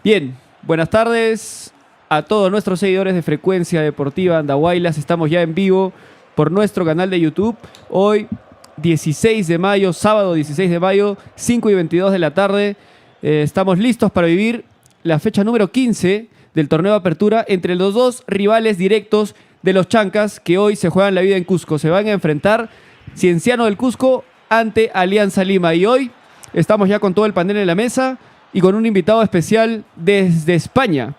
Bien, buenas tardes a todos nuestros seguidores de Frecuencia Deportiva Andahuaylas. Estamos ya en vivo por nuestro canal de YouTube. Hoy, 16 de mayo, sábado 16 de mayo, 5:22 de la tarde. Estamos listos para vivir la fecha número 15 del torneo de apertura entre los dos rivales directos de los Chancas que hoy se juegan la vida en Cusco. Se van a enfrentar Cienciano del Cusco ante Alianza Lima. Y hoy estamos ya con todo el panel en la mesa y con un invitado especial desde España.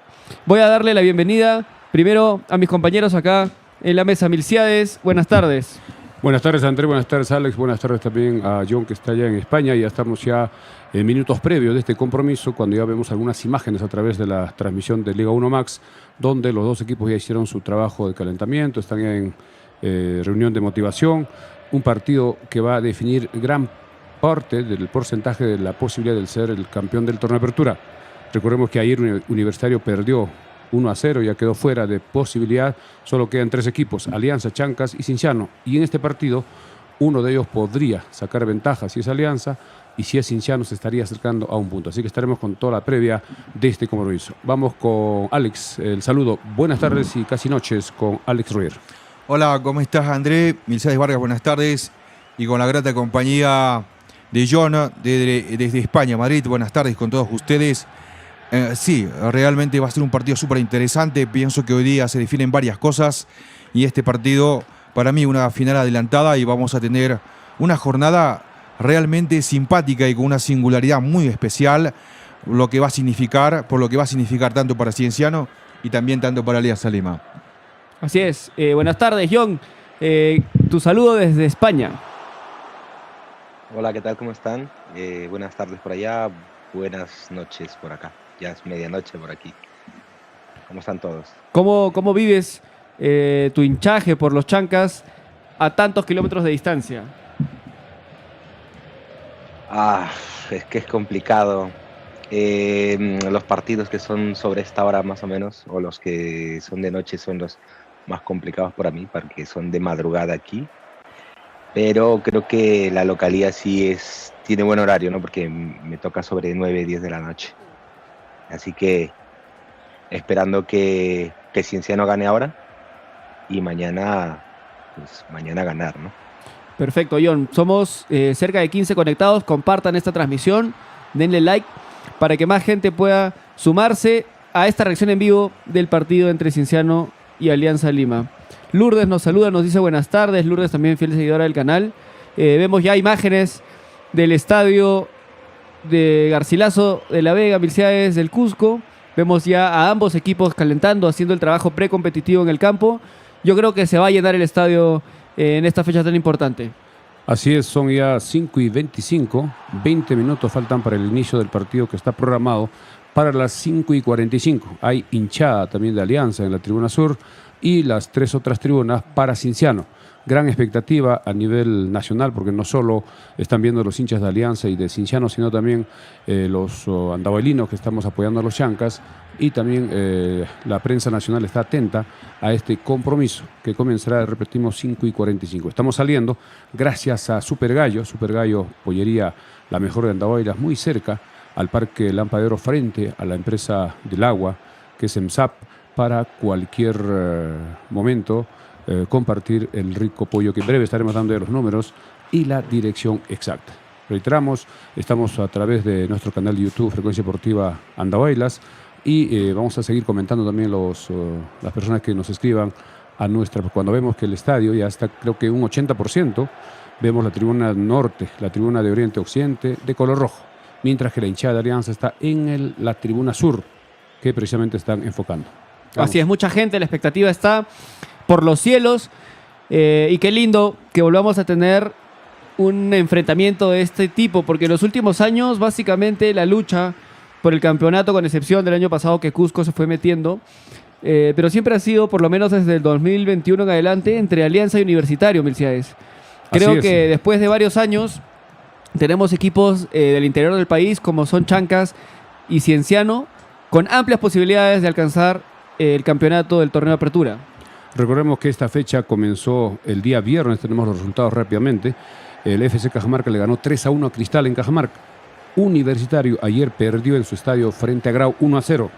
Voy a darle la bienvenida primero a mis compañeros acá en la mesa. Milciades, buenas tardes. Buenas tardes, André, buenas tardes, Alex, buenas tardes también a John, que está allá en España. Ya estamos ya en minutos previos de este compromiso, cuando ya vemos algunas imágenes a través de la transmisión de Liga 1 Max, donde los dos equipos ya hicieron su trabajo de calentamiento, están en reunión de motivación, un partido que va a definir gran parte del porcentaje de la posibilidad de ser el campeón del torneo de apertura. Recordemos que ayer Universitario perdió 1-0, ya quedó fuera de posibilidad. Solo quedan 3 equipos, Alianza, Chancas y Cienciano. Y en este partido, uno de ellos podría sacar ventaja si es Alianza, y si es Cienciano se estaría acercando a un punto. Así que estaremos con toda la previa de este compromiso. Vamos con Alex, el saludo. Buenas tardes y casi noches con Alex Royer. Hola, ¿cómo estás, André? Milciades Vargas, buenas tardes. Y con la grata compañía de John desde España, Madrid. Buenas tardes con todos ustedes. Sí, realmente va a ser un partido súper interesante. Pienso que hoy día se definen varias cosas y este partido, para mí, una final adelantada, y vamos a tener una jornada realmente simpática y con una singularidad muy especial, por lo que va a significar tanto para Cienciano y también tanto para Alianza Lima. Así es. Buenas tardes, John. Tu saludo desde España. Hola, ¿qué tal? ¿Cómo están? Buenas tardes por allá, buenas noches por acá. Ya es medianoche por aquí. ¿Cómo están todos? ¿Cómo vives tu hinchaje por los Chancas a tantos kilómetros de distancia? Es que es complicado. Los partidos que son sobre esta hora más o menos, o los que son de noche, son los más complicados para mí, porque son de madrugada aquí. Pero creo que la localidad sí tiene buen horario, ¿no? Porque me toca sobre 9, 10 de la noche. Así que esperando que Cienciano gane ahora y mañana ganar, ¿no? Perfecto, John. Somos cerca de 15 conectados. Compartan esta transmisión, denle like para que más gente pueda sumarse a esta reacción en vivo del partido entre Cienciano y Alianza Lima. Lourdes nos saluda, nos dice buenas tardes. Lourdes también fiel seguidora del canal. Vemos ya imágenes del estadio de Garcilaso de la Vega, Milciades del Cusco. Vemos ya a ambos equipos calentando, haciendo el trabajo precompetitivo en el campo. Yo creo que se va a llenar el estadio en esta fecha tan importante. Así es, son ya 5:25, 20 minutos faltan para el inicio del partido, que está programado para las 5:45. Hay hinchada también de Alianza en la tribuna sur y las 3 otras tribunas para Cienciano. Gran expectativa a nivel nacional, porque no solo están viendo los hinchas de Alianza y de Cienciano, sino también los andahuaylinos que estamos apoyando a los Chancas, y también la prensa nacional está atenta a este compromiso que comenzará, repetimos, 5:45. Estamos saliendo gracias a Super Gallo Pollería, la mejor de Andahuaylas, muy cerca al Parque Lampadero, frente a la empresa del agua, que es EMSAP, para cualquier momento compartir el rico pollo, que en breve estaremos dando de los números y la dirección exacta. Reiteramos, estamos a través de nuestro canal de YouTube Frecuencia Deportiva Andahuaylas, y vamos a seguir comentando también las personas que nos escriban a nuestra. Cuando vemos que el estadio ya está, creo que un 80%, vemos la tribuna norte, la tribuna de Oriente-Occidente de color rojo, mientras que la hinchada de Alianza está en la tribuna sur, que precisamente están enfocando. Vamos. Así es, mucha gente, la expectativa está por los cielos, y qué lindo que volvamos a tener un enfrentamiento de este tipo, porque en los últimos años básicamente la lucha por el campeonato, con excepción del año pasado que Cusco se fue metiendo, pero siempre ha sido, por lo menos desde el 2021 en adelante, entre Alianza y Universitario, Milciades. Creo que después de varios años tenemos equipos del interior del país, como son Chancas y Cienciano, con amplias posibilidades de alcanzar el campeonato del torneo de apertura. Recordemos que esta fecha comenzó el día viernes, tenemos los resultados rápidamente. El FC Cajamarca le ganó 3-1 a Cristal en Cajamarca. Universitario ayer perdió en su estadio frente a Grau 1-0.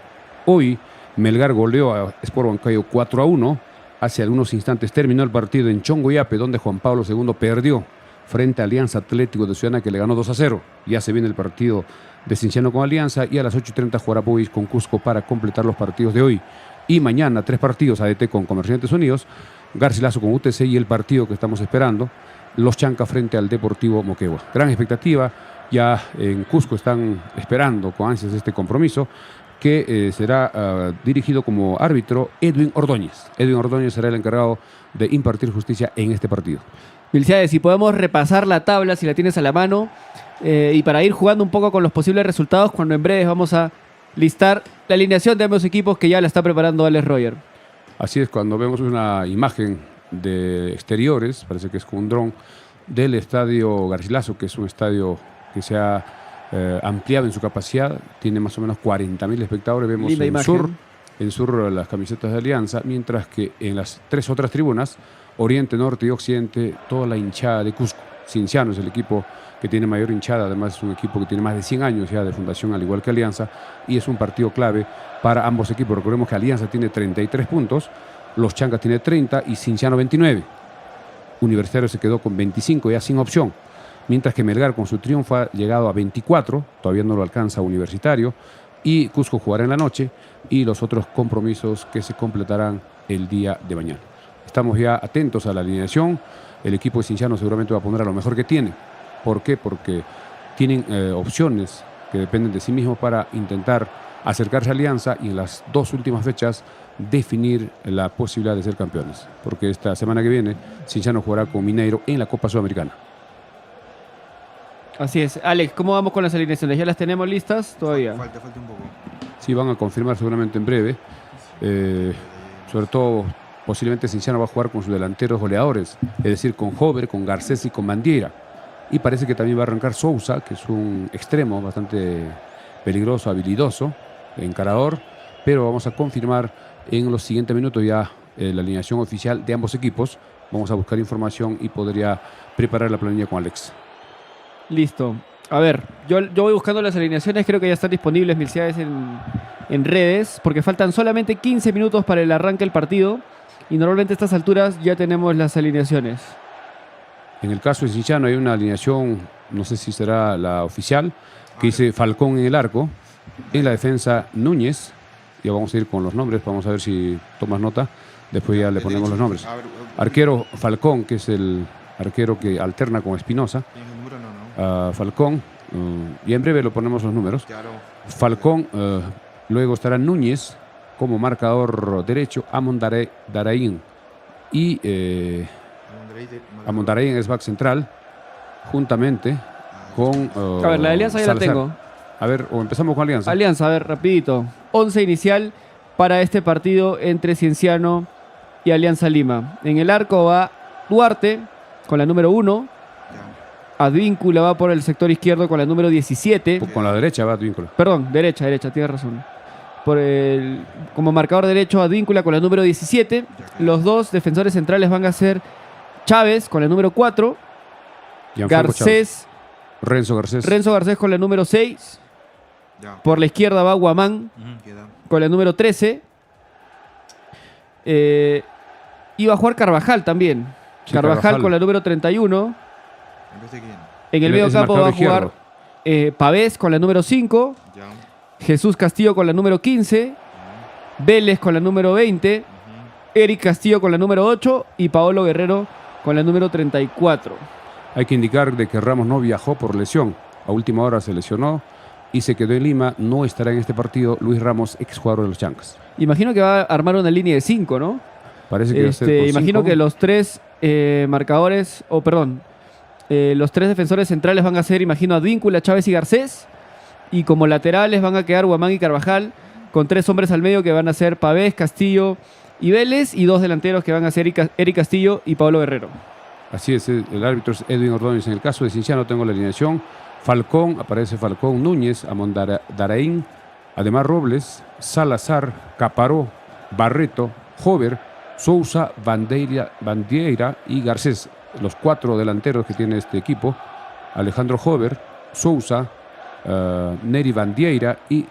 Hoy Melgar goleó a Sport Huancayo 4-1. Hace algunos instantes terminó el partido en Chongoyape, donde Juan Pablo II perdió frente a Alianza Atlético de Ciudadana, que le ganó 2-0. Ya se viene el partido de Cienciano con Alianza y a las 8:30 jugará Boys con Cusco para completar los partidos de hoy. Y mañana 3 partidos, ADT con Comerciantes Unidos, Garcilaso con UTC y el partido que estamos esperando, Los Chancas frente al Deportivo Moquegua. Gran expectativa, ya en Cusco están esperando con ansias este compromiso, que será dirigido como árbitro Edwin Ordóñez. Edwin Ordóñez será el encargado de impartir justicia en este partido. Milciades, si podemos repasar la tabla, si la tienes a la mano, y para ir jugando un poco con los posibles resultados, cuando en breve vamos a listar la alineación de ambos equipos que ya la está preparando Alex Roger. Así es, cuando vemos una imagen de exteriores, parece que es con un dron, del estadio Garcilaso, que es un estadio que se ha ampliado en su capacidad, tiene más o menos 40.000 espectadores. Vemos en sur las camisetas de Alianza, mientras que en las 3 otras tribunas, Oriente, Norte y Occidente, toda la hinchada de Cusco. Cienciano es el equipo que tiene mayor hinchada, además es un equipo que tiene más de 100 años ya de fundación, al igual que Alianza, y es un partido clave para ambos equipos. Recordemos que Alianza tiene 33 puntos, Los Chancas tiene 30 y Cienciano 29. Universitario se quedó con 25 ya sin opción, mientras que Melgar con su triunfo ha llegado a 24, todavía no lo alcanza Universitario, y Cusco jugará en la noche, y los otros compromisos que se completarán el día de mañana. Estamos ya atentos a la alineación. El equipo de Cienciano seguramente va a poner a lo mejor que tiene. ¿Por qué? Porque tienen opciones que dependen de sí mismos para intentar acercarse a Alianza y en las 2 últimas fechas definir la posibilidad de ser campeones. Porque esta semana que viene Cienciano jugará con Mineiro en la Copa Sudamericana. Así es. Alex, ¿cómo vamos con las alineaciones? ¿Ya las tenemos listas todavía? Falta un poco. Sí, van a confirmar seguramente en breve. Sobre todo, posiblemente Cienciano va a jugar con sus delanteros goleadores, es decir, con Hover, con Garcés y con Bandiera. Y parece que también va a arrancar Sousa, que es un extremo bastante peligroso, habilidoso, encarador, pero vamos a confirmar en los siguientes minutos ya la alineación oficial de ambos equipos. Vamos a buscar información y podría preparar la planilla con Alex. Listo. A ver, yo voy buscando las alineaciones, creo que ya están disponibles, Milciades, en redes, porque faltan solamente 15 minutos para el arranque del partido y normalmente a estas alturas ya tenemos las alineaciones. En el caso de Cienciano hay una alineación, no sé si será la oficial, que dice Falcón en el arco, en la defensa Núñez. Ya vamos a ir con los nombres, vamos a ver si tomas nota, después ya le ponemos los nombres. Arquero Falcón, que es el arquero que alterna con Espinosa. Falcón, y en breve lo ponemos los números. Falcón, luego estará Núñez como marcador derecho, Amondaraín y Amondaraín es back central, juntamente con a ver, la Alianza ya Salazar. la tengo. A ver, o empezamos con Alianza. Alianza, a ver, rapidito. 11 inicial para este partido entre Cienciano y Alianza Lima. En el arco va Duarte con la número 1. Advíncula va por el sector izquierdo con la número 17. Con la derecha va Advíncula. Perdón, derecha, tienes razón. Como marcador derecho, Advíncula con la número 17. Los 2 defensores centrales van a ser Chávez con la número 4. Garcés. Renzo Garcés con la número 6. Por la izquierda va Guamán con la número 13. Iba a jugar Carvajal también. Sí, Carvajal con la número 31. En el medio campo va a jugar Pavés con la número 5. Jesús Castillo con la número 15. Vélez con la número 20. Eric Castillo con la número 8. Y Paolo Guerrero con la número 34. Hay que indicar de que Ramos no viajó por lesión. A última hora se lesionó y se quedó en Lima. No estará en este partido Luis Ramos, exjugador de los Chancas. Imagino que va a armar una línea de 5, ¿no? Parece que va a ser por imagino 5. que los 3 marcadores, los 3 defensores centrales van a ser, imagino, Advíncula, Chávez y Garcés. Y como laterales van a quedar Guamán y Carvajal, con 3 hombres al medio que van a ser Pavés, Castillo y Vélez, y 2 delanteros que van a ser Eric Castillo y Pablo Guerrero. Así es, el árbitro es Edwin Ordóñez. En el caso de Cienciano tengo la alineación. Falcón, aparece Falcón, Núñez, Amondaraín, además Robles, Salazar, Caparó, Barreto, Hover, Sousa, Bandiera y Garcés. Los 4 delanteros que tiene este equipo: Alejandro Hover, Sousa, Neri Bandieira y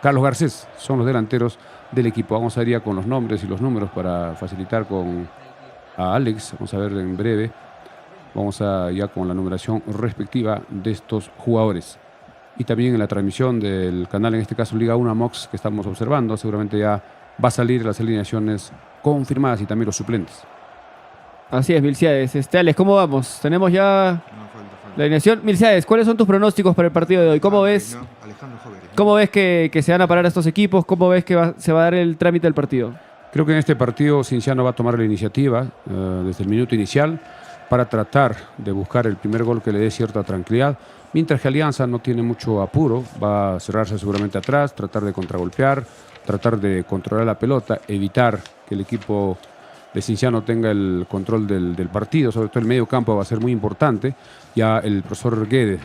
Carlos Garcés son los delanteros del equipo. Vamos a ir ya con los nombres y los números para facilitar a Alex. Vamos a ver en breve. Vamos ya con la numeración respectiva de estos jugadores. Y también en la transmisión del canal, en este caso Liga 1 Mox, que estamos observando, seguramente ya va a salir las alineaciones confirmadas y también los suplentes. Así es, Milciades. Alex, ¿cómo vamos? Tenemos ya la alineación. Milciades, ¿cuáles son tus pronósticos para el partido de hoy? ¿Cómo ves que se van a parar estos equipos? ¿Cómo ves que se va a dar el trámite del partido? Creo que en este partido Cienciano va a tomar la iniciativa desde el minuto inicial para tratar de buscar el primer gol que le dé cierta tranquilidad, mientras que Alianza no tiene mucho apuro, va a cerrarse seguramente atrás, tratar de contragolpear, tratar de controlar la pelota, evitar que el equipo de Cienciano tenga el control del partido, sobre todo el medio campo va a ser muy importante. Ya el profesor Guedes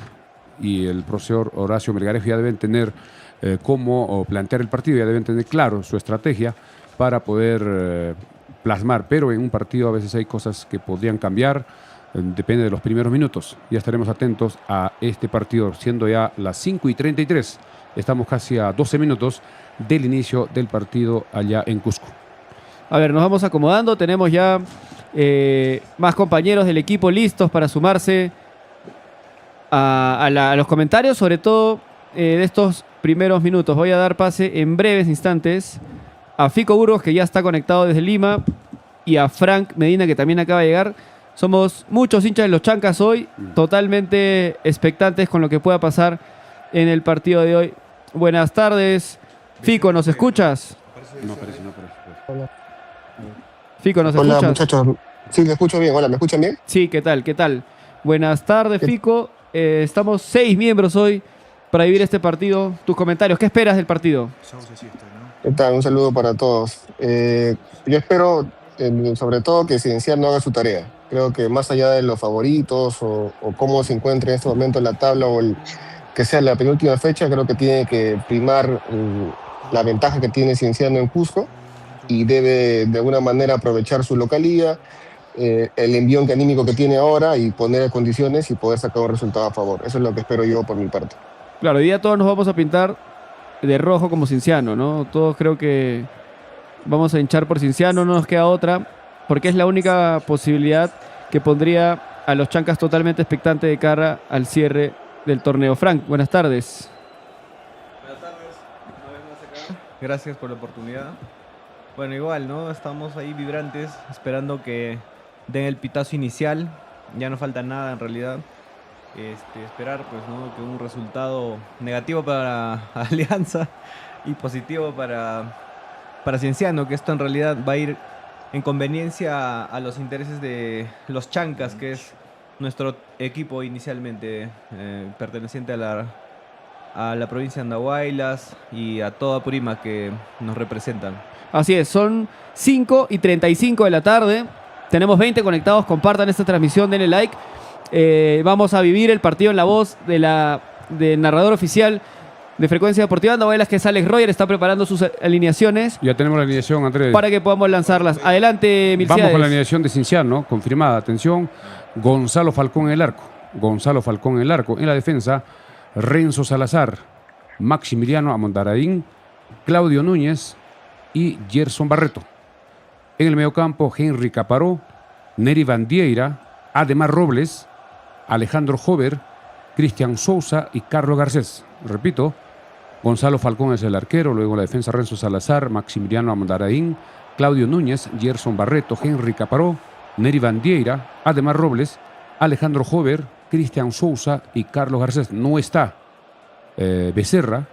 y el profesor Horacio Melgarejo ya deben tener cómo plantear el partido, ya deben tener claro su estrategia para poder plasmar, pero en un partido a veces hay cosas que podrían cambiar, depende de los primeros minutos. Ya estaremos atentos a este partido, siendo ya las 5:33. Estamos casi a 12 minutos del inicio del partido allá en Cusco. A ver, nos vamos acomodando, tenemos ya más compañeros del equipo listos para sumarse a los comentarios, sobre todo de estos primeros minutos. Voy a dar pase en breves instantes a Fico Burgos, que ya está conectado desde Lima, y a Frank Medina, que también acaba de llegar. Somos muchos hinchas de los Chancas hoy, totalmente expectantes con lo que pueda pasar en el partido de hoy. Buenas tardes. Fico, ¿nos escuchas? No parece. Fico, ¿nos Hola, escuchas? muchachos. Sí, me escucho bien. Hola, ¿me escuchan bien? Sí, ¿qué tal? ¿Qué tal? Buenas tardes, Fico. Estamos 6 miembros hoy para vivir este partido. Tus comentarios, ¿qué esperas del partido? ¿Qué tal? Un saludo para todos. Yo espero, sobre todo, que Cienciano haga su tarea. Creo que más allá de los favoritos o cómo se encuentra en este momento en la tabla o que sea la penúltima fecha, creo que tiene que primar la ventaja que tiene Cienciano en Cusco y debe de alguna manera aprovechar su localía, el envión anímico que tiene ahora y poner condiciones y poder sacar un resultado a favor. Eso es lo que espero yo por mi parte. Claro, hoy día todos nos vamos a pintar de rojo como Cienciano, ¿no? Todos creo que vamos a hinchar por Cienciano, no nos queda otra, porque es la única posibilidad que pondría a los Chancas totalmente expectantes de cara al cierre del torneo. Frank, buenas tardes. Buenas tardes, una vez más acá. Gracias por la oportunidad. Bueno, igual, ¿no? Estamos ahí vibrantes, esperando que den el pitazo inicial. Ya no falta nada en realidad. Esperar, pues, ¿no? Que un resultado negativo para Alianza y positivo para Cienciano, que esto en realidad va a ir en conveniencia a los intereses de los Chancas, que es nuestro equipo inicialmente, perteneciente a la provincia de Andahuaylas y a toda Purímac que nos representan. Así es, son 5:35 de la tarde. Tenemos 20 conectados, compartan esta transmisión, denle like. Vamos a vivir el partido en la voz del narrador oficial de Frecuencia Deportiva Andahuaylas, que es Alex Roger, está preparando sus alineaciones. Ya tenemos la alineación, Andrés. Para que podamos lanzarlas. Adelante, Milciades. Vamos con la alineación de Cienciano, confirmada. Atención, Gonzalo Falcón en el arco. En la defensa, Renzo Salazar, Maximiliano Amondaradín, Claudio Núñez y Gerson Barreto. En el mediocampo, Henry Caparó, Neri Bandieira, Ademar Robles, Alejandro Jover, Cristian Sousa y Carlos Garcés. Repito, Gonzalo Falcón es el arquero, luego la defensa Renzo Salazar, Maximiliano Amondaradín, Claudio Núñez, Gerson Barreto, Henry Caparó, Neri Bandieira, Ademar Robles, Alejandro Jover, Cristian Sousa y Carlos Garcés. No está Becerra,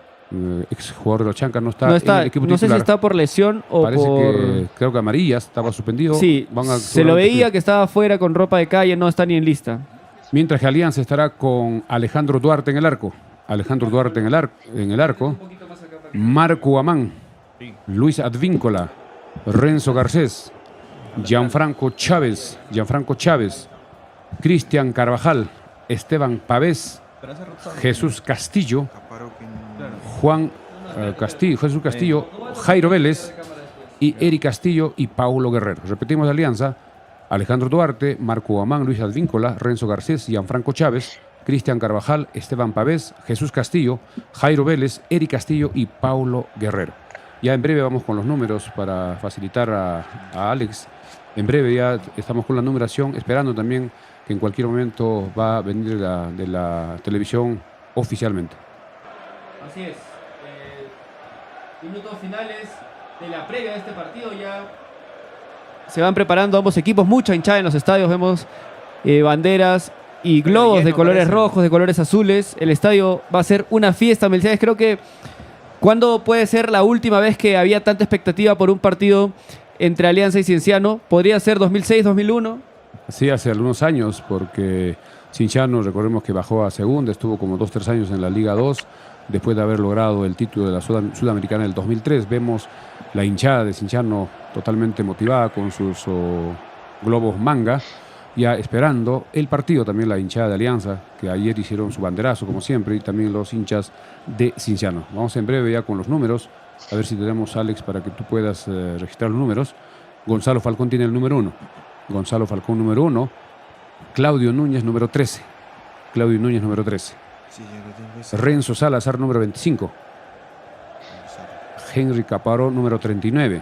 exjugador de los Chancas, no está en el equipo titular. No sé si está por lesión o Parece por... que creo que amarillas, estaba suspendido. Sí, se lo veía que estaba fuera con ropa de calle, no está ni en lista. Mientras que Alianza estará con Alejandro Duarte en el arco. Marco Amán, Luis Advíncola, Renzo Garcés, Gianfranco Chávez, Cristian Carvajal, Esteban Pavés, Jesús Castillo, Jesús Castillo, Jairo Vélez y Eric Castillo y Paulo Guerrero. Repetimos de Alianza: Alejandro Duarte, Marco Amán, Luis Advíncola, Renzo Garcés, Gianfranco Chávez, Cristian Carvajal, Esteban Pavés, Jesús Castillo, Jairo Vélez, Eric Castillo y Paulo Guerrero. Ya en breve vamos con los números para facilitar a Alex. En breve ya estamos con la numeración, esperando también que en cualquier momento va a venir de la televisión oficialmente. Así es. Minutos finales de la previa de este partido ya. Se van preparando ambos equipos, mucha hinchada en los estadios, vemos banderas y globos lleno, de colores parece. rojos, de colores azules. El estadio va a ser una fiesta, Mercedes. Creo que ¿cuándo puede ser la última vez que había tanta expectativa por un partido entre Alianza y Cienciano? ¿Podría ser 2006, 2001? Sí, hace algunos años, porque Cienciano, recordemos que bajó a segunda, estuvo como 2-3 años en la Liga 2, después de haber logrado el título de la Sudamericana del 2003. Vemos la hinchada de Cienciano totalmente motivada con sus globos manga, ya esperando el partido. También la hinchada de Alianza, que ayer hicieron su banderazo como siempre, y también los hinchas de Cienciano. Vamos en breve ya con los números, a ver si tenemos, Alex, para que tú puedas registrar los números. Gonzalo Falcón tiene el número 1. Gonzalo Falcón número 1. Claudio Núñez número 13. Claudio Núñez número 13. Sí, ya lo tengo ese. Renzo Salazar número 25. Henry Caparo número 39.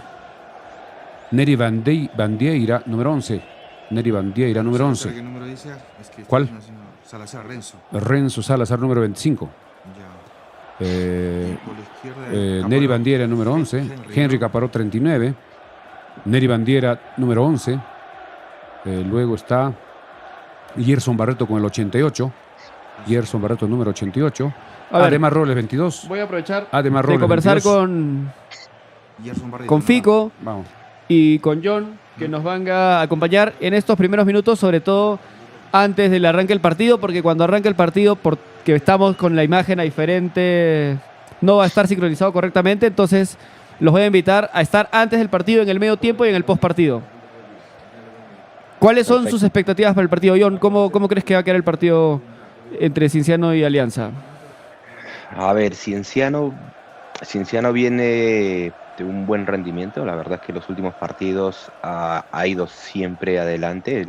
Neri Bandieira número 11. Neri Bandieira número 11. ¿Qué número dice? Es que ¿Cuál? está haciendo Salazar, Renzo. Renzo Salazar número 25. Ya. Eh, Por la izquierda, Neri Caparo. Bandiera número 11. Henry Caparó 39. Neri Bandiera número 11. Luego está Gerson Barreto con el 88. Gerson Barreto número 88. A ver. Ademar Robles 22. Voy a aprovechar Ademar de Robles conversar 22. Gerson Barreto, con ¿no? Fico Vamos. y con John, que nos van a acompañar en estos primeros minutos, sobre todo antes del arranque del partido, porque cuando arranque el partido, porque estamos con la imagen a diferente, no va a estar sincronizado correctamente, entonces los voy a invitar a estar antes del partido, en el medio tiempo y en el postpartido. ¿Cuáles son Perfecto. sus expectativas para el partido, John? ¿Cómo crees que va a quedar el partido entre Cienciano y Alianza? A ver, Cienciano viene de un buen rendimiento. La verdad es que los últimos partidos ha ido siempre adelante.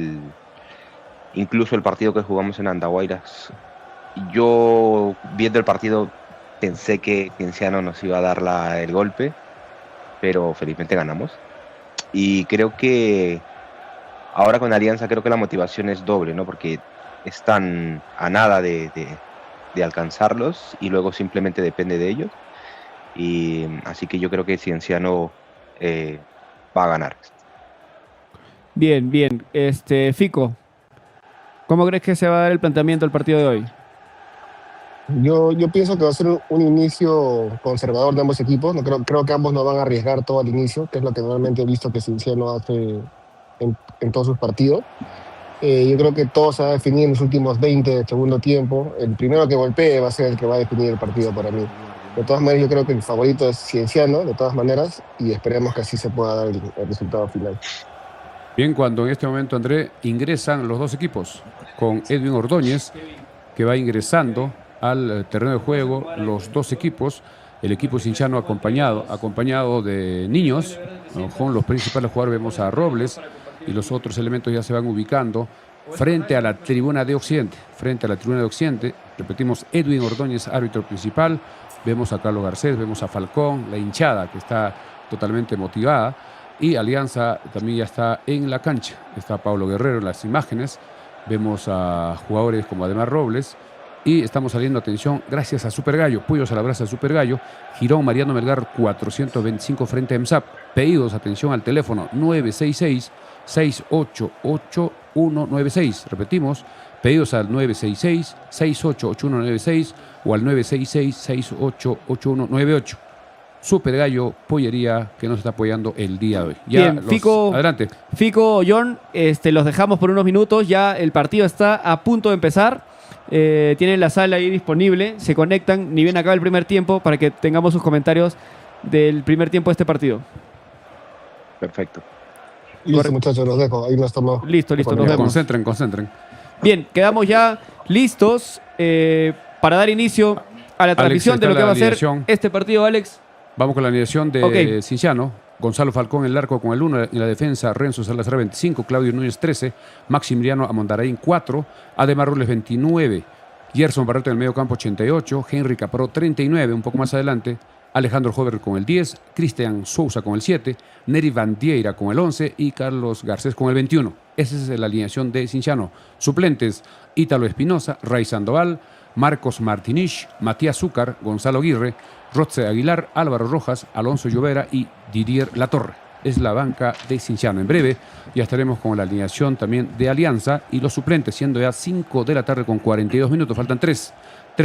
Incluso el partido que jugamos en Andahuaylas, yo viendo el partido pensé que Cienciano nos iba a dar el golpe, pero felizmente ganamos. Y creo que ahora con Alianza creo que la motivación es doble, ¿no? Porque están a nada de alcanzarlos y luego simplemente depende de ellos. Y así que yo creo que Cienciano va a ganar. Bien, bien. Fico, ¿cómo crees que se va a dar el planteamiento del partido de hoy? Yo pienso que va a ser un inicio conservador de ambos equipos. No creo que ambos no van a arriesgar todo al inicio, que es lo que normalmente he visto que Cienciano hace en todos sus partidos. Yo creo que todo se va a definir en los últimos 20 del segundo tiempo. El primero que golpee va a ser el que va a definir el partido para mí. De todas maneras, yo creo que el favorito es Cienciano, de todas maneras, y esperemos que así se pueda dar el resultado final. Bien, cuando en este momento, André, ingresan los dos equipos, con Edwin Ordóñez, que va ingresando al terreno de juego, los dos equipos, el equipo Cienciano acompañado de niños, ¿no? Con los principales jugadores vemos a Robles, y los otros elementos ya se van ubicando frente a la tribuna de Occidente. Repetimos, Edwin Ordóñez, árbitro principal. Vemos a Carlos Garcés, vemos a Falcón, la hinchada que está totalmente motivada. Y Alianza también ya está en la cancha. Está Pablo Guerrero en las imágenes. Vemos a jugadores como Ademar Robles. Y estamos saliendo, atención, gracias a Super Gallo. Pollos a la brasa de Super Gallo. Girón Mariano Melgar 425 frente a EMSAP. Pedidos, atención al teléfono 966-688196. Repetimos, pedidos al 966-688196 o al 966-688198. Super Gallo, pollería que nos está apoyando el día de hoy. Bien, Fico, adelante. Fico, John, los dejamos por unos minutos. Ya el partido está a punto de empezar. Tienen la sala ahí disponible. Se conectan ni bien acaba el primer tiempo para que tengamos sus comentarios del primer tiempo de este partido. Perfecto. Listo, muchachos, los dejo. Ahí nos estamos. Listo, nos vemos. Concentren. Bien, quedamos ya listos para dar inicio a la transmisión de lo que va a ser este partido, Alex. Vamos con la alineación de Cienciano. Gonzalo Falcón en el arco con el 1, en la defensa Renzo Salazar 25, Claudio Núñez 13, Maximiliano Amondaraín 4, Ademar Robles 29, Gerson Barreto en el medio campo 88, Henry Caparó 39, un poco más adelante, Alejandro Hover con el 10, Cristian Sousa con el 7, Neri Bandieira con el 11 y Carlos Garcés con el 21. Esa es la alineación de Cienciano. Suplentes: Ítalo Espinosa, Ray Sandoval, Marcos Martinich, Matías Zúcar, Gonzalo Aguirre, Rotze Aguilar, Álvaro Rojas, Alonso Llovera y Didier Latorre. Es la banca de Cienciano. En breve ya estaremos con la alineación también de Alianza y los suplentes, siendo ya 5 de la tarde con 42 minutos. Faltan 3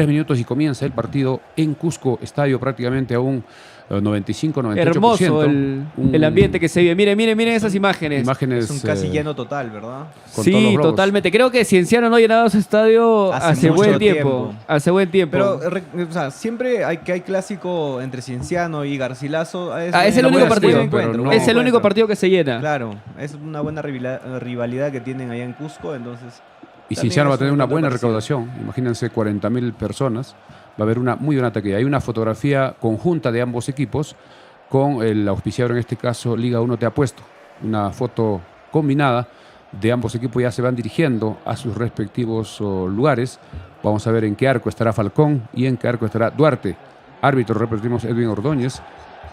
minutos y comienza el partido en Cusco, estadio prácticamente a un 95-98%. Hermoso el ambiente que se vive. Miren esas imágenes. Es un casi lleno total, ¿verdad? Sí, totalmente. Creo que Cienciano no ha llenado su estadio hace mucho buen tiempo. Hace buen tiempo. Pero, o sea, siempre hay clásico entre Cienciano y Garcilaso. Es el único partido. Es el único partido que se llena. Claro, es una buena rivalidad que tienen allá en Cusco, entonces... Y Cienciano va a tener una buena recaudación. Imagínense 40.000 personas. Va a haber una muy buena taquilla. Hay una fotografía conjunta de ambos equipos con el auspiciador, en este caso Liga 1 Te Apuesto. Una foto combinada de ambos equipos. Ya se van dirigiendo a sus respectivos lugares. Vamos a ver en qué arco estará Falcón y en qué arco estará Duarte. Árbitro, repetimos, Edwin Ordóñez.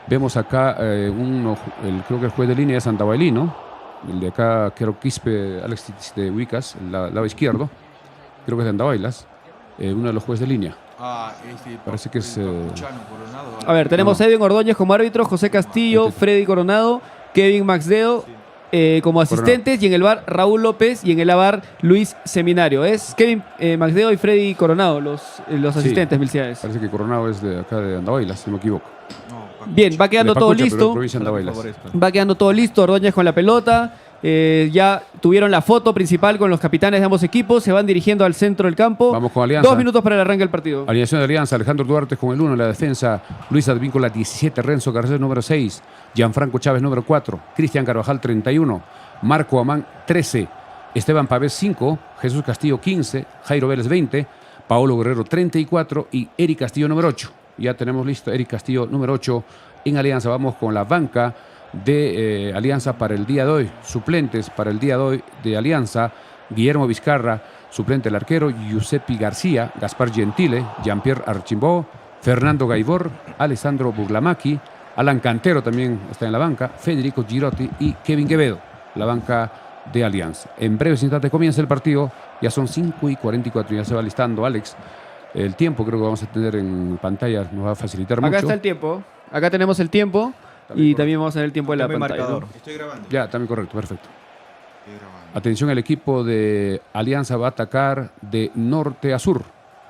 Vemos acá creo que el juez de línea es Andabailino. El de acá, creo Quispe, Alex de Huicas, el lado izquierdo. Creo que es de Andabailas. Uno de los jueces de línea. Parece que es... A ver, tenemos a Edwin Ordóñez como árbitro, José Castillo, Freddy Coronado, Kevin Maxdeo como asistentes, y en el VAR Raúl López, y en el AVAR Luis Seminario. Es Kevin Maxdeo y Freddy Coronado los asistentes, Milciades. Parece que Coronado es de acá de Andabailas, si no me equivoco. Bien, va quedando todo listo. Va quedando todo listo. Ordóñez con la pelota. Ya tuvieron la foto principal con los capitanes de ambos equipos. Se van dirigiendo al centro del campo. Vamos con Alianza. 2 minutos para el arranque del partido. Alineación de Alianza: Alejandro Duarte con el 1 en la defensa, Luis Advíncula 17, Renzo Garcés número 6, Gianfranco Chávez número 4, Cristian Carvajal 31, Marco Amán 13, Esteban Pavés 5, Jesús Castillo 15, Jairo Vélez 20, Paolo Guerrero 34 y Eric Castillo número 8. Ya tenemos listo Eric Castillo número 8 en Alianza. Vamos con la banca de Alianza para el día de hoy. Suplentes para el día de hoy de Alianza: Guillermo Vizcarra, suplente el arquero, Giuseppe García, Gaspar Gentile, Jean-Pierre Archimbó, Fernando Gaibor, Alessandro Buglamaki, Alan Cantero también está en la banca, Federico Girotti y Kevin Quevedo, la banca de Alianza. En breves instantes comienza el partido. Ya son 5:44, ya se va listando Alex. El tiempo creo que vamos a tener en pantalla, nos va a facilitar mucho. Acá está el tiempo. Acá tenemos el tiempo. También vamos a ver el tiempo de la pantalla, ¿no? Estoy grabando. Ya, también correcto, perfecto. Atención, el equipo de Alianza va a atacar de norte a sur,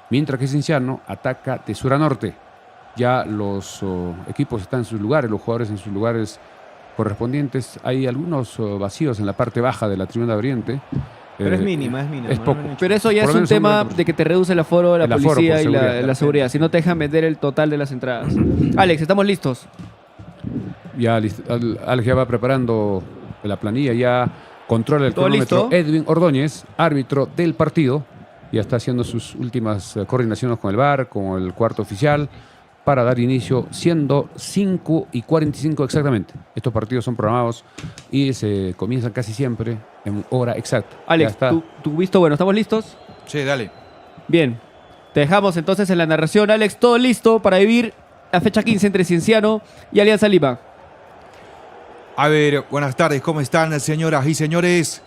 mientras que Cienciano ataca de sur a norte. Ya los equipos están en sus lugares, los jugadores en sus lugares correspondientes. Hay algunos vacíos en la parte baja de la tribuna de Oriente. Pero es mínima. Es poco. Pero eso ya es un tema de que te reduce el aforo de la policía y la seguridad. Si no te dejan vender el total de las entradas. Alex, estamos listos. Ya Alex ya va preparando la planilla, ya controla el cronómetro. Edwin Ordóñez, árbitro del partido, ya está haciendo sus últimas coordinaciones con el VAR, con el cuarto oficial, para dar inicio, siendo 5:45 exactamente. Estos partidos son programados y se comienzan casi siempre en hora exacta. Alex, ¿tú visto? Bueno, ¿estamos listos? Sí, dale. Bien, te dejamos entonces en la narración. Alex, todo listo para vivir la fecha 15 entre Cienciano y Alianza Lima. A ver, buenas tardes, ¿cómo están, señoras y señores?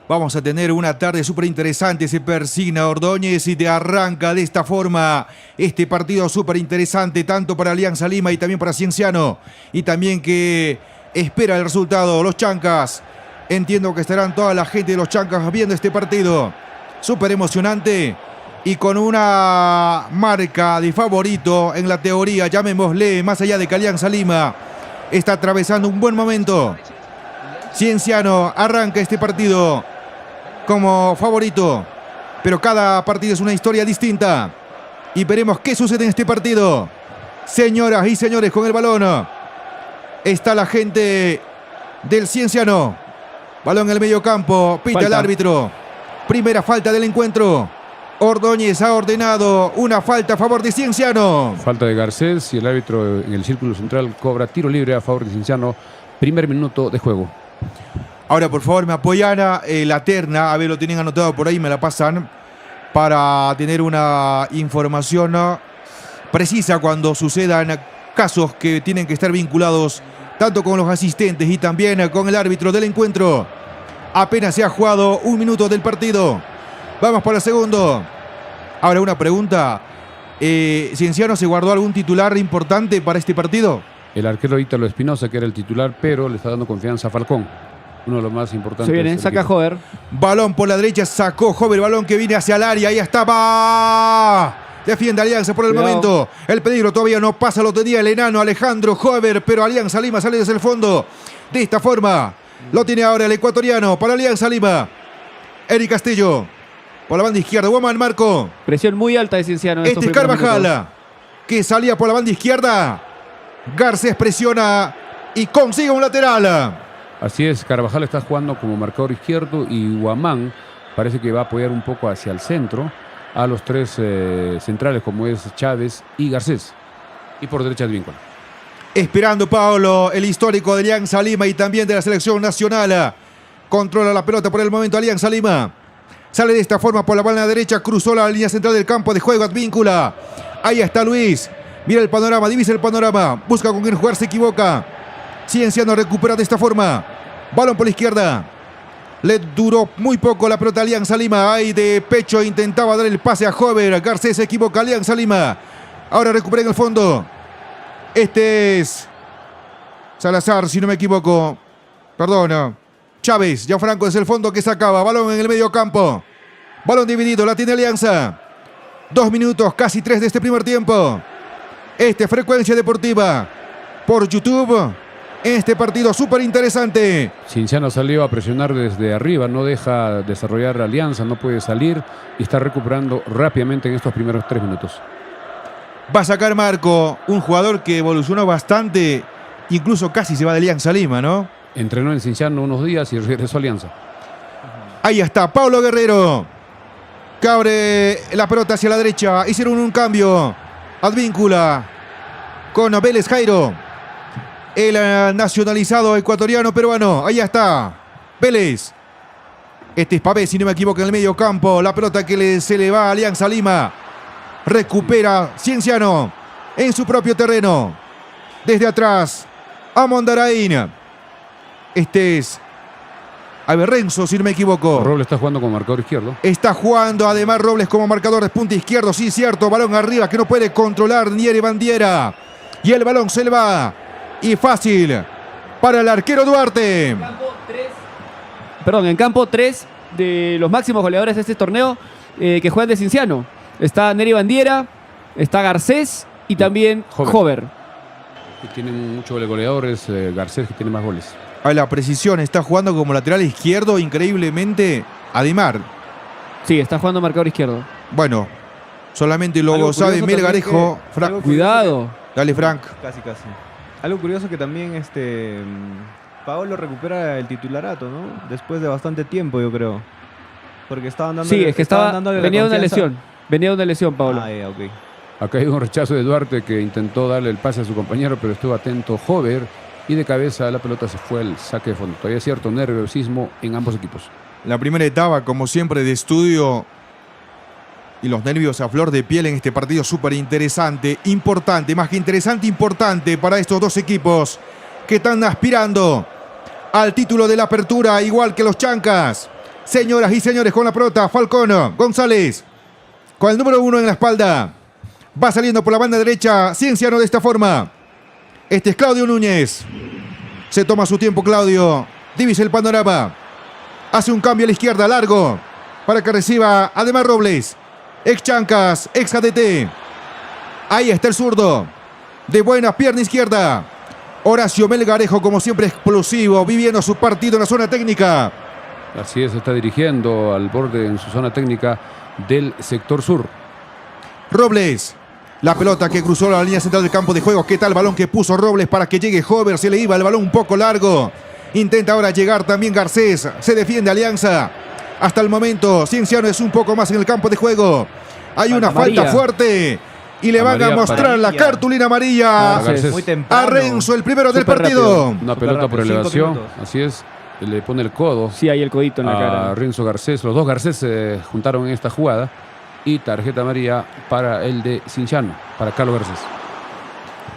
Vamos a tener una tarde súper interesante. Se persigna Ordóñez y te arranca de esta forma este partido súper interesante, tanto para Alianza Lima y también para Cienciano. Y también que espera el resultado, los Chancas. Entiendo que estarán toda la gente de los Chancas viendo este partido. Súper emocionante y con una marca de favorito en la teoría, llamémosle, más allá de que Alianza Lima está atravesando un buen momento. Cienciano arranca este partido como favorito, pero cada partido es una historia distinta y veremos qué sucede en este partido. Señoras y señores, con el balón está la gente del Cienciano. Balón en el medio campo, pita el árbitro. Primera falta del encuentro. Ordóñez ha ordenado una falta a favor de Cienciano. Falta de Garcés y el árbitro en el círculo central cobra tiro libre a favor de Cienciano. Primer minuto de juego. Ahora, por favor, me apoyan la terna. A ver, lo tienen anotado por ahí, me la pasan. para tener una información precisa cuando sucedan casos que tienen que estar vinculados tanto con los asistentes y también con el árbitro del encuentro. Apenas se ha jugado 1 minuto del partido. Vamos por el segundo. Ahora una pregunta. ¿Cienciano se guardó algún titular importante para este partido? El arquero Ítalo Espinosa, que era el titular, pero le está dando confianza a Falcón. Uno de los más importantes. Se viene, del saca equipo. Jover. Balón por la derecha, sacó Jover, balón que viene hacia el área, ahí estaba. Defiende Alianza por el Cuidado. momento. El peligro todavía no pasa, lo tenía el enano Alejandro Jover, pero Alianza Lima sale desde el fondo. De esta forma, lo tiene ahora el ecuatoriano para Alianza Lima. Eric Castillo, por la banda izquierda, Guaman Marco. Presión muy alta de Cienciano. en Este estos es primeros minutos. Carvajal, que salía por la banda izquierda. Garcés presiona y consigue un lateral. Así es, Carvajal está jugando como marcador izquierdo y Guamán parece que va a apoyar un poco hacia el centro a los tres centrales como es Chávez y Garcés. Y por derecha Advíncula. Esperando Paolo, el histórico de Alianza Lima y también de la selección nacional. Controla la pelota por el momento Alianza Lima. Sale de esta forma por la banda derecha, cruzó la línea central del campo de juego Advíncula. Ahí está Luis. Mira el panorama, divisa el panorama. Busca con quién jugar, se equivoca. Cienciano recupera de esta forma. Balón por la izquierda. Le duró muy poco la pelota a Alianza Lima. Ahí de pecho intentaba dar el pase a Jover. Garcés se equivoca, Alianza Lima. Ahora recupera en el fondo. Este es Salazar, si no me equivoco. Perdona. Chávez, Gianfranco desde el fondo que sacaba. Balón en el medio campo. Balón dividido, la tiene Alianza. 2 minutos, casi 3 de este primer tiempo. Frecuencia Deportiva. Por YouTube. Este partido súper interesante. Cienciano salió a presionar desde arriba, no deja desarrollar Alianza, no puede salir y está recuperando rápidamente en estos primeros 3 minutos. Va a sacar Marco, un jugador que evolucionó bastante. Incluso casi se va de Alianza Lima, ¿no? Entrenó en Cienciano unos días y regresó a Alianza. Ahí está Pablo Guerrero. Que abre la pelota hacia la derecha. Hicieron un cambio. Advíncula con Vélez Jairo. El nacionalizado ecuatoriano peruano. Ahí está. Vélez. Este es Pavés, si no me equivoco, en el medio campo. La pelota que se le va a Alianza Lima. Recupera Cienciano en su propio terreno. Desde atrás. A Mondaraín. Este es Renzo, si no me equivoco. Robles está jugando como marcador izquierdo. Está jugando además Robles como marcador de punta izquierdo. Sí, cierto. Balón arriba que no puede controlar Nieri Bandiera. Y el balón se le va. Y fácil para el arquero Duarte. En campo 3 de los máximos goleadores de este torneo que juegan de Cienciano. Está Neri Bandiera, está Garcés y también Jover. Y tienen muchos goleadores. Garcés que tiene más goles. A la precisión, está jugando como lateral izquierdo increíblemente Ademar. Sí, está jugando marcador izquierdo. Bueno, solamente Algo lo sabe curioso Melgarejo. también que- algo Cuidado. Dale, Frank. Casi. Algo curioso que también Paolo recupera el titularato, ¿no? Después de bastante tiempo, yo creo. Porque estaban dando. Sí, es que venía de una lesión. Venía de una lesión, Pablo. Ah, ya, ok. Acá hay un rechazo de Duarte que intentó darle el pase a su compañero, pero estuvo atento Jover y de cabeza la pelota se fue al saque de fondo. Todavía es cierto nerviosismo en ambos equipos. La primera etapa, como siempre, de estudio. Y los nervios a flor de piel en este partido súper interesante, importante, más que interesante, importante para estos dos equipos que están aspirando al título de la apertura, igual que los Chancas. Señoras y señores, con la pelota, Falcón González, con el número 1 en la espalda. Va saliendo por la banda derecha, Cienciano de esta forma. Este es Claudio Núñez. Se toma su tiempo Claudio, divisa el panorama. Hace un cambio a la izquierda, largo, para que reciba además Robles. Ex Chancas, ex ADT. Ahí está el zurdo. De buena pierna izquierda. Horacio Melgarejo, como siempre, explosivo, viviendo su partido en la zona técnica. Así es, está dirigiendo al borde en su zona técnica del sector sur. Robles. La pelota que cruzó la línea central del campo de juego. ¿Qué tal balón que puso Robles para que llegue Jover? Se le iba el balón un poco largo. Intenta ahora llegar también Garcés. Se defiende Alianza. Hasta el momento, Cienciano es un poco más en el campo de juego. Hay una falta fuerte. Y le van a mostrar la cartulina amarilla Muy temprano. a Renzo, el primero del Súper partido. rápido. Una pelota por 5 elevación. minutos. Así es. Le pone el codo Sí, hay el codito en la a cara. Renzo Garcés. Los dos Garcés se juntaron en esta jugada y tarjeta amarilla para el de Cienciano, para Carlos Garcés.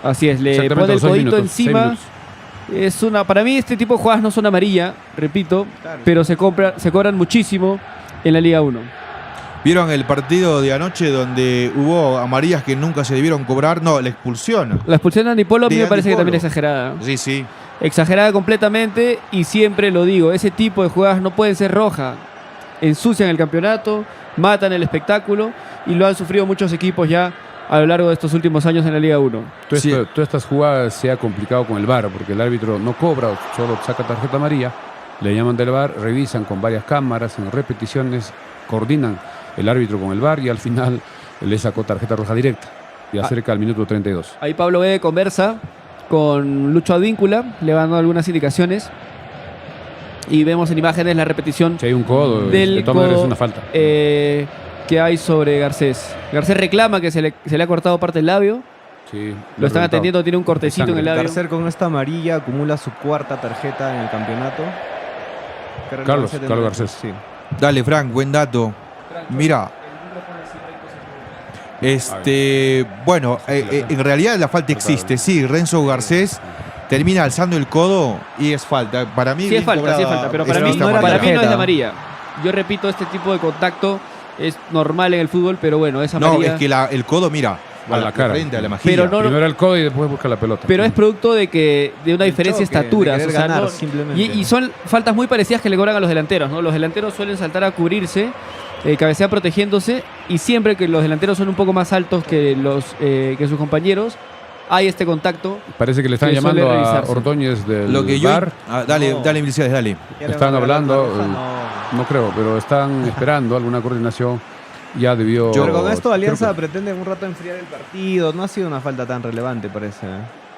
Así es, le Exactamente pone el los 6 codito minutos, 6 encima. minutos. Para mí este tipo de jugadas no son amarilla, repito, Claro. pero se cobran muchísimo en la Liga 1. ¿Vieron el partido de anoche donde hubo amarillas que nunca se debieron cobrar? No, la expulsión. La expulsión de Andy Polo a mí De me parece Andy que también es Polo. exagerada. Sí, sí. Exagerada completamente, y siempre lo digo, ese tipo de jugadas no pueden ser rojas. Ensucian el campeonato, matan el espectáculo, y lo han sufrido muchos equipos ya a lo largo de estos últimos años en la Liga 1. Todas Sí. estas jugadas se ha complicado con el VAR, porque el árbitro no cobra, solo saca tarjeta amarilla, le llaman del VAR, revisan con varias cámaras, en repeticiones, coordinan el árbitro con el VAR y al final le sacó tarjeta roja directa y acerca al minuto 32. Ahí Pablo Guede conversa con Lucho Advíncula, le van dando algunas indicaciones, y vemos en imágenes la repetición Si hay un codo, del de todas maneras es codo, una falta. que hay sobre Garcés. Garcés reclama que se le ha cortado parte del labio, Sí, lo están atendiendo, tiene un cortecito en el labio. Garcés con esta amarilla acumula su 4ª tarjeta en el campeonato. ¿Qué Carlos relevancia tendrá? Garcés. Sí. Dale, Frank, buen dato. Mira. Bueno, en realidad la falta existe. Sí, Renzo Garcés termina alzando el codo y es falta. Para mí Sí es bien falta, sí es cobrada, falta, pero es para mí, vista no era para amarilla. mí no es de tarjeta. amarilla. Yo repito, este tipo de contacto es normal en el fútbol, pero bueno, es No, amarilla. es que el codo, mira, A la cara. frente, a la mejilla. Pero no- Primero el codo y después busca la pelota. Pero es producto de una diferencia de choque, de estaturas. querer O sea, ganar, no- simplemente. y son faltas muy parecidas que le cobran a los delanteros, ¿no? Los delanteros suelen saltar a cubrirse, cabecear protegiéndose, y siempre que los delanteros son un poco más altos que sus compañeros, hay este contacto. Parece que le están que suele llamando a revisarse. Ordóñez del Lo que yo. VAR. Dale, No. dale, Mercedes, dale. ¿Quieren Están regalar hablando, la roja? No. No creo, pero están esperando alguna coordinación. Ya debió... Pero con esto Alianza creo pretende en un rato enfriar el partido. No ha sido una falta tan relevante, parece.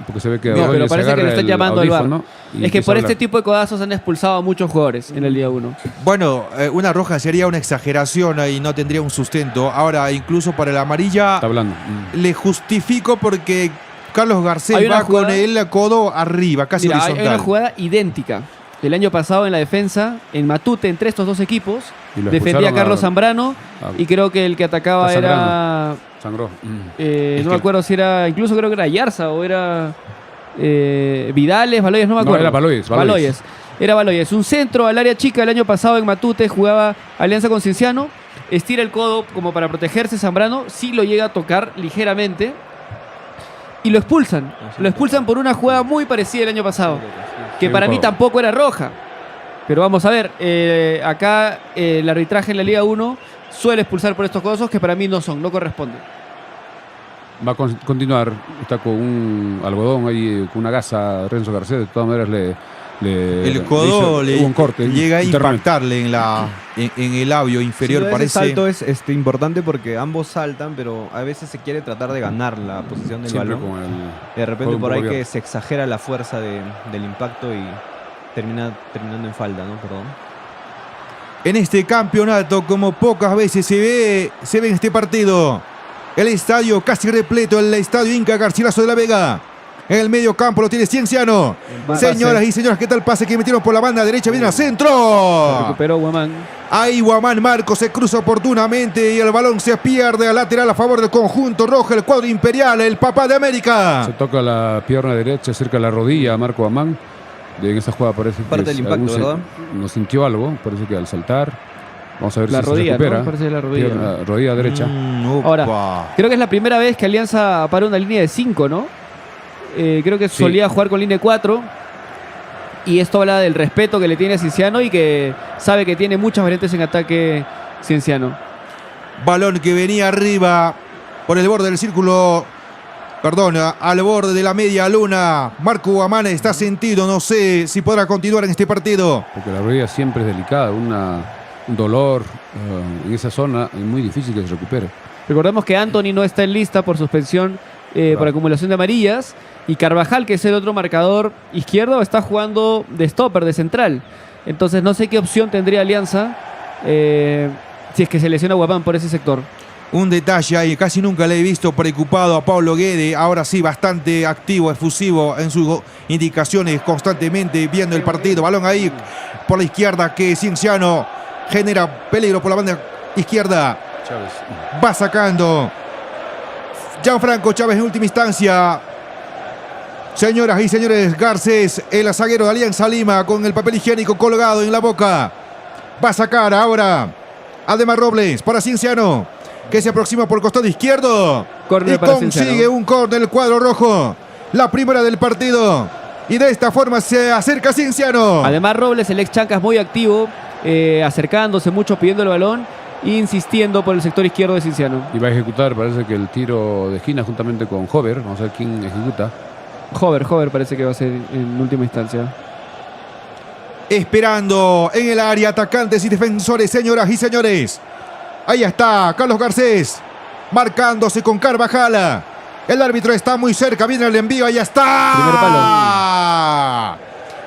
porque se ve que No, pero Ordóñez parece que agarra le están el llamando al VAR. audífono y Es que empieza por a este hablar. tipo de codazos han expulsado a muchos jugadores en el día 1. Bueno, una roja sería una exageración y no tendría un sustento. Ahora, incluso para la amarilla, Está hablando. le justifico porque Carlos Garcés Hay una va con jugada- el codo arriba, casi Mira, hay horizontal. una jugada idéntica. El año pasado en la defensa, en Matute, entre estos dos equipos, Y lo defendía a expulsaron Carlos Zambrano, a- y creo que el que atacaba Está era... Sangró. no me acuerdo si era, incluso creo que era Yarza o era Vidales, Baloyes, no me No, acuerdo. era Baloyes. Era Baloyes. Un centro al área chica el año pasado en Matute, jugaba Alianza con Cienciano, estira el codo como para protegerse Zambrano, sí lo llega a tocar ligeramente y lo expulsan. Lo expulsan por una jugada muy parecida el año pasado, que Sí, para un mí juego. tampoco era roja. Pero vamos a ver, acá el arbitraje en la Liga 1 suele expulsar por estos cosas que para mí no corresponden. Va a continuar. Está con un algodón ahí, con una gasa Renzo Garcés. De todas maneras El codo hubo un corte. llega a internamente. impactarle en el labio inferior, Ese parece. salto es importante porque ambos saltan, pero a veces se quiere tratar de ganar la posición del Siempre balón. con el... De repente codo un por ahí poco que abierto. se exagera la fuerza del impacto y terminando en falta, ¿no? Perdón. En este campeonato, como pocas veces se ve en este partido. El estadio casi repleto, el estadio Inca Garcilaso de la Vega. En el medio campo lo tiene Cienciano. Pase. Señoras y señores, ¿qué tal pase que metieron por la banda derecha? Viene al centro. Recuperó Guamán. Ahí Guamán Marcos se cruza oportunamente y el balón se pierde al lateral a favor del conjunto rojo, el cuadro imperial, el papá de América. Se toca la pierna derecha cerca de la rodilla a Marco Amán. En esa jugada parece que Parte del impacto, ¿verdad? no sintió algo. Parece que al saltar. Vamos a ver La si rodilla, se recupera. ¿no? Parece la rodilla. Rodilla derecha. Opa. Ahora, creo que es la primera vez que Alianza para una línea de 5, ¿no? Creo que Sí. solía jugar con línea de 4. Y esto habla del respeto que le tiene a Cienciano y que sabe que tiene muchas variantes en ataque Cienciano. Balón que venía arriba por el borde del círculo. Perdona, al borde de la media luna. Marco Guamán está sentido. No sé si podrá continuar en este partido. Porque la rodilla siempre es delicada. Un dolor en esa zona es muy difícil que se recupere. Recordemos que Anthony no está en lista por suspensión por acumulación de amarillas. Y Carvajal, que es el otro marcador izquierdo, está jugando de stopper, de central. Entonces no sé qué opción tendría Alianza si es que se lesiona Guamán por ese sector. Un detalle ahí, casi nunca le he visto preocupado a Pablo Guede. Ahora sí, bastante activo, efusivo en sus indicaciones, constantemente viendo el partido. Balón ahí por la izquierda que Cienciano genera peligro por la banda izquierda. Chávez. Va sacando Gianfranco Chávez en última instancia. Señoras y señores, Garcés, el zaguero de Alianza Lima, con el papel higiénico colgado en la boca. Va a sacar ahora Ademar Robles para Cienciano, que se aproxima por el costado izquierdo. Córner Y para consigue Cienciano. un córner del cuadro rojo. La primera del partido. Y de esta forma se acerca Cienciano. Además, Robles, el ex Chancas, muy activo, acercándose mucho, pidiendo el balón e insistiendo por el sector izquierdo de Cienciano. Y va a ejecutar, parece que el tiro de esquina juntamente con Hover. Vamos a ver quién ejecuta. Hover parece que va a ser en última instancia. Esperando en el área, atacantes y defensores, señoras y señores. Ahí está Carlos Garcés, marcándose con Carvajal. El árbitro está muy cerca, viene el envío, ahí está. Primer palo.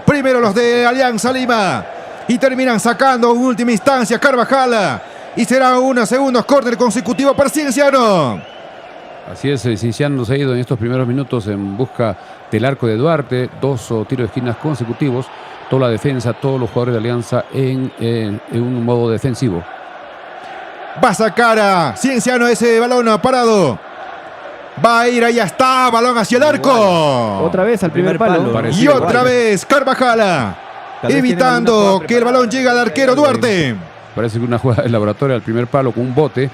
Primero los de Alianza Lima. Y terminan sacando en última instancia Carvajal. Y será unos segundos córner consecutivo para Cienciano. Así es, Cienciano se ha ido en estos primeros minutos en busca del arco de Duarte. 2 tiros de esquinas consecutivos. Toda la defensa, todos los jugadores de Alianza en un modo defensivo. Va a sacar a Cienciano ese balón parado. Va a ir, ahí está, balón hacia el arco. Otra vez al primer palo. Parece- Y otra vez Carvajal, evitando que el balón llegue al arquero Duarte. Parece que una jugada de laboratorio al primer palo con un bote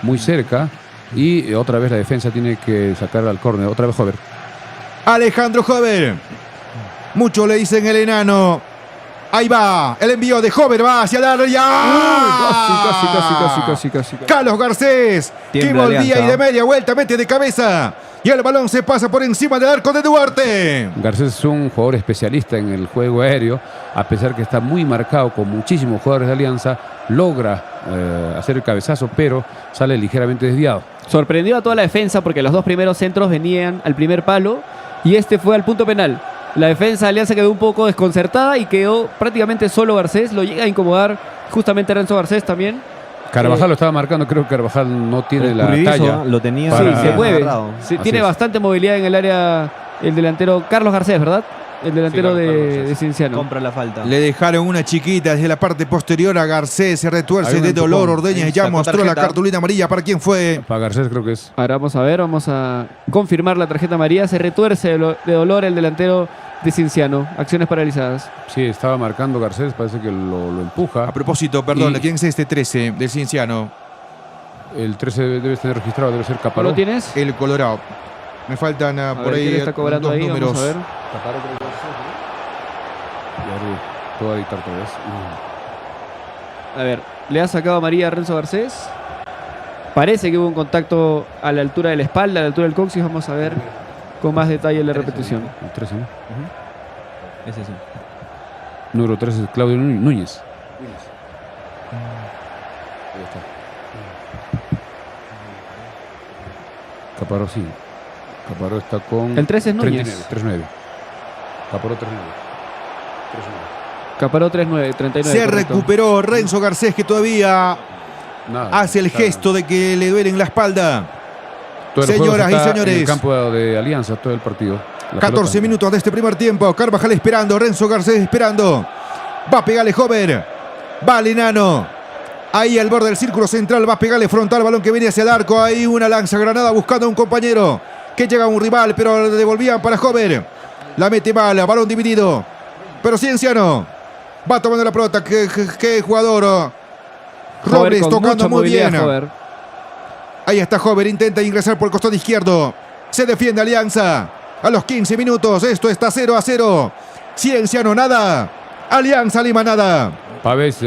muy cerca. Y otra vez la defensa tiene que sacar al córner. Otra vez Hover. Alejandro Hover. Muchos le dicen el enano. Ahí va, el envío de Hover va hacia el área. Casi. Carlos Garcés, que Tiembla volvía Alianza. y de media vuelta mete de cabeza. Y el balón se pasa por encima del arco de Duarte. Garcés es un jugador especialista en el juego aéreo. A pesar que está muy marcado con muchísimos jugadores de Alianza, logra hacer el cabezazo, pero sale ligeramente desviado. Sorprendió a toda la defensa porque los dos primeros centros venían al primer palo y este fue al punto penal. La defensa de Alianza quedó un poco desconcertada y quedó prácticamente solo Garcés. Lo llega a incomodar justamente Renzo Garcés también. Carvajal lo estaba marcando, creo que Carvajal no tiene la Escurridizo, talla. lo tenía para- Sí, se mueve. agarrado. Sí, Así tiene es. bastante movilidad en el área el delantero Carlos Garcés, ¿verdad? El delantero Sí, Carlos de Garcés. Cienciano. Compra la falta. Le dejaron una chiquita desde la parte posterior a Garcés. Se retuerce Hay un de dolor. empujón. Ordeñez ya Sacó mostró la tarjeta. cartulina amarilla. ¿Para quién fue? Para Garcés creo que es. Ahora vamos a ver, vamos a confirmar la tarjeta amarilla. Se retuerce de dolor el delantero de Cienciano. Acciones paralizadas. Sí, estaba marcando Garcés, parece que lo empuja. A propósito, perdón, Y- ¿quién es este 13 del Cienciano? El 13 debe tener registrado, debe ser ¿Lo Caparó. tienes? El Colorado. Me faltan A por ver, ahí ¿quién está cobrando dos ahí? números. Vamos a ver. Caparó creo que es, ¿no? Y arriba. Te voy a dictar otra vez. A ver, le ha sacado amarilla a Renzo Garcés. Parece que hubo un contacto a la altura de la espalda, a la altura del coxis. Vamos a ver con más detalle la repetición. El 13, ¿no? Ese sí. Número 13 es Claudio Núñez. Ahí está. Caparó sí. Caparó está con... El 13 es Núñez. 39, 39. Caparó 39. 39. Caparó 3-9, 39. Se correcto. recuperó Renzo Garcés, que todavía Nada, hace el está- gesto de que le duele en la espalda. todo el juego Señoras y está señores. en el campo de Alianza, todo el partido. La 14 pelota. minutos de este primer tiempo. Carvajal esperando. Renzo Garcés esperando. Va a pegarle Hover. Va el enano. Ahí al borde del círculo central. Va a pegarle frontal. Balón que viene hacia el arco. Ahí una lanza granada buscando a un compañero. Que llega a un rival, pero le devolvían para Hover. La mete mal. Balón dividido. Pero Cienciano va tomando la pelota. Qué jugador. Hover Robles con tocando mucha muy movilidad, bien. Hover. Ahí está Hover, intenta ingresar por el costado izquierdo. Se defiende Alianza. A los 15 minutos, esto está 0-0. Cienciano nada. Alianza Lima nada. Pavés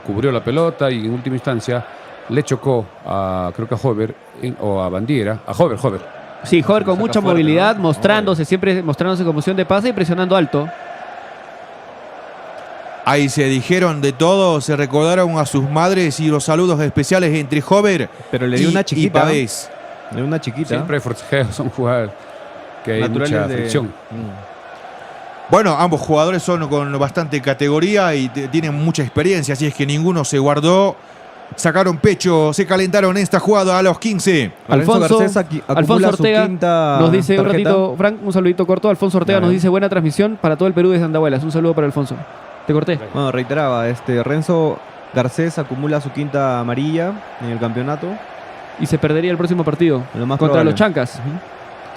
cubrió la pelota y en última instancia le chocó a, creo que a Hover o a Bandiera. A Hover. Sí, Hover con Saca mucha fuerte, movilidad, ¿no? mostrándose, siempre mostrándose con posición de pase y presionando alto. Ahí se dijeron de todo, se recordaron a sus madres y los saludos especiales entre Hover Pero le dio y una chiquita. Pavés. Le dio una chiquita. Siempre hay forcejeos, son jugadas que hay Naturales mucha de- fricción. Bueno, ambos jugadores son con bastante categoría y tienen mucha experiencia, así es que ninguno se guardó. Sacaron pecho, se calentaron en esta jugada a los 15. Lorenzo Alfonso, Garcés acumula Alfonso su Ortega quinta nos dice un tarjeta. ratito, Frank, un saludito corto. Alfonso Ortega A nos ver. dice buena transmisión para todo el Perú desde Andahuelas. Un saludo para Alfonso. Te corté. Bueno, reiteraba, Renzo Garcés acumula su quinta amarilla en el campeonato. Y se perdería el próximo partido Lo más contra probable. los Chancas.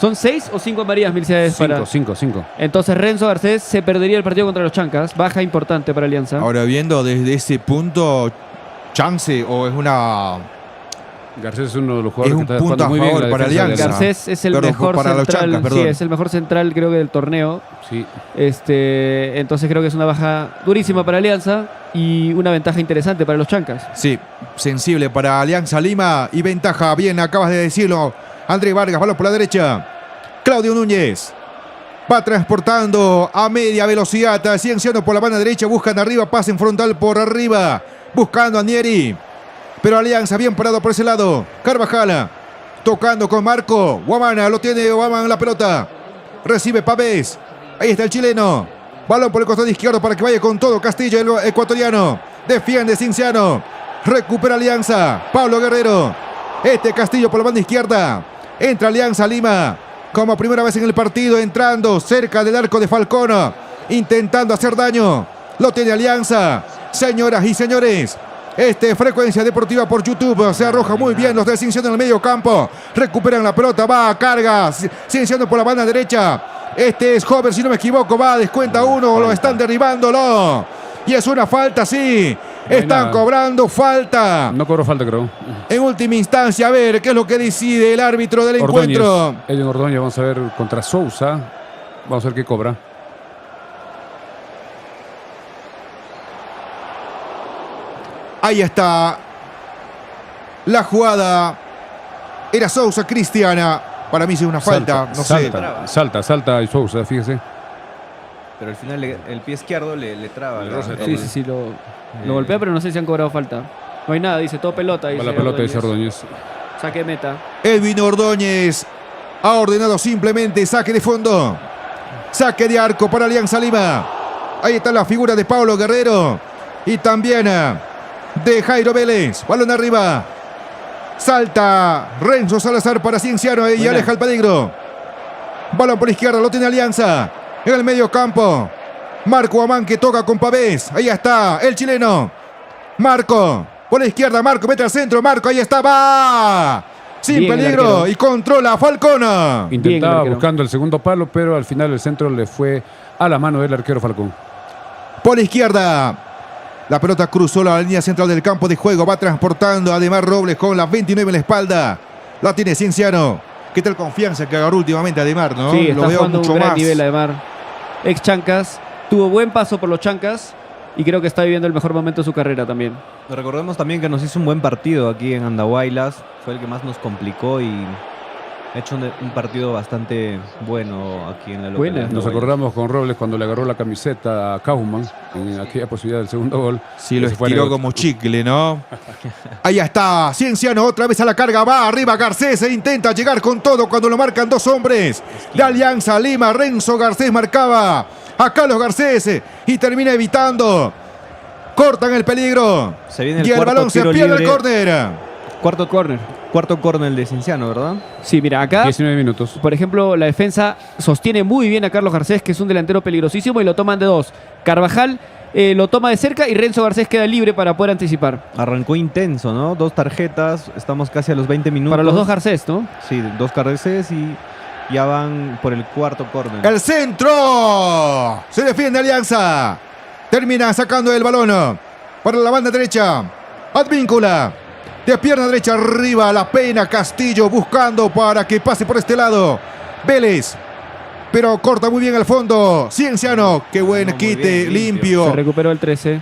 ¿Son 6 o 5 amarillas, Milciades? para... 5. Entonces Renzo Garcés se perdería el partido contra los Chancas. Baja importante para Alianza. Ahora viendo desde ese punto, chance o es una... Garcés es uno de los Es jugadores un que está punto jugando a muy bien favor la para defensa de Alianza. Garcés es el Perdón, mejor para los central. Chancas, Sí, perdón. es el mejor central, creo que del torneo. Sí, Entonces creo que es una baja durísima para Alianza y una ventaja interesante para los Chancas. Sí, sensible para Alianza Lima y ventaja. Bien, acabas de decirlo. André Vargas, balón por la derecha. Claudio Núñez va transportando a media velocidad. Cienciano por la banda derecha, buscan arriba, pase en frontal por arriba, buscando a Nieri. Pero Alianza bien parado por ese lado. Carvajal tocando con Marco. Guamana, lo tiene Guamana la pelota. Recibe Pavés. Ahí está el chileno. Balón por el costado izquierdo para que vaya con todo Castillo, el ecuatoriano. Defiende Cienciano. Recupera Alianza. Pablo Guerrero. Castillo por la banda izquierda. Entra Alianza Lima. Como primera vez en el partido, entrando cerca del arco de Falcón. Intentando hacer daño. Lo tiene Alianza. Señoras y señores. Frecuencia Deportiva por YouTube. Se arroja muy bien los de Cienciano en el medio campo. Recuperan la pelota. Va a carga. Cienciano por la banda derecha. Es Hover, si no me equivoco. Va, descuenta uno. Lo están derribándolo. Y es una falta, sí. Están cobrando falta. no cobró falta, creo. En última instancia, a ver qué es lo que decide el árbitro del encuentro. Edwin Ordóñez, vamos a ver contra Sousa. Vamos a ver qué cobra. Ahí está la jugada. Era Sousa, Cristiana. Para mí sí es una falta. No sé. Salta y Sousa, fíjese. Pero al final el pie izquierdo le traba. Sí, lo golpea, pero no sé si han cobrado falta. No hay nada, dice todo pelota. Va la pelota, dice Ordóñez. Saque de meta. Edwin Ordóñez ha ordenado simplemente saque de fondo. Saque de arco para Alianza Lima. Ahí está la figura de Pablo Guerrero. Y también de Jairo Vélez. Balón arriba. Salta Renzo Salazar para Cienciano y aleja el peligro. Balón por la izquierda, lo tiene Alianza. En el medio campo. Marco Amán que toca con Pavés. Ahí está el chileno. Marco. Por la izquierda, Marco mete al centro. Marco, ahí está, va. Sin Bien, peligro. Y controla a Falcón. Intentaba Bien, buscando el segundo palo, pero al final el centro le fue a la mano del arquero Falcón. Por la izquierda. La pelota cruzó la línea central del campo de juego. Va transportando a Ademar Robles con la 29 en la espalda. La tiene Cienciano. ¿Qué tal confianza que agarró últimamente Ademar, no? Sí, está lo veo jugando mucho un gran más. nivel Ademar. Ex Chancas. Tuvo buen paso por los Chancas. Y creo que está viviendo el mejor momento de su carrera también. Recordemos también que nos hizo un buen partido aquí en Andahuaylas. Fue el que más nos complicó y ha hecho un partido bastante bueno aquí en la localidad. de Nos Andahuaylas. acordamos con Robles cuando le agarró la camiseta a Kaufman en aquella posibilidad del segundo gol. Sí, lo Se fue estiró al- como chicle, ¿no? Ahí está, Cienciano otra vez a la carga, va arriba Garcés e intenta llegar con todo cuando lo marcan dos hombres de Alianza Lima. Renzo Garcés marcaba a Carlos Garcés y termina evitando. Cortan el peligro Se viene el y el cuarto balón se tiro pierde el libre. córner. Cuarto córner de Cienciano, ¿verdad? Sí, mira, acá, 19 minutos. por ejemplo, la defensa sostiene muy bien a Carlos Garcés, que es un delantero peligrosísimo, y lo toman de dos. Carvajal lo toma de cerca y Renzo Garcés queda libre para poder anticipar. Arrancó intenso, ¿no? 2 tarjetas, estamos casi a los 20 minutos. Para los dos Garcés, ¿no? Sí, 2 Garcés y ya van por el cuarto córner. El centro. Se defiende Alianza. Termina sacando el balón para la banda derecha. Advíncula. De pierna derecha arriba. La pena Castillo buscando para que pase por este lado. Vélez. Pero corta muy bien al fondo. Cienciano. Qué buen Muy quite. bien, Limpio. Se recuperó el 13.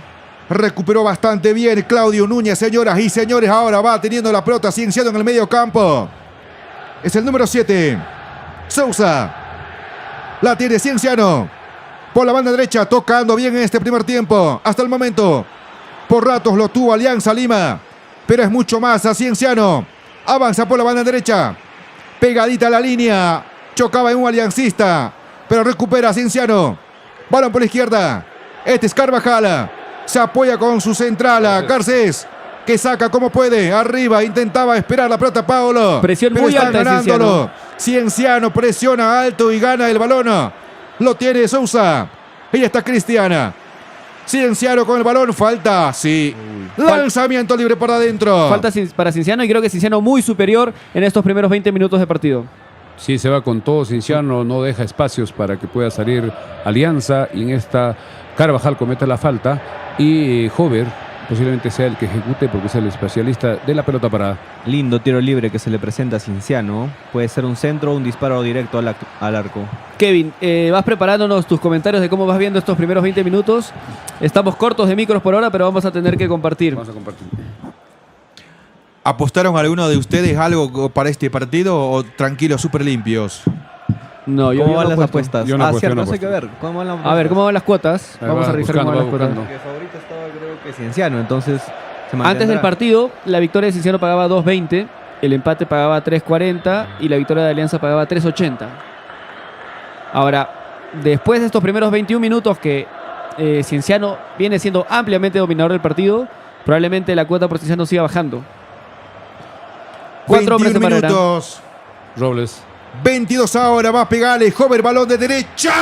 Recuperó bastante bien Claudio Núñez, señoras y señores. Ahora va teniendo la pelota Cienciano en el medio campo. Es el número 7. Sousa. La tiene Cienciano. Por la banda derecha, tocando bien en este primer tiempo. Hasta el momento. Por ratos lo tuvo Alianza Lima. Pero es mucho más a Cienciano. Avanza por la banda derecha. Pegadita a la línea. Chocaba en un aliancista. Pero recupera a Cienciano. Balón por la izquierda. Es Carvajal. Se apoya con su central. Garcés. Que saca como puede. Arriba. Intentaba esperar la pelota Paolo. Presión pero muy están alta de ganándolo. Cienciano presiona alto y gana el balón. Lo tiene Sousa. Ahí está Cristiana. Cienciano con el balón, falta, sí. Lanzamiento libre para adentro. Falta para Cienciano y creo que Cienciano muy superior en estos primeros 20 minutos de partido. Sí, se va con todo. Cienciano no deja espacios para que pueda salir Alianza. Y en esta Carvajal comete la falta. Y Hover posiblemente sea el que ejecute porque es el especialista de la pelota parada. Lindo tiro libre que se le presenta a Cienciano. Puede ser un centro o un disparo directo al arco. Kevin, vas preparándonos tus comentarios de cómo vas viendo estos primeros 20 minutos. Estamos cortos de micros por ahora, pero vamos a tener que compartir. Vamos a compartir. ¿Apostaron alguno de ustedes algo para este partido o tranquilos, súper limpios? No, ¿Cómo no van las apuesto. apuestas? Yo no apuesto, cierto, yo no eso hay que apuesto. ver. ¿Cómo van las A ver, ¿cómo van las cuotas? Ahí Vamos va a revisar cómo van las buscando, cuotas. Porque favorito estaba creo que Cienciano, entonces se Antes mantendrá. del partido, la victoria de Cienciano pagaba 2.20, el empate pagaba 3.40 y la victoria de Alianza pagaba 3.80. Ahora, después de estos primeros 21 minutos que Cienciano viene siendo ampliamente dominador del partido, probablemente la cuota por Cienciano siga bajando. 4 hombres 21 de barrera. minutos. Robles. 22 ahora, va a pegarle, Hover, balón de derecha.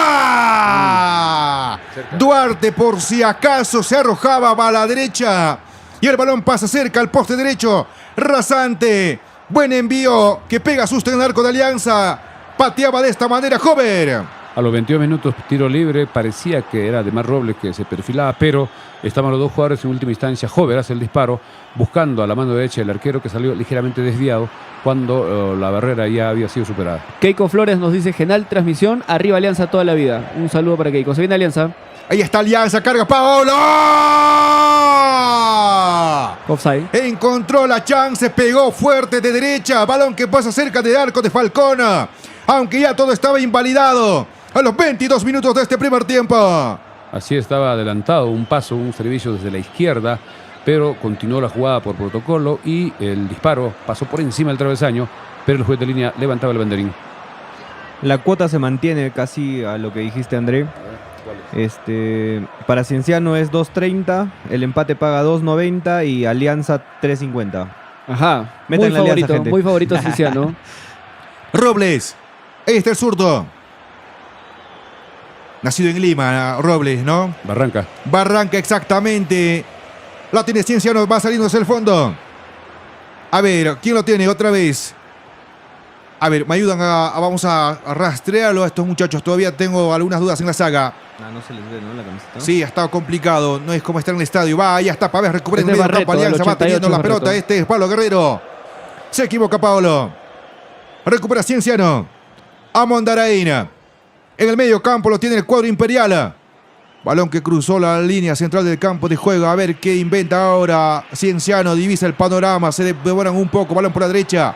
Duarte por si acaso se arrojaba, va a la derecha. Y el balón pasa cerca al poste derecho. Rasante, buen envío que pega susto en el arco de Alianza. Pateaba de esta manera Hover. A los 22 minutos, tiro libre. Parecía que era de Mar Robles que se perfilaba, pero estaban los dos jugadores en última instancia. Hover hace el disparo, buscando a la mano derecha el arquero que salió ligeramente desviado cuando la barrera ya había sido superada. Keiko Flores nos dice: Genal transmisión, arriba Alianza toda la vida. Un saludo para Keiko. Se viene Alianza. Ahí está Alianza, carga Paolo. Offside. Encontró la chance, pegó fuerte de derecha. Balón que pasa cerca del arco de Falcón. Aunque ya todo estaba invalidado. A los 22 minutos de este primer tiempo. Así estaba adelantado, un paso, un servicio desde la izquierda, pero continuó la jugada por protocolo y el disparo pasó por encima del travesaño, pero el juez de línea levantaba el banderín. La cuota se mantiene casi a lo que dijiste, André. Para Cienciano es 2.30, el empate paga 2.90 y Alianza 3.50. Ajá. Metan Muy la Alianza, favorito, gente. muy favorito Cienciano. Robles. Ahí está el zurdo. Nacido en Lima, Robles, ¿no? Barranca. Barranca, exactamente. La tiene Cienciano, va saliendo hacia el fondo. A ver, ¿quién lo tiene otra vez? A ver, me ayudan vamos a rastrearlo a estos muchachos. Todavía tengo algunas dudas en la saga. No se les ve, ¿no? La camiseta. Sí, ha estado complicado. No es como estar en el estadio. Va, ya está. Pavés recupera en Es el de medio campo. Barreto, Alianza del va teniendo 88 la Barreto. pelota. Este es Pablo Guerrero. Se equivoca Pablo. Recupera Cienciano. A Mondaraína. En el medio campo lo tiene el cuadro imperial. Balón que cruzó la línea central del campo de juego. A ver qué inventa ahora Cienciano. Divisa el panorama. Se devoran un poco. Balón por la derecha.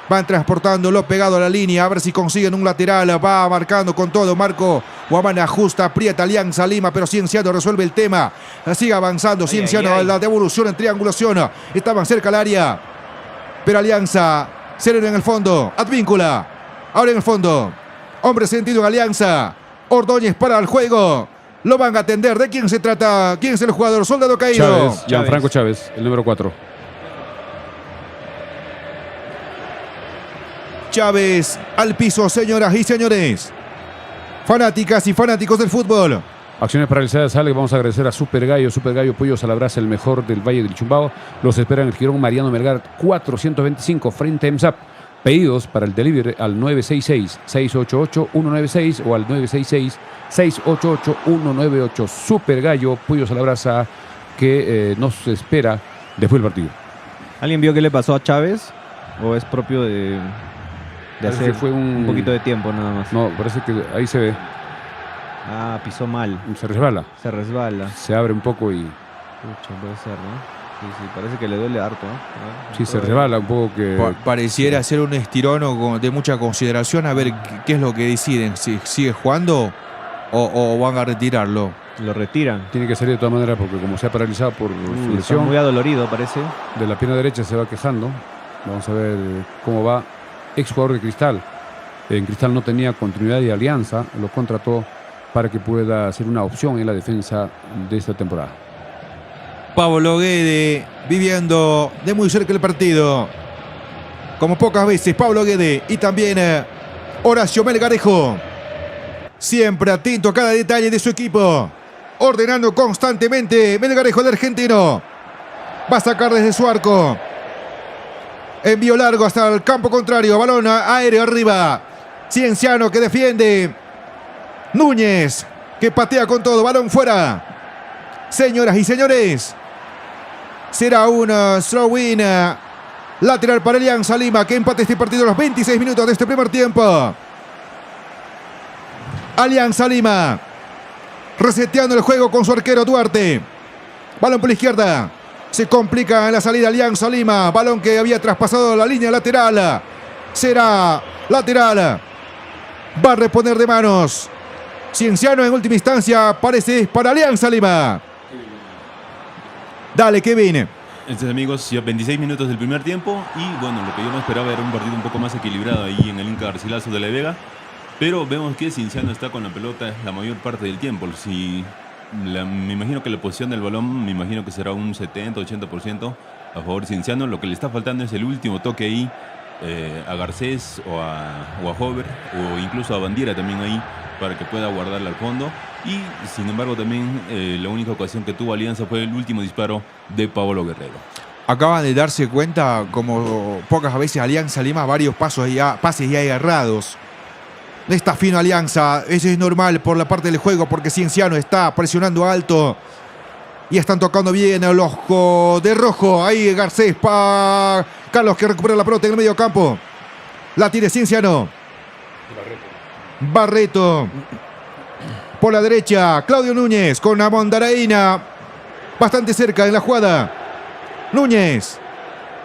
Van transportándolo pegado a la línea. A ver si consiguen un lateral. Va marcando con todo. Marco Guamán ajusta, aprieta Alianza Lima. Pero Cienciano resuelve el tema. Sigue avanzando. Cienciano a la devolución en triangulación. Estaban cerca al área. Pero Alianza. Sereno en el fondo. Advíncula. Ahora en el fondo. Hombre sentido en Alianza. Ordóñez para el juego. Lo van a atender. ¿De quién se trata? ¿Quién es el jugador? Soldado caído. Chávez, Gianfranco Chávez, el número 4. Chávez al piso, señoras y señores. Fanáticas y fanáticos del fútbol. Acciones paralizadas, sale. Vamos a agradecer a Super Gallo Pollos a la brasa, el mejor del Valle del Chumbao. Los espera en el Girón Mariano Melgar 425 frente a EMSAP. Pedidos para el delivery al 966-688-196 o al 966-688-198. Super Gallo Pollos a la brasa que nos espera después del partido. ¿Alguien vio qué le pasó a Chávez? ¿O es propio de Parece hacer que fue un poquito de tiempo nada más? No, parece que ahí se ve. Pisó mal. Se resbala. Se resbala. Se abre un poco y Pucha, puede ser, ¿no? Sí, parece que le duele harto, ¿no? sí, se resbala un poco que... Pareciera ser un estirón de mucha consideración. A ver qué es lo que deciden. Si sigue jugando o van a retirarlo. Lo retiran. Tiene que salir de todas maneras porque como se ha paralizado por su Está lesión muy adolorido, parece. de la pierna derecha, se va quejando. Vamos a ver cómo va. Ex jugador de Cristal. En Cristal no tenía continuidad y Alianza. Lo contrató para que pueda ser una opción en la defensa de esta temporada. Pablo Guede viviendo de muy cerca el partido. Como pocas veces, Pablo Guede y también Horacio Melgarejo. Siempre atento a cada detalle de su equipo. ordenando constantemente. Melgarejo, el argentino. Va a sacar desde su arco. Envío largo hasta el campo contrario. Balón aéreo arriba. Cienciano que defiende. Núñez que patea con todo. Balón fuera. Señoras y señores, será una throw-in lateral para Alianza Lima, que empate este partido a los 26 minutos de este primer tiempo. Alianza Lima reseteando el juego con su arquero Duarte. Balón por la izquierda. Se complica en la salida Alianza Lima. Balón que había traspasado la línea lateral. Será lateral. Va a reponer de manos. Cienciano en última instancia parece para Alianza Lima. Dale, Kevin. Entonces, amigos, ya 26 minutos del primer tiempo. Y bueno, lo que yo no esperaba era un partido un poco más equilibrado ahí en el Inca Garcilaso de la Vega. Pero vemos que Cienciano está con la pelota la mayor parte del tiempo. Me imagino que la posición del balón, me imagino que será un 70-80% a favor de Cienciano. Lo que le está faltando es el último toque ahí a Garcés o a Hover, o incluso a Bandiera también ahí, para que pueda guardarla al fondo. Y sin embargo también la única ocasión que tuvo Alianza fue el último disparo de Pablo Guerrero. Acaban de darse cuenta, como pocas veces Alianza Lima, varios pases ya agarrados. No está fino Alianza, eso es normal por la parte del juego, porque Cienciano está presionando alto. Y están tocando bien el ojo de rojo. Ahí Garcés para Carlos, que recupera la pelota en el medio campo. La tiene Cienciano. Barreto. Por la derecha, Claudio Núñez con Amondaraína. Bastante cerca en la jugada. Núñez.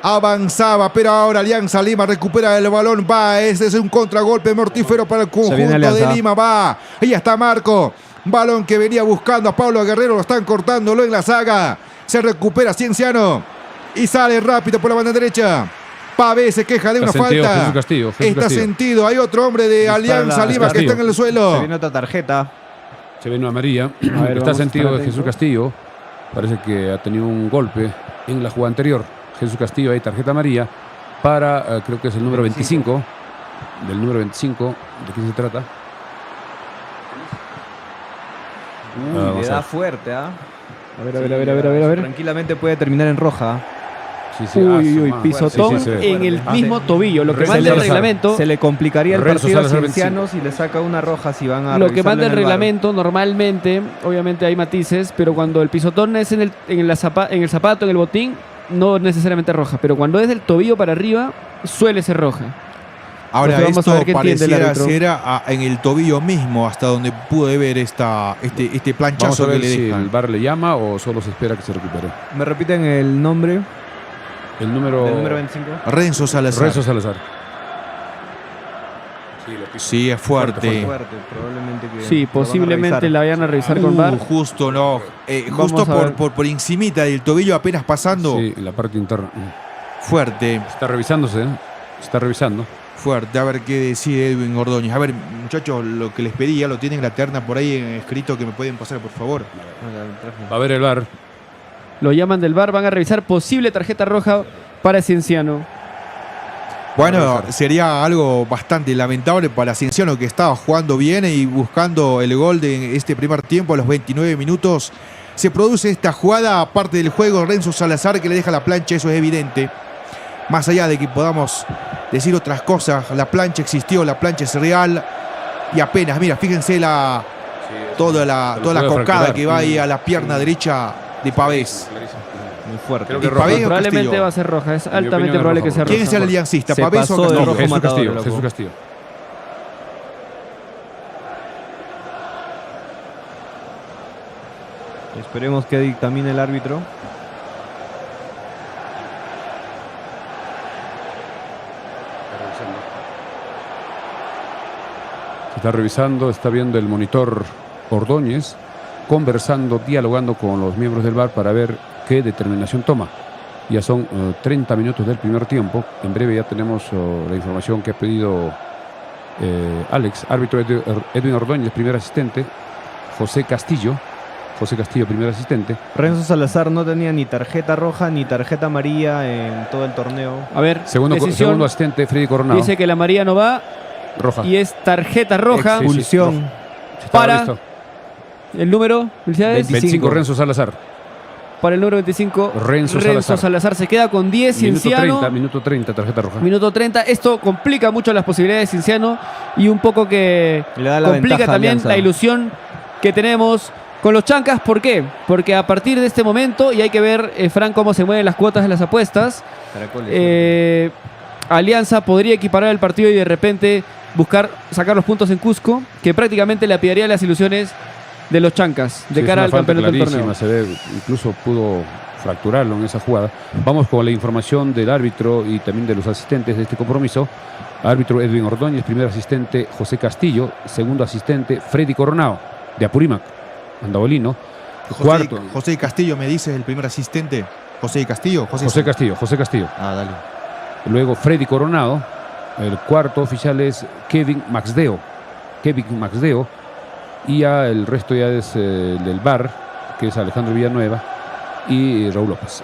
Avanzaba, pero ahora Alianza Lima recupera el balón. Va, ese es un contragolpe mortífero para el conjunto de Lima. Va, ahí está Marco. Balón que venía buscando a Pablo Guerrero. Lo están cortándolo en la saga. Se recupera Cienciano. Y sale rápido por la banda derecha. Pavé se queja de una falta. Jesús Castillo. Está sentido. Hay otro hombre de Alianza Lima que está en el suelo. Se viene otra tarjeta. Se viene una amarilla. ver, Está sentido de atento. Jesús Castillo. Parece que ha tenido un golpe en la jugada anterior. Jesús Castillo, ahí tarjeta amarilla para, creo que es el número 25. Del número 25. ¿De qué se trata? Le da fuerte, ¿ah? A ver. Tranquilamente puede terminar en roja. Sí, Uy, man. pisotón Sí, sí, sí. en el mismo tobillo. Lo que Renzo manda el Salazar. reglamento. Se le complicaría el Renzo partido a Salazar, Cienciano si le saca una roja, si van a Lo que revisarlo manda el en VAR. reglamento normalmente, obviamente hay matices, pero cuando el pisotón es en el zapato, en el botín, no necesariamente roja. Pero cuando es del tobillo para arriba, suele ser roja. Ahora, Entonces vamos a ver esto qué entiende el pareciera árbitro. ser en el tobillo mismo, hasta donde pude ver este Vamos a planchazo que ver le si dejan. el VAR le llama o solo se espera que se recupere. ¿Me repiten el nombre El número... del número 25? Renzo Salazar. Renzo Salazar. Sí, es fuerte. Fuerte, probablemente que Sí, lo van a posiblemente revisar. la vayan a revisar con VAR. Justo no. Vamos Justo a ver. por encimita del tobillo, apenas pasando. Sí, en la parte interna. Fuerte, Está revisándose, ¿eh? Está revisando. fuerte. A ver qué decide Edwin Ordóñez. A ver, muchachos, lo que les pedí ya lo tienen la terna por ahí escrito, que me pueden pasar, por favor. Va a ver el VAR. Lo llaman del VAR, van a revisar posible tarjeta roja para Cienciano. Bueno, sería algo bastante lamentable para Cienciano, que estaba jugando bien y buscando el gol de este primer tiempo a los 29 minutos. Se produce esta jugada, aparte del juego, Renzo Salazar, que le deja la plancha, eso es evidente. Más allá de que podamos decir otras cosas, la plancha existió, la plancha es real. Y apenas, mira, fíjense toda la puede cocada fracturar. que va ahí a la pierna derecha de Pavés. Muy fuerte. Creo que ¿Y roja. Pavés o Probablemente Castillo? va a ser roja, es mi altamente opinión es probable roja, que sea porque- ¿Quién es roja. el aliancista? Se ¿Pavés o pasó de Castillo? No, rojo Jesús matador, Castillo. loco. Jesús Castillo. Esperemos que dictamine el árbitro. Se está revisando, está viendo el monitor Ordóñez, conversando, dialogando con los miembros del VAR para ver qué determinación toma. Ya son 30 minutos del primer tiempo. En breve ya tenemos la información que ha pedido Alex, árbitro Edwin Ordóñez, primer asistente, José Castillo, primer asistente. Renzo Salazar no tenía ni tarjeta roja ni tarjeta amarilla en todo el torneo. A ver, Segundo decisión, asistente, Freddy Coronado. dice que la María no va roja. y es tarjeta roja. Sí, Expulsión. roja. Estaba para- listo. El número, felicidades. 25 Renzo Salazar. Para el número 25, Renzo Salazar se queda con 10. Cienciano. Minuto 30, tarjeta roja. Minuto 30. Esto complica mucho las posibilidades de Cienciano y un poco que Le da la complica ventaja a también Alianza. la ilusión que tenemos con los chancas. ¿Por qué? Porque a partir de este momento, y hay que ver, Fran, cómo se mueven las cuotas de las apuestas, Caracoles. Alianza podría equiparar el partido y de repente buscar sacar los puntos en Cusco, que prácticamente le apiaría las ilusiones de los chancas de Sí, cara es al una falta campeonato del clarísima, torneo. se ve, incluso pudo fracturarlo en esa jugada. Vamos con la información del árbitro y también de los asistentes de este compromiso. Árbitro Edwin Ordóñez, primer asistente José Castillo, segundo asistente Freddy Coronado, de Apurímac, andabolino. Cuarto, José Castillo, me dices el primer asistente. José Castillo. José Castillo. Ah, dale. Luego Freddy Coronado. El cuarto oficial es Kevin Maxdeo. Y ya el resto ya es del VAR, que es Alejandro Villanueva y Raúl López.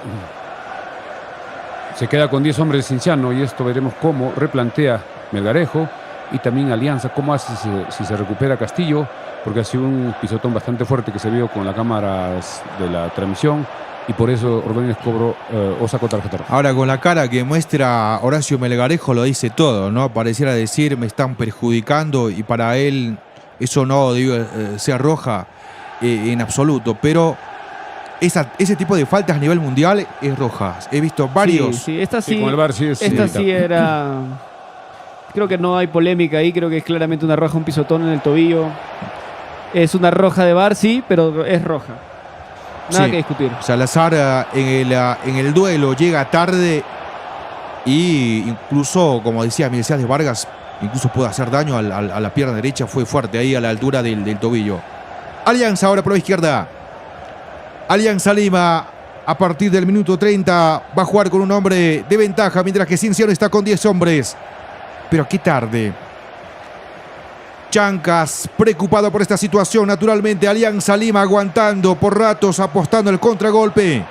Se queda con 10 hombres de Cienciano y esto veremos cómo replantea Melgarejo y también Alianza, cómo hace si se recupera Castillo, porque ha sido un pisotón bastante fuerte que se vio con la cámara de la transmisión y por eso Ordóñez cobró o sacó tarjeta roja. Ahora, con la cara que muestra Horacio Melgarejo lo dice todo, ¿no? Pareciera decir, me están perjudicando y para él eso no debe ser roja en absoluto, pero ese tipo de faltas a nivel mundial es roja. He visto varios. Sí, esta sí, Sí, con el VAR sí es esta sí inevitable. era... Creo que no hay polémica ahí, creo que es claramente una roja, un pisotón en el tobillo. Es una roja de VAR, sí, pero es roja. Nada Sí. que discutir. Salazar en el duelo llega tarde y incluso, como decía Mircea de Vargas, incluso puede hacer daño a la pierna derecha. Fue fuerte ahí a la altura del tobillo. Alianza ahora por la izquierda. Alianza Lima a partir del minuto 30 va a jugar con un hombre de ventaja, mientras que Cienciano está con 10 hombres. Pero qué tarde. Chancas, preocupado por esta situación, naturalmente Alianza Lima aguantando por ratos, apostando el contragolpe.